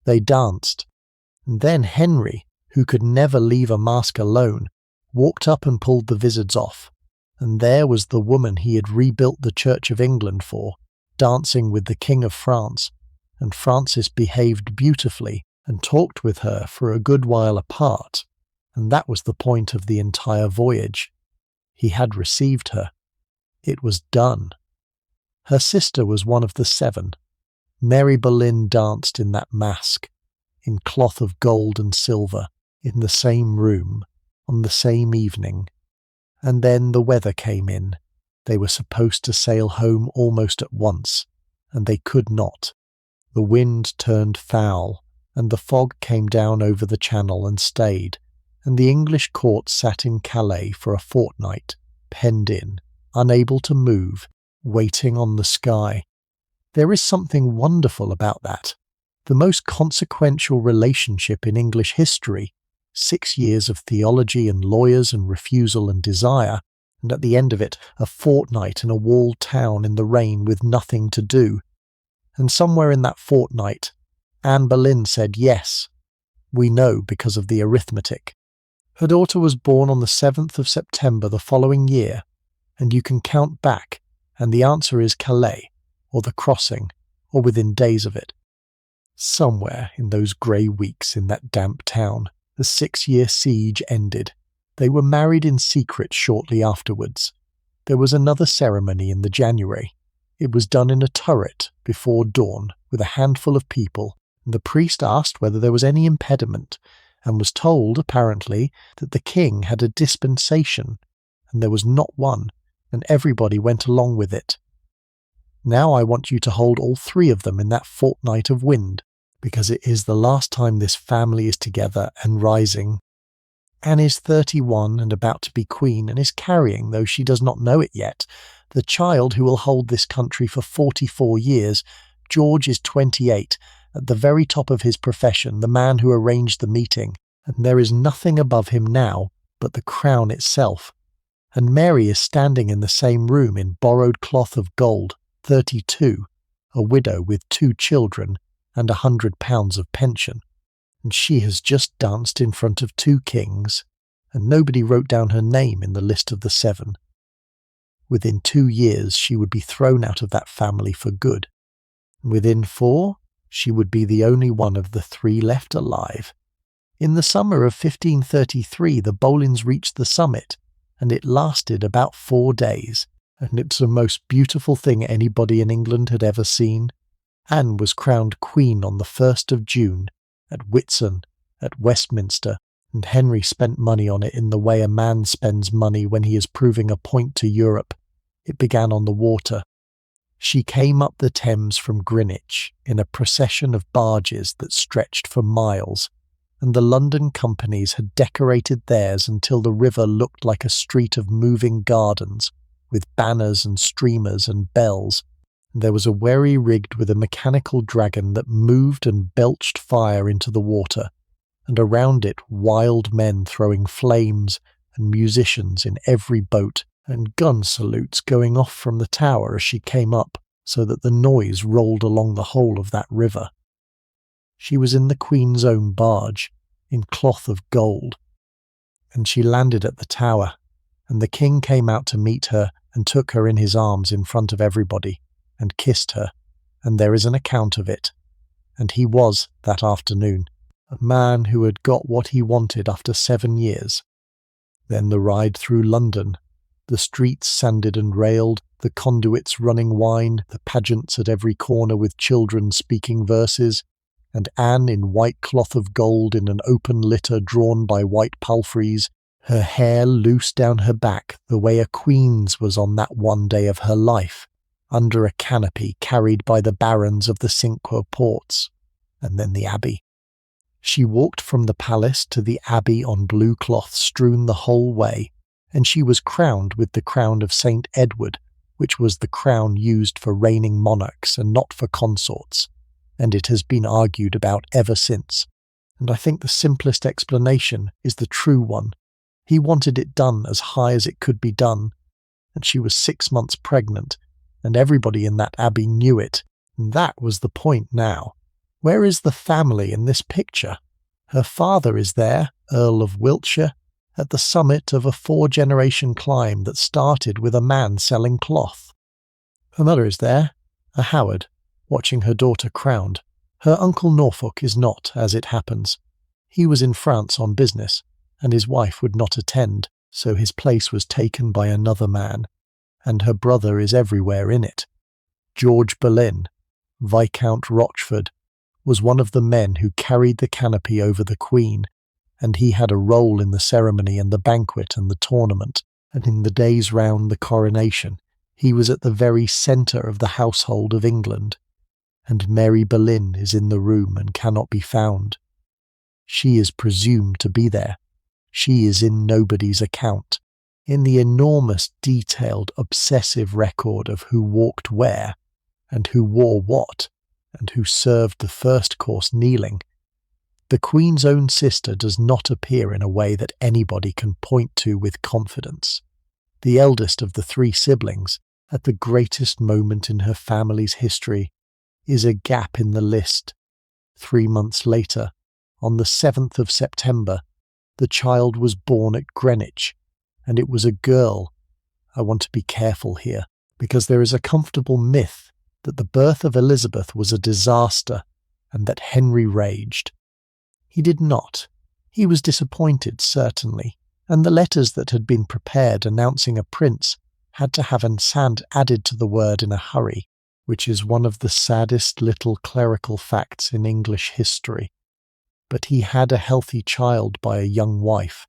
They danced. And then Henry, who could never leave a mask alone, walked up and pulled the vizards off, and there was the woman he had rebuilt the Church of England for, dancing with the King of France, and Francis behaved beautifully and talked with her for a good while apart, and that was the point of the entire voyage. He had received her. It was done. Her sister was one of the 7. Mary Boleyn danced in that masque, in cloth of gold and silver, in the same room, on the same evening. And then the weather came in. They were supposed to sail home almost at once, and they could not. The wind turned foul, and the fog came down over the channel and stayed, and the English court sat in Calais for a fortnight, penned in, unable to move, waiting on the sky. There is something wonderful about that. The most consequential relationship in English history, 6 years of theology and lawyers and refusal and desire, and at the end of it a fortnight in a walled town in the rain with nothing to do. And somewhere in that fortnight, Anne Boleyn said yes. We know because of the arithmetic. Her daughter was born on the 7th of September the following year, and you can count back, and the answer is Calais, or the crossing, or within days of it. Somewhere in those grey weeks in that damp town, the 6-year siege ended. They were married in secret shortly afterwards. There was another ceremony in the January. It was done in a turret before dawn with a handful of people, and the priest asked whether there was any impediment, and was told, apparently, that the king had a dispensation, and there was not one, and everybody went along with it. Now I want you to hold all 3 of them in that fortnight of wind, because it is the last time this family is together and rising. Anne is 31 and about to be queen, and is carrying, though she does not know it yet, the child who will hold this country for 44 years. George is 28, at the very top of his profession, the man who arranged the meeting, and there is nothing above him now but the crown itself. And Mary is standing in the same room in borrowed cloth of gold, 32, a widow with 2 children and £100 of pension. And she has just danced in front of 2 kings, and nobody wrote down her name in the list of the 7. Within 2 years she would be thrown out of that family for good. Within 4, she would be the only one of the 3 left alive. In the summer of 1533 the Boleyns reached the summit, and it lasted about 4 days, and it's the most beautiful thing anybody in England had ever seen. Anne was crowned queen on the 1st of June, at Whitsun, at Westminster, and Henry spent money on it in the way a man spends money when he is proving a point to Europe. It began on the water. She came up the Thames from Greenwich in a procession of barges that stretched for miles, and the London companies had decorated theirs until the river looked like a street of moving gardens, with banners and streamers and bells. There was a wherry rigged with a mechanical dragon that moved and belched fire into the water, and around it wild men throwing flames and musicians in every boat, and gun salutes going off from the tower as she came up, so that the noise rolled along the whole of that river. She was in the Queen's own barge, in cloth of gold, and she landed at the tower, and the King came out to meet her and took her in his arms in front of everybody, and kissed her, and there is an account of it. And he was, that afternoon, a man who had got what he wanted after 7 years. Then the ride through London, the streets sanded and railed, the conduits running wine, the pageants at every corner with children speaking verses, and Anne in white cloth of gold in an open litter drawn by white palfreys, her hair loose down her back the way a queen's was on that one day of her life, under a canopy carried by the barons of the Cinque Ports, and then the Abbey. She walked from the palace to the Abbey on blue cloth strewn the whole way, and she was crowned with the crown of St. Edward, which was the crown used for reigning monarchs and not for consorts, and it has been argued about ever since. And I think the simplest explanation is the true one. He wanted it done as high as it could be done, and she was 6 months pregnant, and everybody in that abbey knew it, and that was the point now. Where is the family in this picture? Her father is there, Earl of Wiltshire, at the summit of a 4-generation climb that started with a man selling cloth. Her mother is there, a Howard, watching her daughter crowned. Her uncle Norfolk is not, as it happens. He was in France on business, and his wife would not attend, so his place was taken by another man, and her brother is everywhere in it. George Boleyn, Viscount Rochford, was one of the men who carried the canopy over the Queen, and he had a role in the ceremony and the banquet and the tournament, and in the days round the coronation he was at the very centre of the household of England. And Mary Boleyn is in the room and cannot be found. She is presumed to be there. She is in nobody's account. In the enormous, detailed, obsessive record of who walked where, and who wore what, and who served the first course kneeling, the Queen's own sister does not appear in a way that anybody can point to with confidence. The eldest of the 3 siblings, at the greatest moment in her family's history, is a gap in the list. 3 months later, on the 7th of September, the child was born at Greenwich, and it was a girl. I want to be careful here, because there is a comfortable myth that the birth of Elizabeth was a disaster, and that Henry raged. He did not. He was disappointed, certainly, and the letters that had been prepared announcing a prince had to have an "and" added to the word in a hurry, which is one of the saddest little clerical facts in English history. But he had a healthy child by a young wife,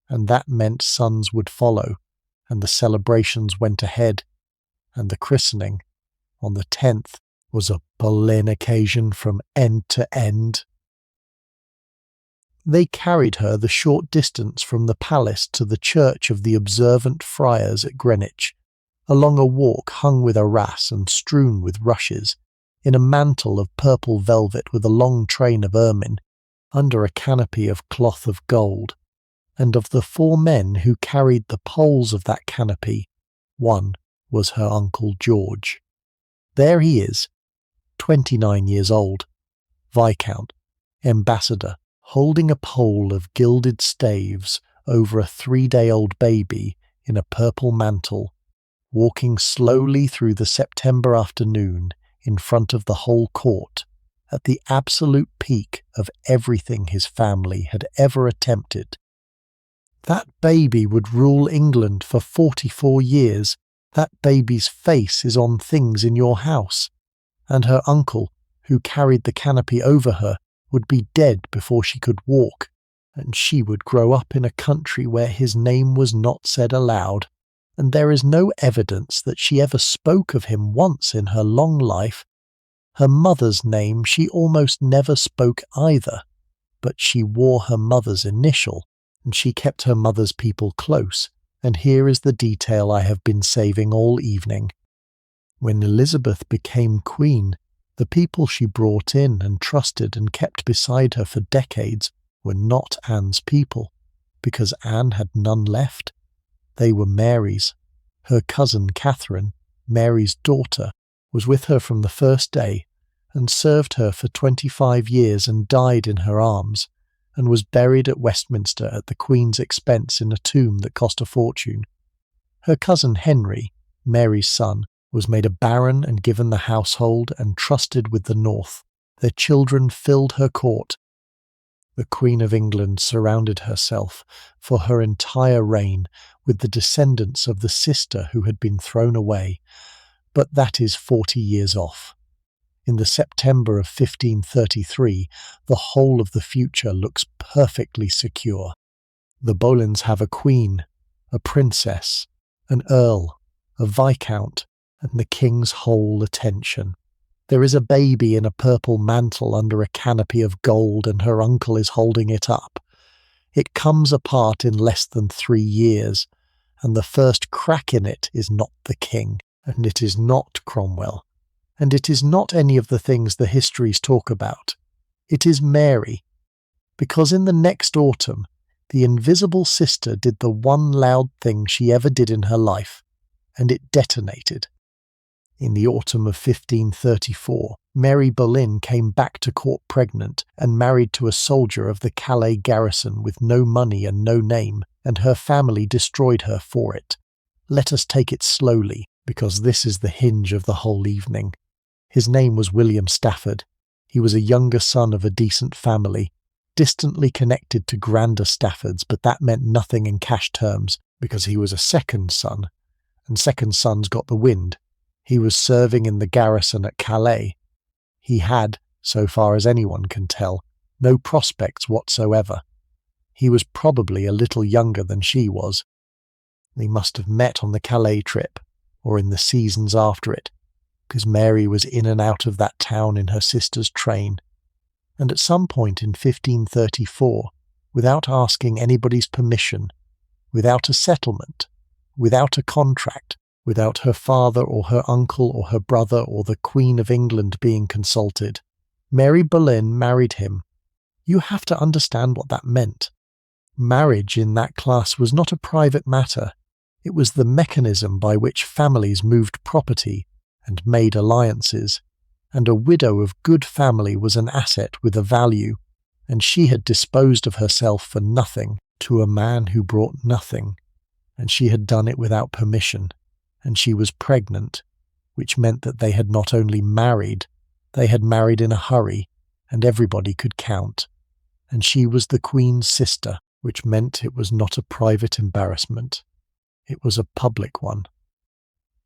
and that meant sons would follow, and the celebrations went ahead, and the christening, on the 10th, was a Boleyn occasion from end to end. They carried her the short distance from the palace to the church of the Observant Friars at Greenwich, along a walk hung with arras and strewn with rushes, in a mantle of purple velvet with a long train of ermine, under a canopy of cloth of gold, and of the 4 men who carried the poles of that canopy, one was her Uncle George. There he is, 29 years old, Viscount, Ambassador, holding a pole of gilded staves over a 3-day-old baby in a purple mantle, walking slowly through the September afternoon in front of the whole court, at the absolute peak of everything his family had ever attempted. That baby would rule England for 44 years. That baby's face is on things in your house, and her uncle, who carried the canopy over her, would be dead before she could walk, and she would grow up in a country where his name was not said aloud, and there is no evidence that she ever spoke of him once in her long life. Her mother's name she almost never spoke either, but she wore her mother's initial, and she kept her mother's people close, and here is the detail I have been saving all evening. When Elizabeth became queen, the people she brought in and trusted and kept beside her for decades were not Anne's people, because Anne had none left. They were Mary's. Her cousin Catherine, Mary's daughter, was with her from the first day, and served her for 25 years and died in her arms, and was buried at Westminster at the Queen's expense in a tomb that cost a fortune. Her cousin Henry, Mary's son, was made a baron and given the household and trusted with the north. Their children filled her court. The Queen of England surrounded herself, for her entire reign, with the descendants of the sister who had been thrown away, but that is 40 years off. In the September of 1533, the whole of the future looks perfectly secure. The Boleyns have a queen, a princess, an earl, a viscount, and the king's whole attention. There is a baby in a purple mantle under a canopy of gold, and her uncle is holding it up. It comes apart in less than 3 years, and the first crack in it is not the king, and it is not Cromwell, and it is not any of the things the histories talk about. It is Mary, because in the next autumn, the invisible sister did the one loud thing she ever did in her life, and it detonated. In the autumn of 1534, Mary Boleyn came back to court pregnant and married to a soldier of the Calais garrison with no money and no name, and her family destroyed her for it. Let us take it slowly, because this is the hinge of the whole evening. His name was William Stafford. He was a younger son of a decent family, distantly connected to grander Staffords, but that meant nothing in cash terms, because he was a second son, and second sons got the wind. He was serving in the garrison at Calais. He had, so far as anyone can tell, no prospects whatsoever. He was probably a little younger than she was. They must have met on the Calais trip, or in the seasons after it, because Mary was in and out of that town in her sister's train. And at some point in 1534, without asking anybody's permission, without a settlement, without a contract, without her father or her uncle or her brother or the Queen of England being consulted, Mary Boleyn married him. You have to understand what that meant. Marriage in that class was not a private matter. It was the mechanism by which families moved property and made alliances, and a widow of good family was an asset with a value, and she had disposed of herself for nothing to a man who brought nothing, and she had done it without permission. And she was pregnant, which meant that they had not only married, they had married in a hurry, and everybody could count. And she was the Queen's sister, which meant it was not a private embarrassment. It was a public one.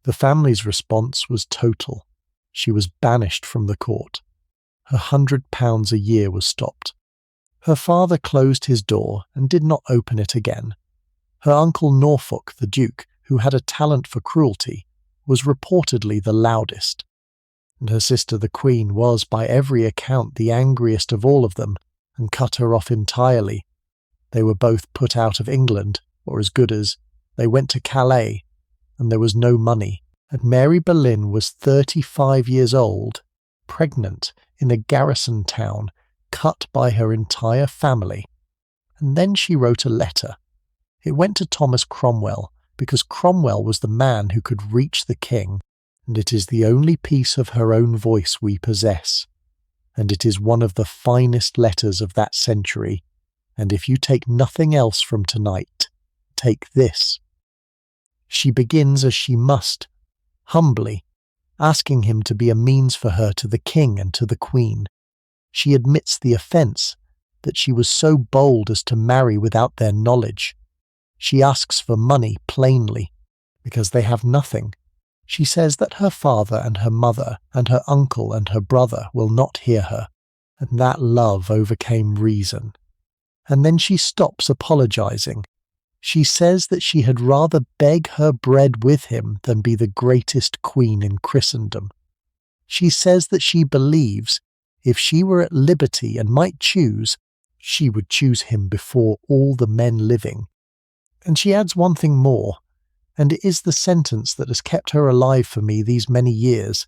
The family's response was total. She was banished from the court. Her £100 a year was stopped. Her father closed his door and did not open it again. Her uncle Norfolk, the Duke, who had a talent for cruelty, was reportedly the loudest. And her sister the Queen was, by every account, the angriest of all of them, and cut her off entirely. They were both put out of England, or as good as. They went to Calais, and there was no money, and Mary Boleyn was 35 years old, pregnant, in a garrison town, cut by her entire family. And then she wrote a letter. It went to Thomas Cromwell, because Cromwell was the man who could reach the king, and it is the only piece of her own voice we possess, and it is one of the finest letters of that century, and if you take nothing else from tonight, take this. She begins as she must, humbly, asking him to be a means for her to the king and to the queen. She admits the offence, that she was so bold as to marry without their knowledge. She asks for money plainly, because they have nothing. She says that her father and her mother and her uncle and her brother will not hear her, and that love overcame reason. And then she stops apologizing, She says that she had rather beg her bread with him than be the greatest queen in Christendom. She says that she believes if she were at liberty and might choose, she would choose him before all the men living. And she adds one thing more, and it is the sentence that has kept her alive for me these many years,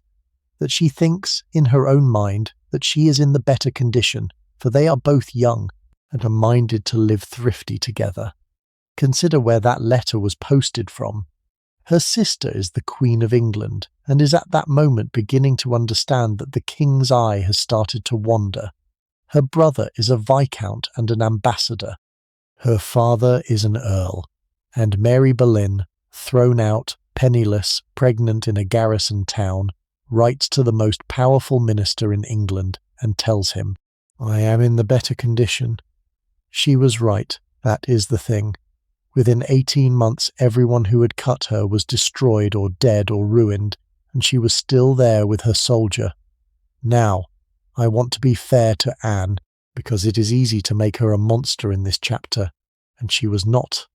that she thinks, in her own mind, that she is in the better condition, for they are both young and are minded to live thrifty together. Consider where that letter was posted from. Her sister is the Queen of England, and is at that moment beginning to understand that the King's eye has started to wander. Her brother is a Viscount and an ambassador. Her father is an Earl, and Mary Boleyn, thrown out, penniless, pregnant in a garrison town, writes to the most powerful minister in England and tells him, "I am in the better condition." She was right, that is the thing. Within 18 months everyone who had cut her was destroyed or dead or ruined, and she was still there with her soldier. Now, I want to be fair to Anne, because it is easy to make her a monster in this chapter, and she was not.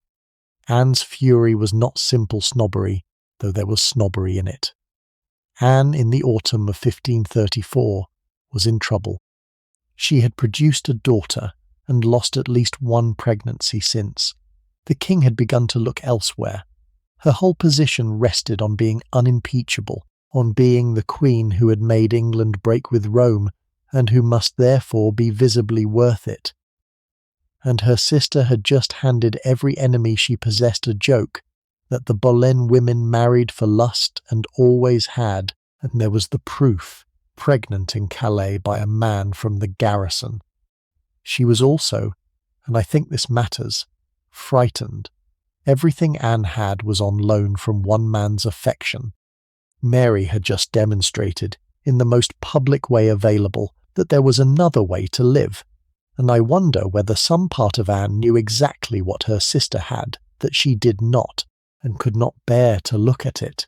Anne's fury was not simple snobbery, though there was snobbery in it. Anne, in the autumn of 1534, was in trouble. She had produced a daughter, and lost at least one pregnancy since. The king had begun to look elsewhere. Her whole position rested on being unimpeachable, on being the queen who had made England break with Rome, and who must therefore be visibly worth it. And her sister had just handed every enemy she possessed a joke, that the Boleyn women married for lust and always had, and there was the proof, pregnant in Calais by a man from the garrison. She was also, and I think this matters, frightened. Everything Anne had was on loan from one man's affection. Mary had just demonstrated, in the most public way available, that there was another way to live, and I wonder whether some part of Anne knew exactly what her sister had that she did not, and could not bear to look at it.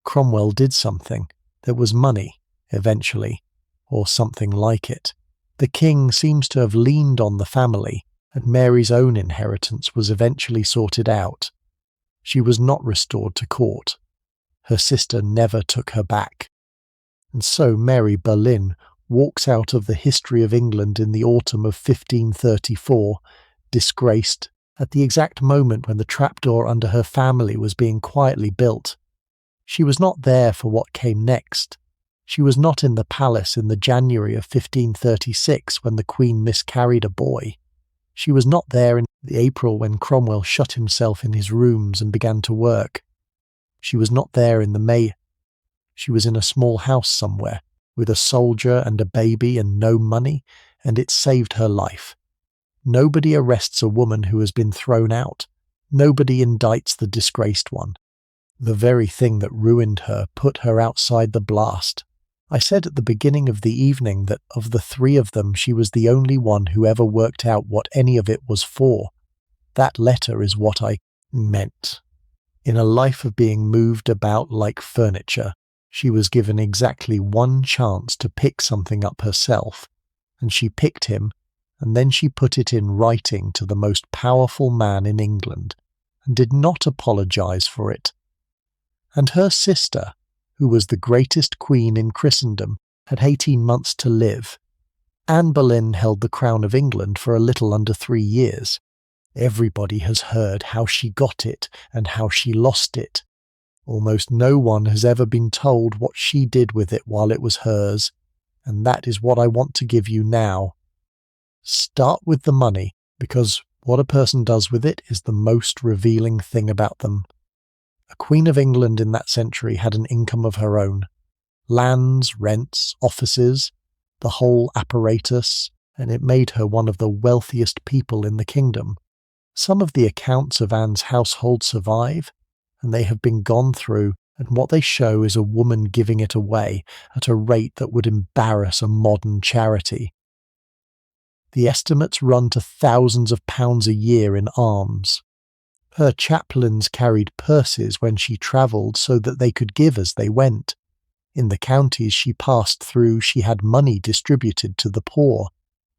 Cromwell did something. There was money, eventually, or something like it. The king seems to have leaned on the family, and Mary's own inheritance was eventually sorted out. She was not restored to court. Her sister never took her back. And so Mary Boleyn walks out of the history of England in the autumn of 1534, disgraced, at the exact moment when the trapdoor under her family was being quietly built. She was not there for what came next. She was not in the palace in the January of 1536 when the Queen miscarried a boy. She was not there in the April when Cromwell shut himself in his rooms and began to work. She was not there in the May. She was in a small house somewhere, with a soldier and a baby and no money, and it saved her life. Nobody arrests a woman who has been thrown out. Nobody indicts the disgraced one. The very thing that ruined her put her outside the blast. I said at the beginning of the evening that of the three of them she was the only one who ever worked out what any of it was for. That letter is what I meant. In a life of being moved about like furniture, she was given exactly one chance to pick something up herself, and she picked him, and then she put it in writing to the most powerful man in England, and did not apologize for it. And her sister, who was the greatest queen in Christendom, had 18 months to live. Anne Boleyn held the crown of England for a little under 3 years. Everybody has heard how she got it and how she lost it. Almost no one has ever been told what she did with it while it was hers, and that is what I want to give you now. Start with the money, because what a person does with it is the most revealing thing about them. A Queen of England in that century had an income of her own. Lands, rents, offices, the whole apparatus, and it made her one of the wealthiest people in the kingdom. Some of the accounts of Anne's household survive, and they have been gone through, and what they show is a woman giving it away at a rate that would embarrass a modern charity. The estimates run to thousands of pounds a year in alms. Her chaplains carried purses when she travelled so that they could give as they went. In the counties she passed through, she had money distributed to the poor,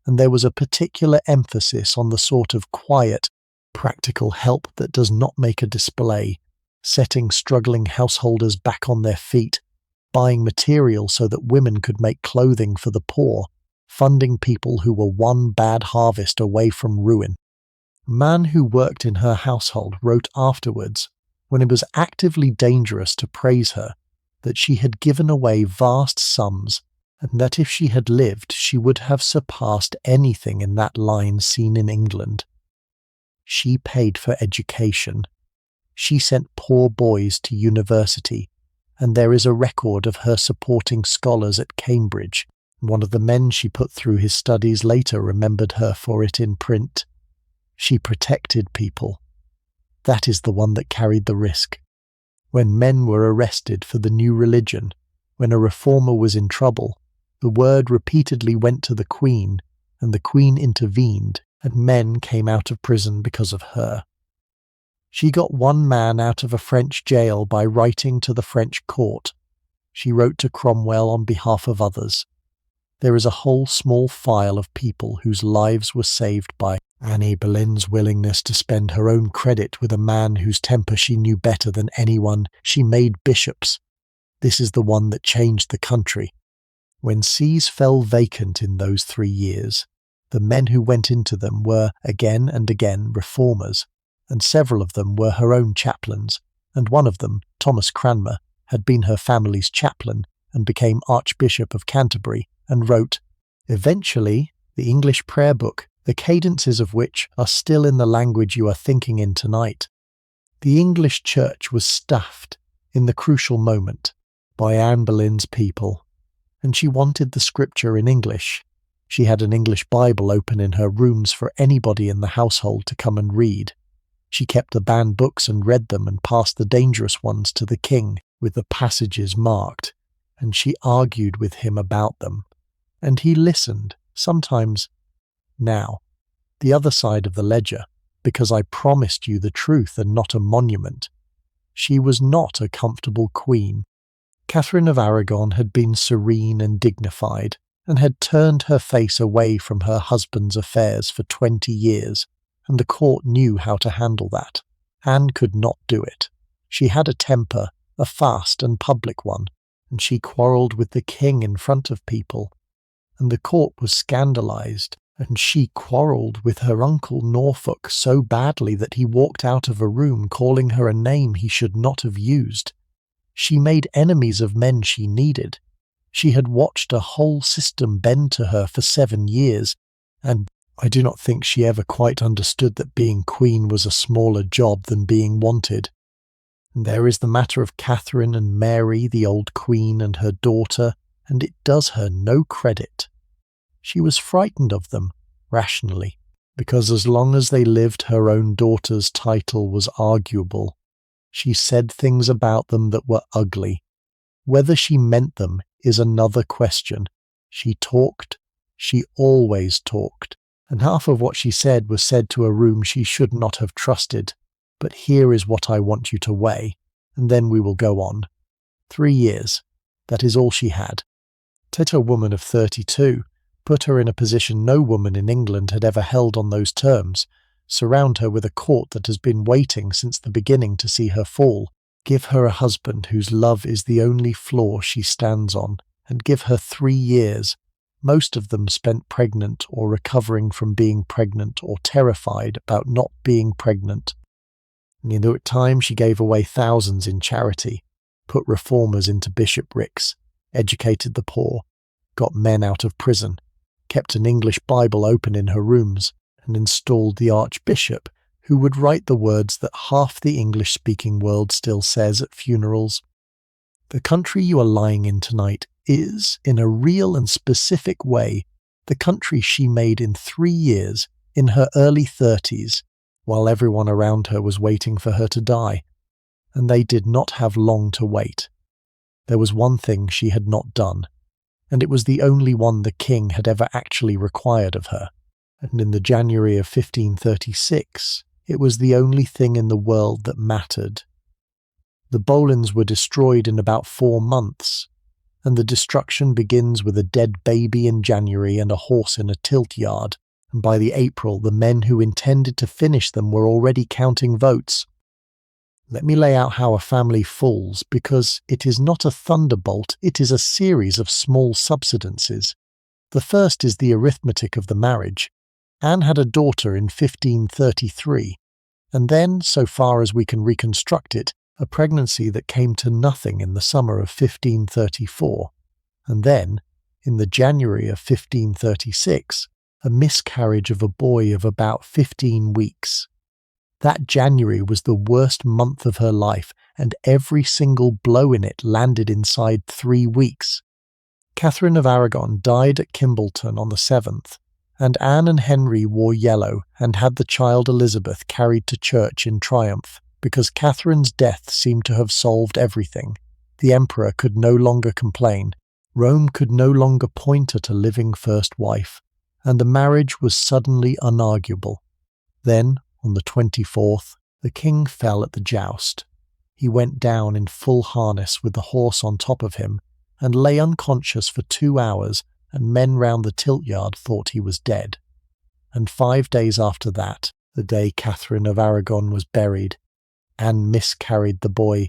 and there was a particular emphasis on the sort of quiet, practical help that does not make a display, setting struggling householders back on their feet, buying material so that women could make clothing for the poor, funding people who were one bad harvest away from ruin. A man who worked in her household wrote afterwards, when it was actively dangerous to praise her, that she had given away vast sums, and that if she had lived she would have surpassed anything in that line seen in England. She paid for education. She sent poor boys to university, and there is a record of her supporting scholars at Cambridge. One of the men she put through his studies later remembered her for it in print. She protected people. That is the one that carried the risk. When men were arrested for the new religion, when a reformer was in trouble, the word repeatedly went to the Queen, and the Queen intervened, and men came out of prison because of her. She got one man out of a French jail by writing to the French court. She wrote to Cromwell on behalf of others. There is a whole small file of people whose lives were saved by Mary Boleyn's willingness to spend her own credit with a man whose temper she knew better than anyone. She made bishops. This is the one that changed the country. When sees fell vacant in those 3 years, the men who went into them were again and again reformers, and several of them were her own chaplains, and one of them, Thomas Cranmer, had been her family's chaplain and became Archbishop of Canterbury, and wrote, eventually, the English prayer book, the cadences of which are still in the language you are thinking in tonight. The English church was stuffed, in the crucial moment, by Anne Boleyn's people, and she wanted the scripture in English. She had an English Bible open in her rooms for anybody in the household to come and read. She kept the banned books and read them and passed the dangerous ones to the king with the passages marked, and she argued with him about them. And he listened, sometimes. Now, the other side of the ledger, because I promised you the truth and not a monument. She was not a comfortable queen. Catherine of Aragon had been serene and dignified, and had turned her face away from her husband's affairs for 20 years, and the court knew how to handle that. Anne could not do it. She had a temper, a fast and public one, and she quarrelled with the king in front of people, and the court was scandalised, and she quarrelled with her uncle Norfolk so badly that he walked out of a room calling her a name he should not have used. She made enemies of men she needed. She had watched a whole system bend to her for 7 years, and I do not think she ever quite understood that being queen was a smaller job than being wanted. And there is the matter of Catherine and Mary, the old queen, and her daughter, and it does her no credit. She was frightened of them, rationally, because as long as they lived her own daughter's title was arguable. She said things about them that were ugly. Whether she meant them is another question. She talked. She always talked. And half of what she said was said to a room she should not have trusted. But here is what I want you to weigh, and then we will go on. 3 years. That is all she had. Take a woman of 32. Put her in a position no woman in England had ever held on those terms. Surround her with a court that has been waiting since the beginning to see her fall. Give her a husband whose love is the only floor she stands on, and give her 3 years, most of them spent pregnant or recovering from being pregnant or terrified about not being pregnant. In the time she gave away thousands in charity, put reformers into bishoprics, educated the poor, got men out of prison, kept an English Bible open in her rooms, and installed the Archbishop, who would write the words that half the English-speaking world still says at funerals. The country you are lying in tonight is, in a real and specific way, the country she made in 3 years, in her early 30s, while everyone around her was waiting for her to die. And they did not have long to wait. There was one thing she had not done, and it was the only one the king had ever actually required of her. And in the January of 1536, it was the only thing in the world that mattered. The Boleyns were destroyed in about 4 months, and the destruction begins with a dead baby in January and a horse in a tilt yard. and by the April the men who intended to finish them were already counting votes. Let me lay out how a family falls, because it is not a thunderbolt, it is a series of small subsidences. The first is the arithmetic of the marriage. Anne had a daughter in 1533, and then, so far as we can reconstruct it, a pregnancy that came to nothing in the summer of 1534, and then, in the January of 1536, a miscarriage of a boy of about 15 weeks. That January was the worst month of her life, and every single blow in it landed inside 3 weeks. Catherine of Aragon died at Kimbolton on the 7th, and Anne and Henry wore yellow and had the child Elizabeth carried to church in triumph, because Catherine's death seemed to have solved everything. The emperor could no longer complain, Rome could no longer point at a living first wife, and the marriage was suddenly unarguable. Then, on the 24th, the king fell at the joust. He went down in full harness with the horse on top of him, and lay unconscious for 2 hours, and men round the tilt-yard thought he was dead. And 5 days after that, the day Catherine of Aragon was buried, Anne miscarried the boy.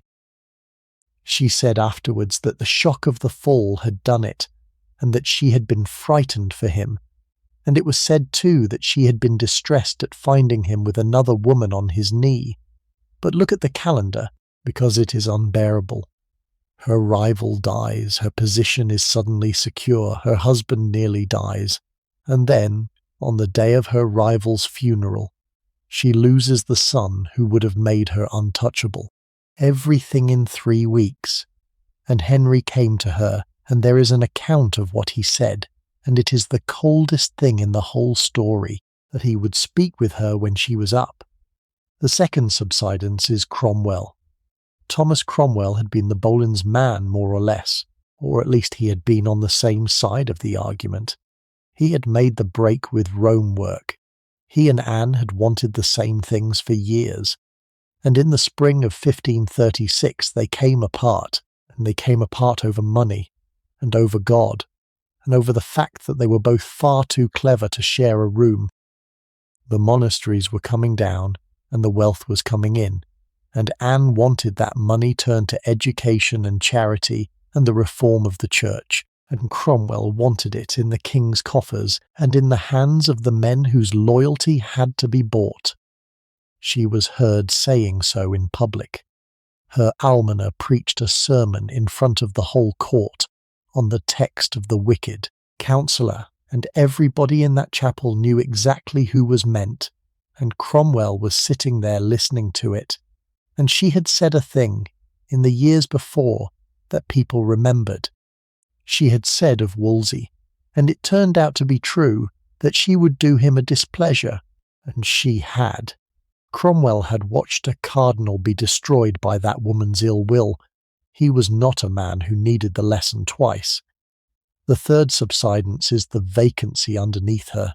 She said afterwards that the shock of the fall had done it, and that she had been frightened for him, and it was said too that she had been distressed at finding him with another woman on his knee. But look at the calendar, because it is unbearable. Her rival dies, her position is suddenly secure, her husband nearly dies, and then, on the day of her rival's funeral, she loses the son who would have made her untouchable. Everything in 3 weeks. And Henry came to her, and there is an account of what he said, and it is the coldest thing in the whole story, that he would speak with her when she was up. The second subsidence is Cromwell. Thomas Cromwell had been the Boleyns' man, more or less, or at least he had been on the same side of the argument. He had made the break with Rome work. He and Anne had wanted the same things for years, and in the spring of 1536 they came apart, and they came apart over money, and over God, and over the fact that they were both far too clever to share a room. The monasteries were coming down, and the wealth was coming in, and Anne wanted that money turned to education and charity and the reform of the church, and Cromwell wanted it in the king's coffers and in the hands of the men whose loyalty had to be bought. She was heard saying so in public. Her almoner preached a sermon in front of the whole court on the text of the wicked counsellor, and everybody in that chapel knew exactly who was meant, and Cromwell was sitting there listening to it. And she had said a thing, in the years before, that people remembered. She had said of Wolsey, and it turned out to be true, that she would do him a displeasure, and she had. Cromwell had watched a cardinal be destroyed by that woman's ill will. He was not a man who needed the lesson twice. The third subsidence is the vacancy underneath her.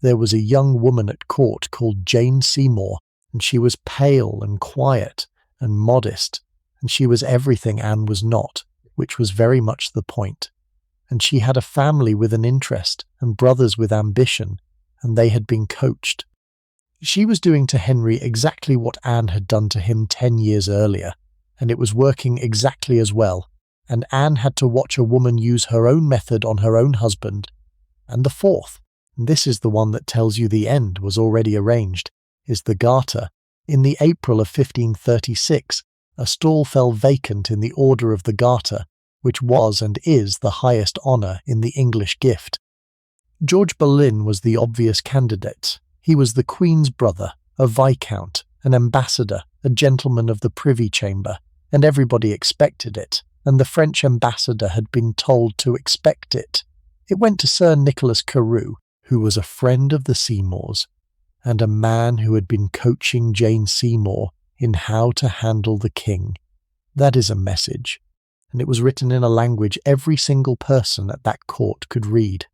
There was a young woman at court called Jane Seymour, and she was pale and quiet and modest, and she was everything Anne was not, which was very much the point. And she had a family with an interest, and brothers with ambition, and they had been coached. She was doing to Henry exactly what Anne had done to him 10 years earlier, and it was working exactly as well, and Anne had to watch a woman use her own method on her own husband. And the fourth, and this is the one that tells you the end was already arranged, is the Garter. In the April of 1536, a stall fell vacant in the Order of the Garter, which was and is the highest honour in the English gift. George Boleyn was the obvious candidate. He was the Queen's brother, a viscount, an ambassador, a gentleman of the Privy Chamber, and everybody expected it, and the French ambassador had been told to expect it. It went to Sir Nicholas Carew, who was a friend of the Seymours, and a man who had been coaching Jane Seymour in how to handle the king. That is a message, and it was written in a language every single person at that court could read.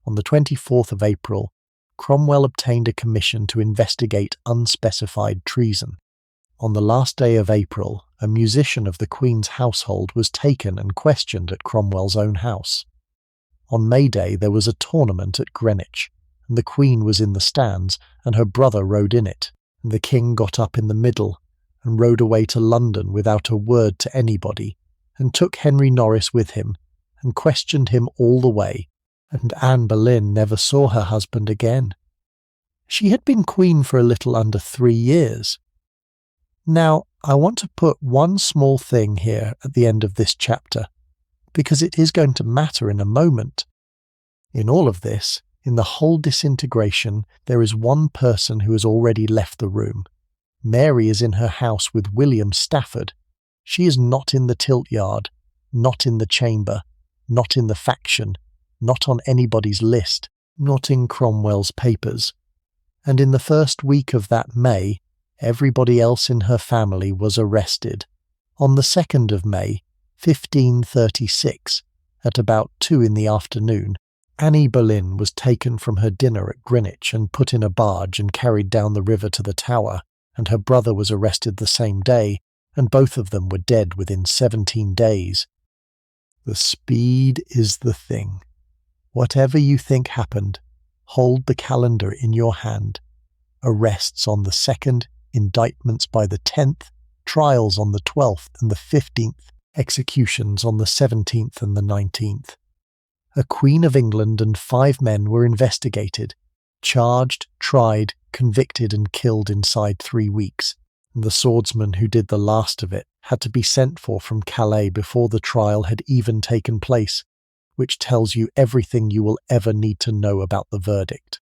On the 24th of April, Cromwell obtained a commission to investigate unspecified treason. On the last day of April, a musician of the Queen's household was taken and questioned at Cromwell's own house. On May Day there was a tournament at Greenwich, and the Queen was in the stands, and her brother rode in it. And the King got up in the middle, and rode away to London without a word to anybody, and took Henry Norris with him, and questioned him all the way, and Anne Boleyn never saw her husband again. She had been Queen for a little under 3 years. Now, I want to put one small thing here at the end of this chapter, because it is going to matter in a moment. In all of this, in the whole disintegration, there is one person who has already left the room. Mary is in her house with William Stafford. She is not in the tilt yard, not in the chamber, not in the faction, not on anybody's list, not in Cromwell's papers. And in the first week of that May, everybody else in her family was arrested. On the 2nd of May, 1536, at about 2 in the afternoon, Annie Boleyn was taken from her dinner at Greenwich and put in a barge and carried down the river to the Tower, and her brother was arrested the same day, and both of them were dead within 17 days. The speed is the thing. Whatever you think happened, hold the calendar in your hand. Arrests on the 2nd, indictments by the 10th, trials on the 12th and the 15th, executions on the 17th and the 19th. A Queen of England and 5 men were investigated, charged, tried, convicted and killed inside 3 weeks. The swordsman who did the last of it had to be sent for from Calais before the trial had even taken place, which tells you everything you will ever need to know about the verdict.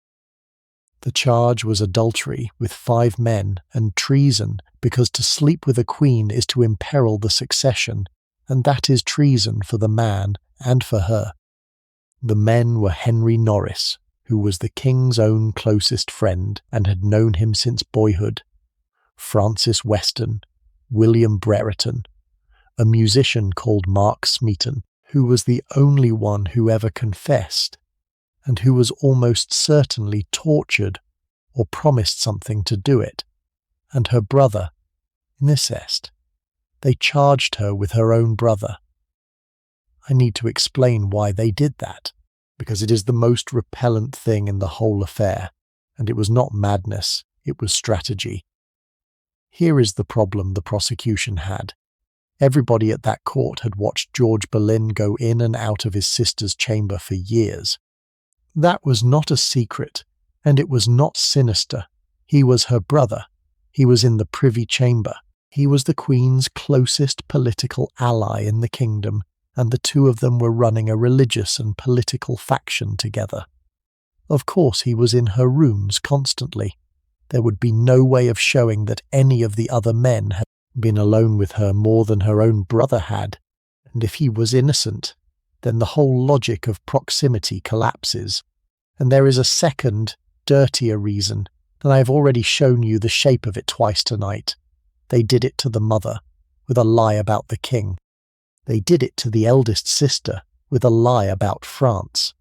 The charge was adultery with 5 men and treason, because to sleep with a queen is to imperil the succession, and that is treason for the man and for her. The men were Henry Norris, who was the King's own closest friend and had known him since boyhood, Francis Weston, William Brereton, a musician called Mark Smeaton, who was the only one who ever confessed, and who was almost certainly tortured or promised something to do it, and her brother, Nicest. They charged her with her own brother. I need to explain why they did that, because it is the most repellent thing in the whole affair, and it was not madness, it was strategy. Here is the problem the prosecution had. Everybody at that court had watched George Boleyn go in and out of his sister's chamber for years. That was not a secret, and it was not sinister. He was her brother. He was in the Privy Chamber. He was the Queen's closest political ally in the kingdom, and the two of them were running a religious and political faction together. Of course he was in her rooms constantly. There would be no way of showing that any of the other men had been alone with her more than her own brother had, and if he was innocent, then the whole logic of proximity collapses. And there is a second, dirtier reason, and I have already shown you the shape of it twice tonight. They did it to the mother, with a lie about the king. They did it to the eldest sister, with a lie about France.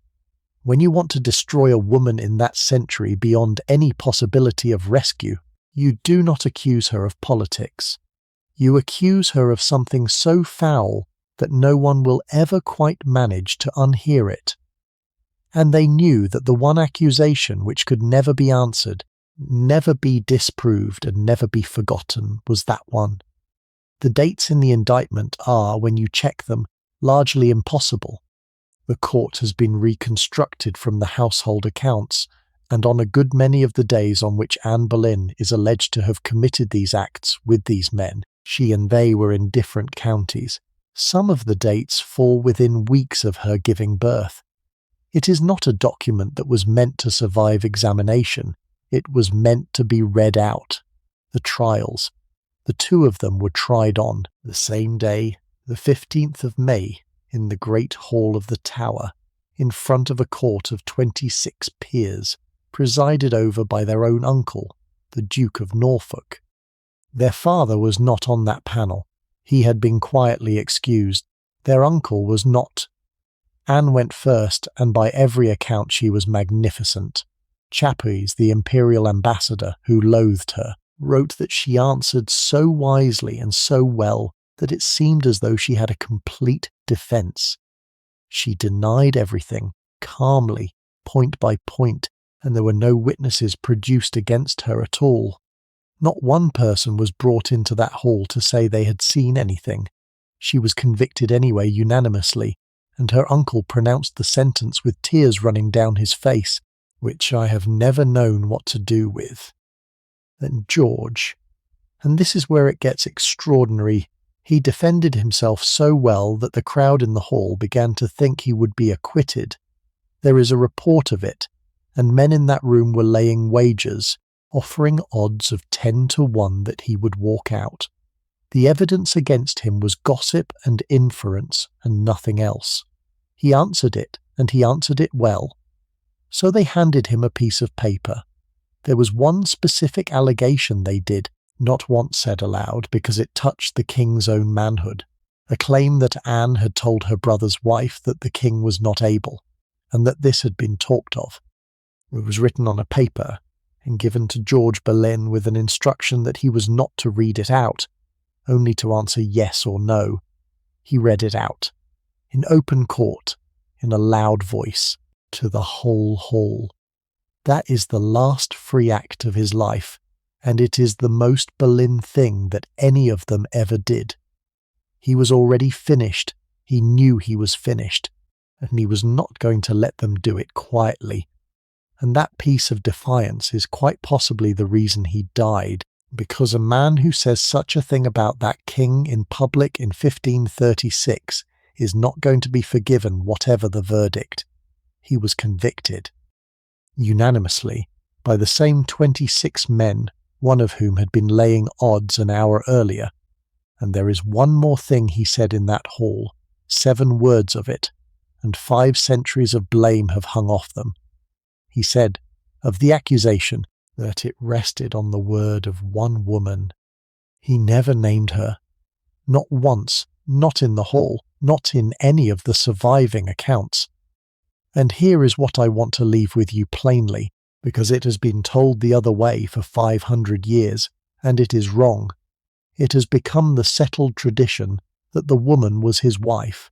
When you want to destroy a woman in that century beyond any possibility of rescue, you do not accuse her of politics. You accuse her of something so foul that no one will ever quite manage to unhear it. And they knew that the one accusation which could never be answered, never be disproved and never be forgotten was that one. The dates in the indictment are, when you check them, largely impossible. The court has been reconstructed from the household accounts, and on a good many of the days on which Anne Boleyn is alleged to have committed these acts with these men, she and they were in different counties. Some of the dates fall within weeks of her giving birth. It is not a document that was meant to survive examination. It was meant to be read out. The trials. The two of them were tried on the same day, the 15th of May, in the great hall of the Tower, in front of a court of 26 peers, presided over by their own uncle, the Duke of Norfolk. Their father was not on that panel. He had been quietly excused. Their uncle was not. Anne went first, and by every account she was magnificent. Chapuys, the imperial ambassador, who loathed her, wrote that she answered so wisely and so well that it seemed as though she had a complete defence. She denied everything, calmly, point by point, and there were no witnesses produced against her at all. Not one person was brought into that hall to say they had seen anything. She was convicted anyway unanimously, and her uncle pronounced the sentence with tears running down his face, which I have never known what to do with. Then George, and this is where it gets extraordinary, he defended himself so well that the crowd in the hall began to think he would be acquitted. There is a report of it, and men in that room were laying wagers, offering odds of 10 to 1 that he would walk out. The evidence against him was gossip and inference and nothing else. He answered it, and he answered it well. So they handed him a piece of paper. There was one specific allegation they did not want said aloud because it touched the king's own manhood, a claim that Anne had told her brother's wife that the king was not able, and that this had been talked of. It was written on a paper and given to George Boleyn with an instruction that he was not to read it out, only to answer yes or no. He read it out, in open court, in a loud voice, to the whole hall. That is the last free act of his life, and it is the most Boleyn thing that any of them ever did. He was already finished. He knew he was finished, and he was not going to let them do it quietly. And that piece of defiance is quite possibly the reason he died, because a man who says such a thing about that king in public in 1536 is not going to be forgiven whatever the verdict. He was convicted, unanimously, by the same 26 men, one of whom had been laying odds an hour earlier. And there is one more thing he said in that hall, 7 words of it, and 5 centuries of blame have hung off them. He said, of the accusation, that it rested on the word of one woman. He never named her. Not once, not in the hall, not in any of the surviving accounts. And here is what I want to leave with you plainly, because it has been told the other way for 500 years, and it is wrong. It has become the settled tradition that the woman was his wife,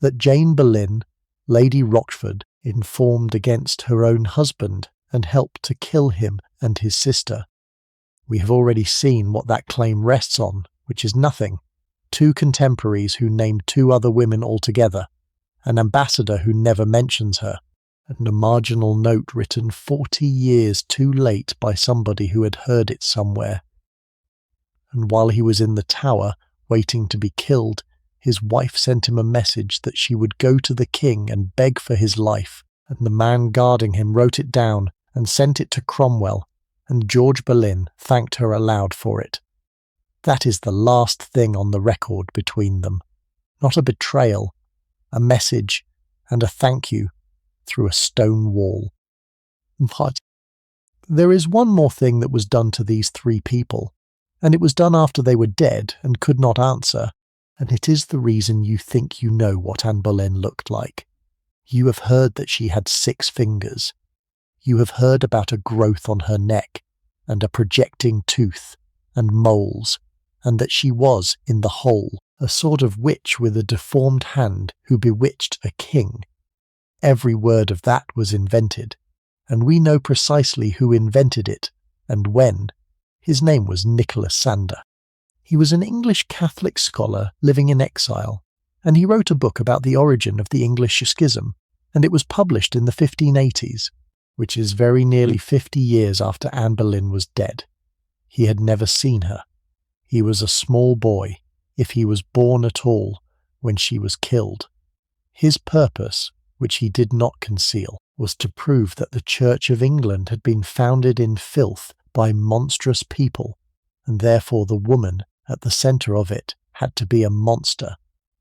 that Jane Boleyn, Lady Rochford, informed against her own husband and helped to kill him and his sister. We have already seen what that claim rests on, which is nothing. 2 contemporaries who name 2 other women altogether, an ambassador who never mentions her, and a marginal note written 40 years too late by somebody who had heard it somewhere. And while he was in the Tower, waiting to be killed, his wife sent him a message that she would go to the king and beg for his life, and the man guarding him wrote it down and sent it to Cromwell, and George Boleyn thanked her aloud for it. That is the last thing on the record between them. Not a betrayal, a message, and a thank you through a stone wall. But there is one more thing that was done to these 3 people, and it was done after they were dead and could not answer, and it is the reason you think you know what Anne Boleyn looked like. You have heard that she had 6 fingers. You have heard about a growth on her neck, and a projecting tooth, and moles, and that she was, in the whole, a sort of witch with a deformed hand who bewitched a king. Every word of that was invented, and we know precisely who invented it, and when. His name was Nicholas Sander. He was an English Catholic scholar living in exile, and he wrote a book about the origin of the English schism, and it was published in the 1580s, which is very nearly 50 years after Anne Boleyn was dead. He had never seen her. He was a small boy, if he was born at all, when she was killed. His purpose, which he did not conceal, was to prove that the Church of England had been founded in filth by monstrous people, and therefore the woman at the centre of it had to be a monster,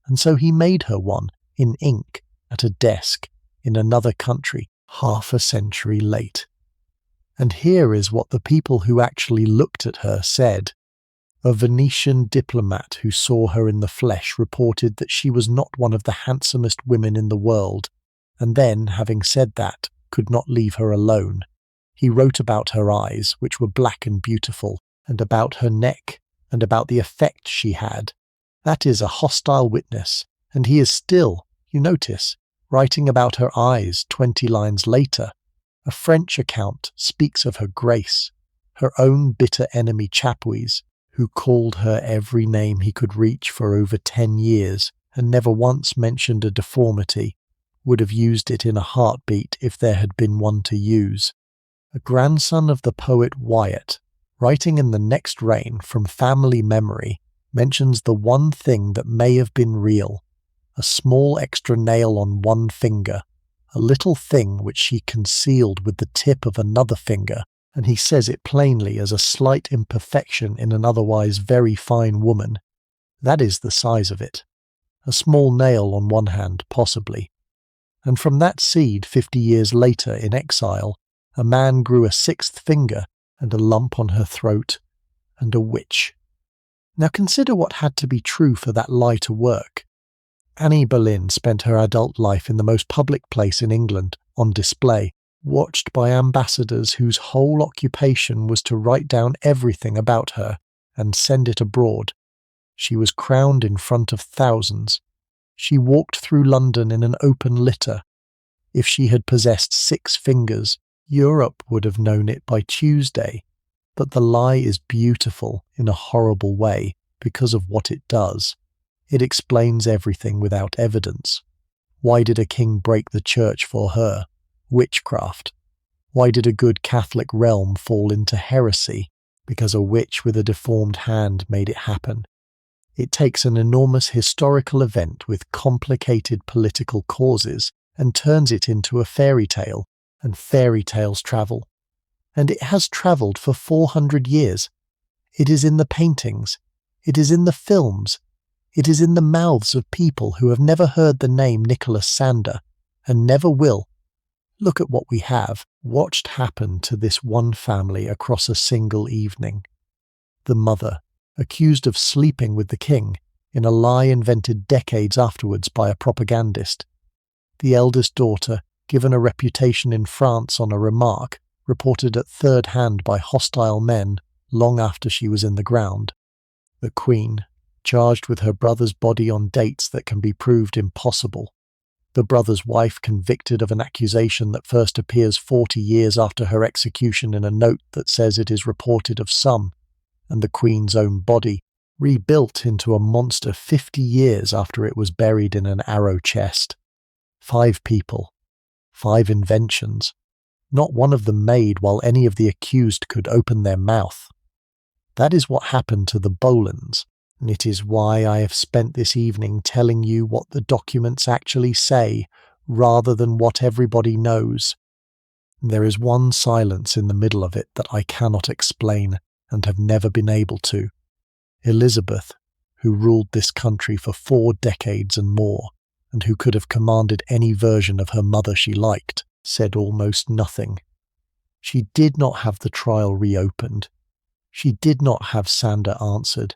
and so he made her one in ink at a desk in another country half a century late. And here is what the people who actually looked at her said. A Venetian diplomat who saw her in the flesh reported that she was not one of the handsomest women in the world, and then, having said that, could not leave her alone. He wrote about her eyes, which were black and beautiful, and about her neck, and about the effect she had. That is a hostile witness, and he is still, you notice, writing about her eyes 20 lines later, A French account speaks of her grace, her own bitter enemy Chapuis, who called her every name he could reach for over 10 years and never once mentioned a deformity, would have used it in a heartbeat if there had been one to use. A grandson of the poet Wyatt, writing in the next reign from family memory, mentions the one thing that may have been real, a small extra nail on one finger, a little thing which she concealed with the tip of another finger, and he says it plainly as a slight imperfection in an otherwise very fine woman. That is the size of it. A small nail on one hand, possibly. And from that seed 50 years later in exile, a man grew a sixth finger and a lump on her throat, and a witch. Now consider what had to be true for that lie to work. Annie Boleyn spent her adult life in the most public place in England, on display, watched by ambassadors whose whole occupation was to write down everything about her and send it abroad. She was crowned in front of thousands. She walked through London in an open litter. If she had possessed 6 fingers, Europe would have known it by Tuesday. But the lie is beautiful in a horrible way because of what it does. It explains everything without evidence. Why did a king break the church for her? Witchcraft. Why did a good Catholic realm fall into heresy? Because a witch with a deformed hand made it happen. It takes an enormous historical event with complicated political causes and turns it into a fairy tale, and fairy tales travel. And it has travelled for 400 years. It is in the paintings. It is in the films. It is in the mouths of people who have never heard the name Nicholas Sander, and never will. Look at what we have watched happen to this one family across a single evening. The mother, accused of sleeping with the king, in a lie invented decades afterwards by a propagandist. The eldest daughter, given a reputation in France on a remark, reported at third hand by hostile men long after she was in the ground. The Queen, charged with her brother's body on dates that can be proved impossible. The brother's wife convicted of an accusation that first appears 40 years after her execution in a note that says it is reported of some, and the Queen's own body, rebuilt into a monster 50 years after it was buried in an arrow chest. 5 people. 5 inventions. Not one of them made while any of the accused could open their mouth. That is what happened to the Boleyns, and it is why I have spent this evening telling you what the documents actually say, rather than what everybody knows. There is one silence in the middle of it that I cannot explain, and have never been able to. Elizabeth, who ruled this country for 4 decades and more, and who could have commanded any version of her mother she liked, said almost nothing. She did not have the trial reopened. She did not have Sander answered.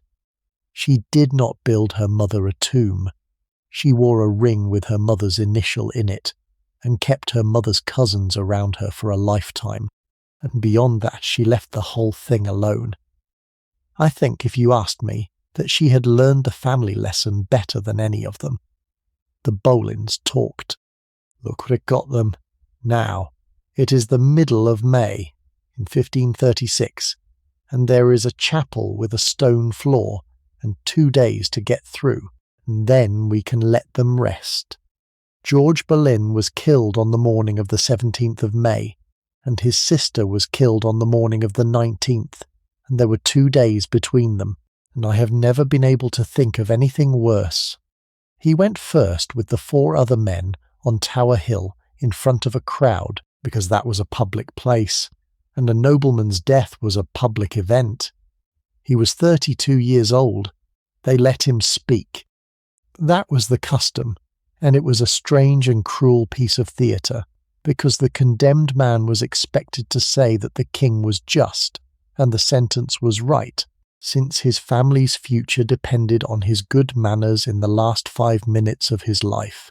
She did not build her mother a tomb. She wore a ring with her mother's initial in it, and kept her mother's cousins around her for a lifetime, and beyond that she left the whole thing alone. I think, if you asked me, that she had learned the family lesson better than any of them. The Boleyns talked. Look what it got them. Now, it is the middle of May, in 1536, and there is a chapel with a stone floor, and 2 days to get through, and then we can let them rest. George Boleyn was killed on the morning of the 17th of May, and his sister was killed on the morning of the 19th, and there were 2 days between them, and I have never been able to think of anything worse. He went first with the 4 other men on Tower Hill in front of a crowd, because that was a public place, and a nobleman's death was a public event. He was 32 years old. They let him speak. That was the custom, and it was a strange and cruel piece of theatre, because the condemned man was expected to say that the king was just, and the sentence was right, since his family's future depended on his good manners in the last 5 minutes of his life.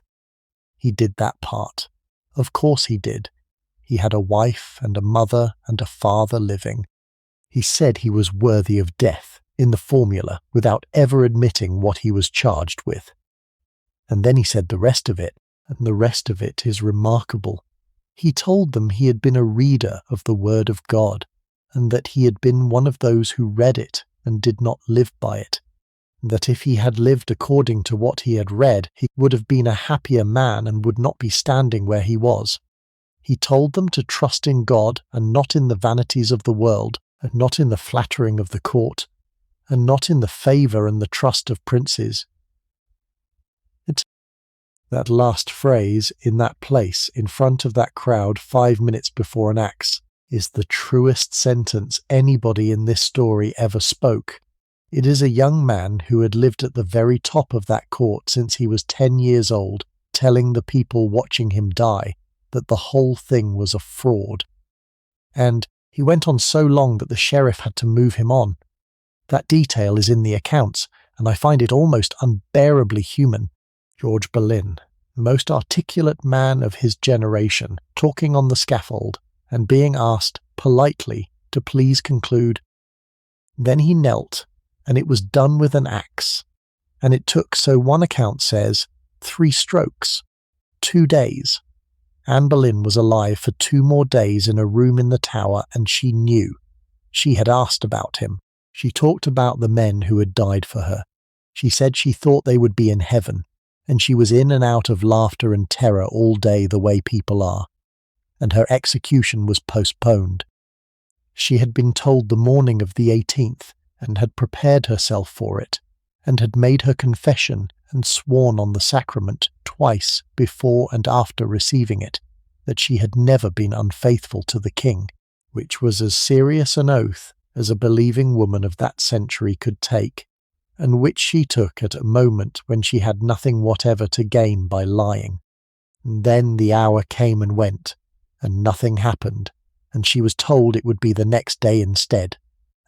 He did that part. Of course he did. He had a wife and a mother and a father living. He said he was worthy of death in the formula without ever admitting what he was charged with. And then he said the rest of it, and the rest of it is remarkable. He told them he had been a reader of the Word of God, and that he had been one of those who read it and did not live by it, and that if he had lived according to what he had read, he would have been a happier man and would not be standing where he was. He told them to trust in God and not in the vanities of the world, and not in the flattering of the court, and not in the favour and the trust of princes. That last phrase, in that place, in front of that crowd 5 minutes before an axe, is the truest sentence anybody in this story ever spoke. It is a young man who had lived at the very top of that court since he was 10 years old, telling the people watching him die that the whole thing was a fraud. And he went on so long that the sheriff had to move him on. That detail is in the accounts, and I find it almost unbearably human. George Boleyn, the most articulate man of his generation, talking on the scaffold and being asked politely to please conclude. Then he knelt, and it was done with an axe, and it took, so one account says, 3 strokes, 2 days. Anne Boleyn was alive for 2 more days in a room in the Tower, and she knew. She had asked about him. She talked about the men who had died for her. She said she thought they would be in heaven, and she was in and out of laughter and terror all day the way people are. And her execution was postponed. She had been told the morning of the 18th, and had prepared herself for it, and had made her confession and sworn on the sacrament twice before and after receiving it, that she had never been unfaithful to the king, which was as serious an oath as a believing woman of that century could take, and which she took at a moment when she had nothing whatever to gain by lying. And then the hour came and went, and nothing happened, and she was told it would be the next day instead,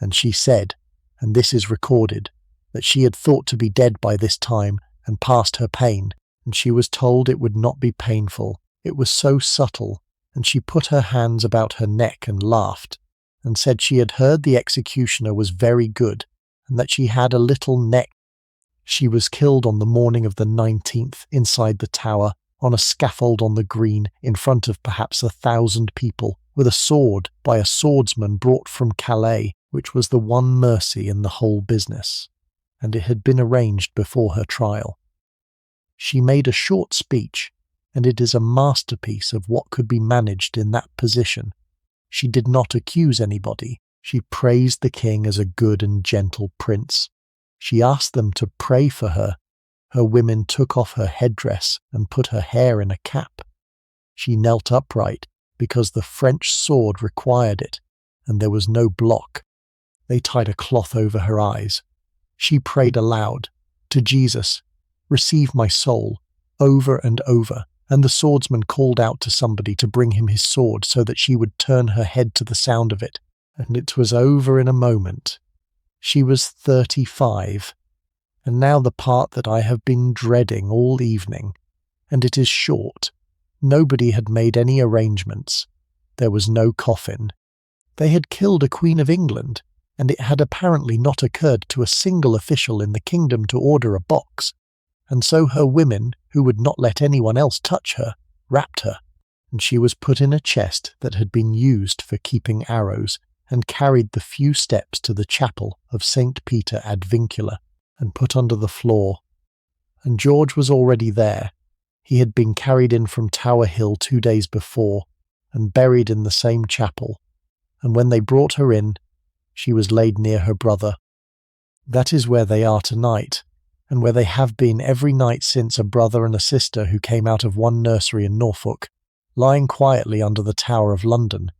and she said, and this is recorded, that she had thought to be dead by this time and past her pain, and she was told it would not be painful. It was so subtle, and she put her hands about her neck and laughed, and said she had heard the executioner was very good, and that she had a little neck. She was killed on the morning of the 19th inside the Tower, on a scaffold on the green, in front of perhaps 1,000 people, with a sword by a swordsman brought from Calais, which was the one mercy in the whole business, and it had been arranged before her trial. She made a short speech, and it is a masterpiece of what could be managed in that position. She did not accuse anybody. She praised the king as a good and gentle prince. She asked them to pray for her. Her women took off her headdress and put her hair in a cap. She knelt upright because the French sword required it, and there was no block. They tied a cloth over her eyes. She prayed aloud, to Jesus, "Receive my soul," over and over, and the swordsman called out to somebody to bring him his sword so that she would turn her head to the sound of it, and it was over in a moment. She was 35, and now the part that I have been dreading all evening, and it is short. Nobody had made any arrangements. There was no coffin. They had killed a Queen of England, and it had apparently not occurred to a single official in the kingdom to order a box, and so her women, who would not let anyone else touch her, wrapped her, and she was put in a chest that had been used for keeping arrows, and carried the few steps to the chapel of St. Peter ad Vincula, and put under the floor. And George was already there. He had been carried in from Tower Hill 2 days before, and buried in the same chapel, and when they brought her in, she was laid near her brother. That is where they are tonight, and where they have been every night since, a brother and a sister who came out of one nursery in Norfolk, lying quietly under the Tower of London.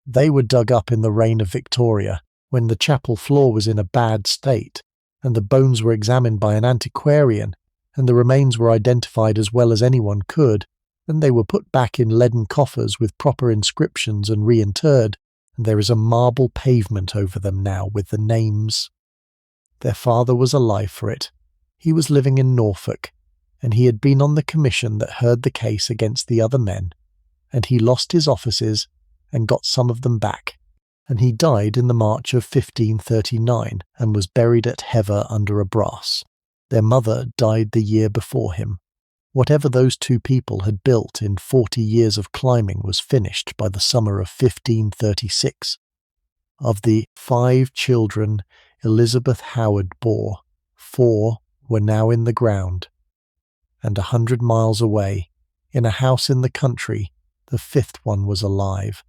They were dug up in the reign of Victoria, when the chapel floor was in a bad state, and the bones were examined by an antiquarian, and the remains were identified as well as anyone could, and they were put back in leaden coffers with proper inscriptions and reinterred, and there is a marble pavement over them now with the names. Their father was alive for it. He was living in Norfolk, and he had been on the commission that heard the case against the other men, and he lost his offices and got some of them back, and he died in the March of 1539 and was buried at Hever under a brass. Their mother died the year before him. Whatever those two people had built in 40 years of climbing was finished by the summer of 1536. Of the 5 children Elizabeth Howard bore, 4 were now in the ground. And 100 miles away, in a house in the country, the 5th one was alive.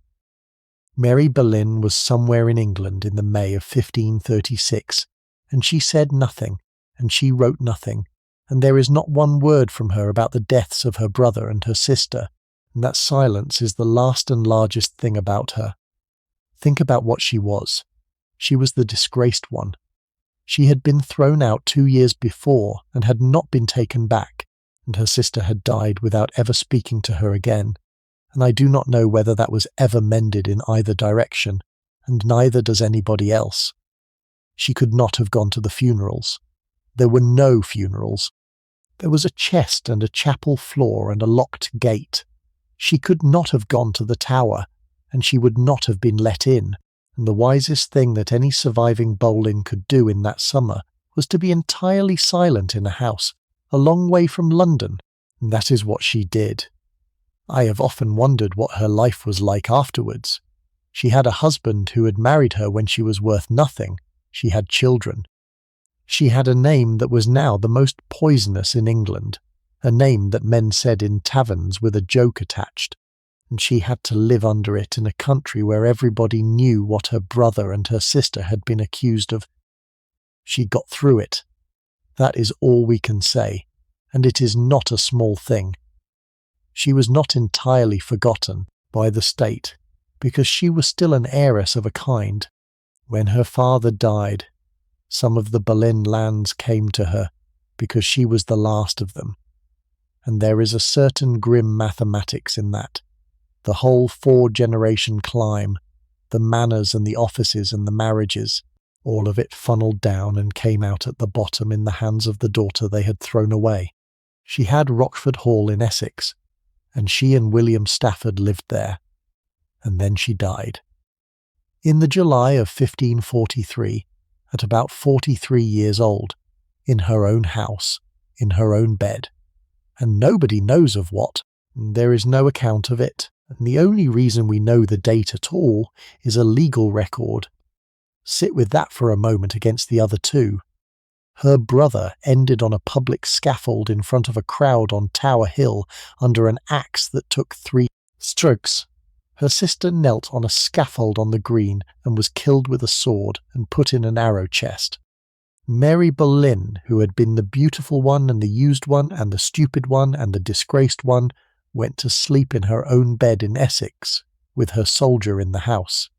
Mary Boleyn was somewhere in England in the May of 1536, and she said nothing, and she wrote nothing, and there is not one word from her about the deaths of her brother and her sister, and that silence is the last and largest thing about her. Think about what she was. She was the disgraced one. She had been thrown out 2 years before and had not been taken back, and her sister had died without ever speaking to her again, and I do not know whether that was ever mended in either direction, and neither does anybody else. She could not have gone to the funerals. There were no funerals. There was a chest and a chapel floor and a locked gate. She could not have gone to the Tower, and she would not have been let in, and the wisest thing that any surviving Boleyn could do in that summer was to be entirely silent in a house, a long way from London, and that is what she did. I have often wondered what her life was like afterwards. She had a husband who had married her when she was worth nothing. She had children. She had a name that was now the most poisonous in England, a name that men said in taverns with a joke attached, and she had to live under it in a country where everybody knew what her brother and her sister had been accused of. She got through it. That is all we can say, and it is not a small thing. She was not entirely forgotten by the state, because she was still an heiress of a kind. When her father died, some of the Boleyn lands came to her, because she was the last of them. And there is a certain grim mathematics in that. The whole 4-generation climb, the manors and the offices and the marriages, all of it funneled down and came out at the bottom in the hands of the daughter they had thrown away. She had Rochford Hall in Essex, and she and William Stafford lived there, and then she died. In the July of 1543, at about 43 years old, in her own house, in her own bed, and nobody knows of what, and there is no account of it, and the only reason we know the date at all is a legal record. Sit with that for a moment against the other two. Her brother ended on a public scaffold in front of a crowd on Tower Hill under an axe that took 3 strokes. Her sister knelt on a scaffold on the green and was killed with a sword and put in an arrow chest. Mary Boleyn, who had been the beautiful one and the used one and the stupid one and the disgraced one, went to sleep in her own bed in Essex, with her soldier in the house.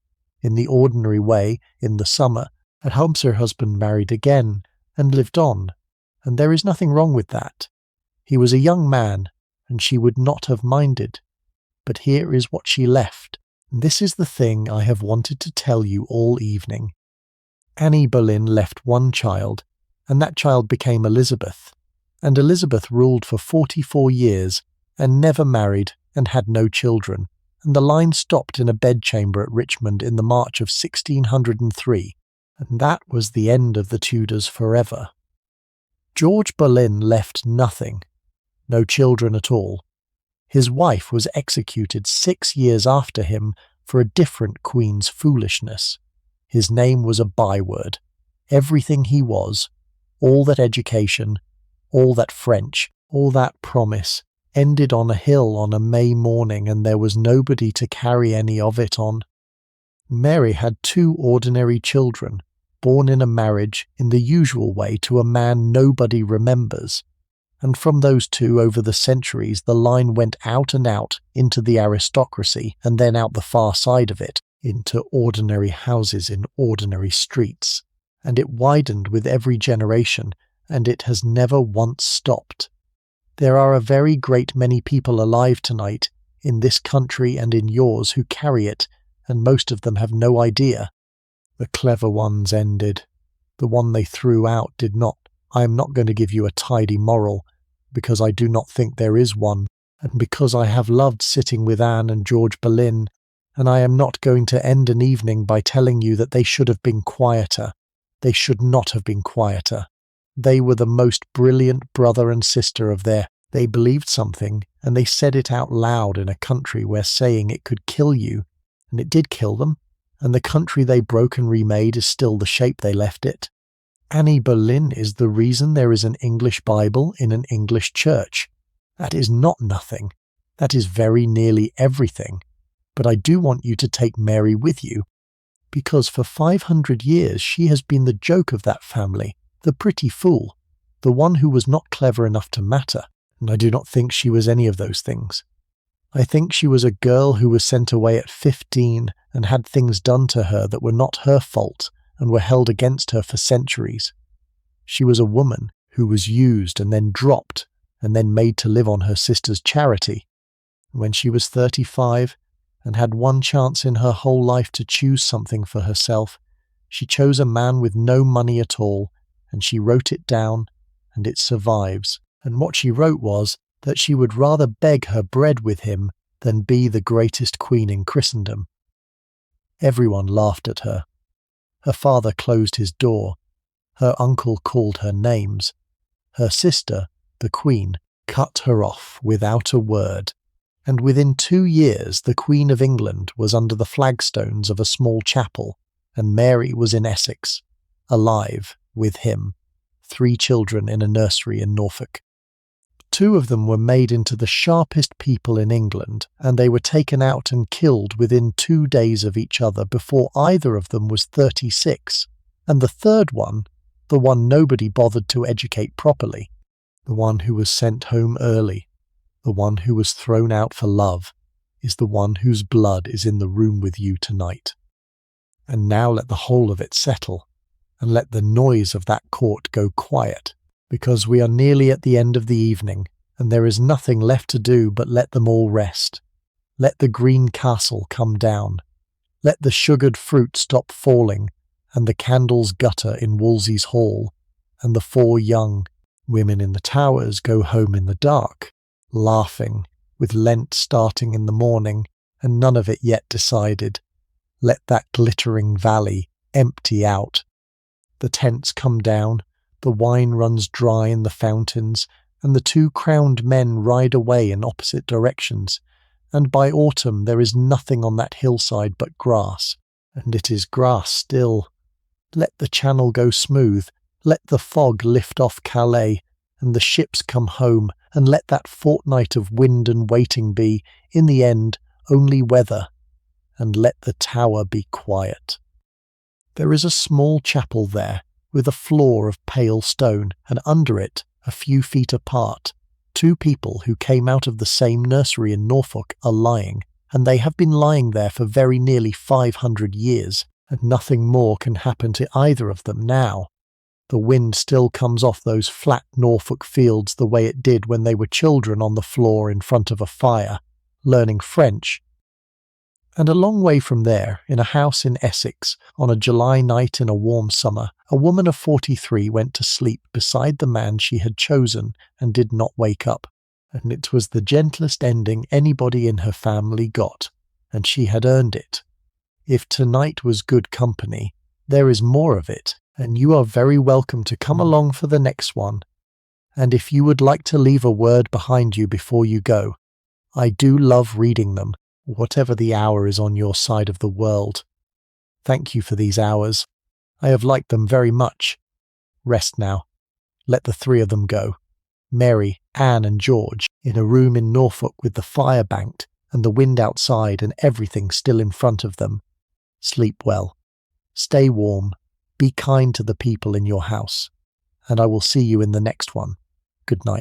In the ordinary way, in the summer, at home her husband married again, and lived on, and there is nothing wrong with that. He was a young man, and she would not have minded. But here is what she left, and this is the thing I have wanted to tell you all evening. Annie Boleyn left one child, and that child became Elizabeth, and Elizabeth ruled for 44 years, and never married, and had no children, and the line stopped in a bedchamber at Richmond in the March of 1603, and that was the end of the Tudors forever. George Boleyn left nothing, no children at all. His wife was executed 6 years after him for a different queen's foolishness. His name was a byword. Everything he was, all that education, all that French, all that promise, ended on a hill on a May morning, and there was nobody to carry any of it on. Mary had 2 ordinary children, born in a marriage in the usual way to a man nobody remembers, and from those 2 over the centuries the line went out and out into the aristocracy, and then out the far side of it, into ordinary houses in ordinary streets, and it widened with every generation, and it has never once stopped. There are a very great many people alive tonight, in this country and in yours, who carry it, and most of them have no idea. The clever ones ended. The one they threw out did not. I am not going to give you a tidy moral, because I do not think there is one, and because I have loved sitting with Anne and George Boleyn, and I am not going to end an evening by telling you that they should have been quieter. They should not have been quieter. They were the most brilliant brother and sister of their They believed something, and they said it out loud in a country where saying it could kill you, and it did kill them, and the country they broke and remade is still the shape they left it. Annie Boleyn is the reason there is an English Bible in an English church. That is not nothing. That is very nearly everything. But I do want you to take Mary with you, because for 500 years she has been the joke of that family, the pretty fool, the one who was not clever enough to matter, and I do not think she was any of those things. I think she was a girl who was sent away at 15 and had things done to her that were not her fault and were held against her for centuries. She was a woman who was used and then dropped and then made to live on her sister's charity. When she was 35 and had one chance in her whole life to choose something for herself, she chose a man with no money at all, and she wrote it down, and it survives. And what she wrote was that she would rather beg her bread with him than be the greatest queen in Christendom. Everyone laughed at her. Her father closed his door. Her uncle called her names. Her sister, the Queen, cut her off without a word. And within 2 years the Queen of England was under the flagstones of a small chapel, and Mary was in Essex, alive with him, 3 children in a nursery in Norfolk. 2 of them were made into the sharpest people in England, and they were taken out and killed within 2 days of each other before either of them was 36. And the third one, the one nobody bothered to educate properly, the one who was sent home early, the one who was thrown out for love, is the one whose blood is in the room with you tonight. And now let the whole of it settle, and let the noise of that court go quiet, because we are nearly at the end of the evening, and there is nothing left to do but let them all rest. Let the green castle come down. Let the sugared fruit stop falling, and the candles gutter in Wolsey's hall, and the 4 young women in the towers go home in the dark, laughing, with Lent starting in the morning, and none of it yet decided. Let that glittering valley empty out. The tents come down, the wine runs dry in the fountains, and the 2 crowned men ride away in opposite directions, and by autumn there is nothing on that hillside but grass, and it is grass still. Let the channel go smooth, let the fog lift off Calais, and the ships come home, and let that fortnight of wind and waiting be, in the end, only weather, and let the tower be quiet. There is a small chapel there, with a floor of pale stone, and under it, a few feet apart, 2 people who came out of the same nursery in Norfolk are lying, and they have been lying there for very nearly 500 years, and nothing more can happen to either of them now. The wind still comes off those flat Norfolk fields the way it did when they were children on the floor in front of a fire, learning French. And a long way from there, in a house in Essex, on a July night in a warm summer, a woman of 43 went to sleep beside the man she had chosen and did not wake up. And it was the gentlest ending anybody in her family got, and she had earned it. If tonight was good company, there is more of it, and you are very welcome to come along for the next one. And if you would like to leave a word behind you before you go, I do love reading them, whatever the hour is on your side of the world. Thank you for these hours. I have liked them very much. Rest now. Let the 3 of them go. Mary, Anne and George, in a room in Norfolk with the fire banked and the wind outside and everything still in front of them. Sleep well. Stay warm. Be kind to the people in your house. And I will see you in the next one. Good night.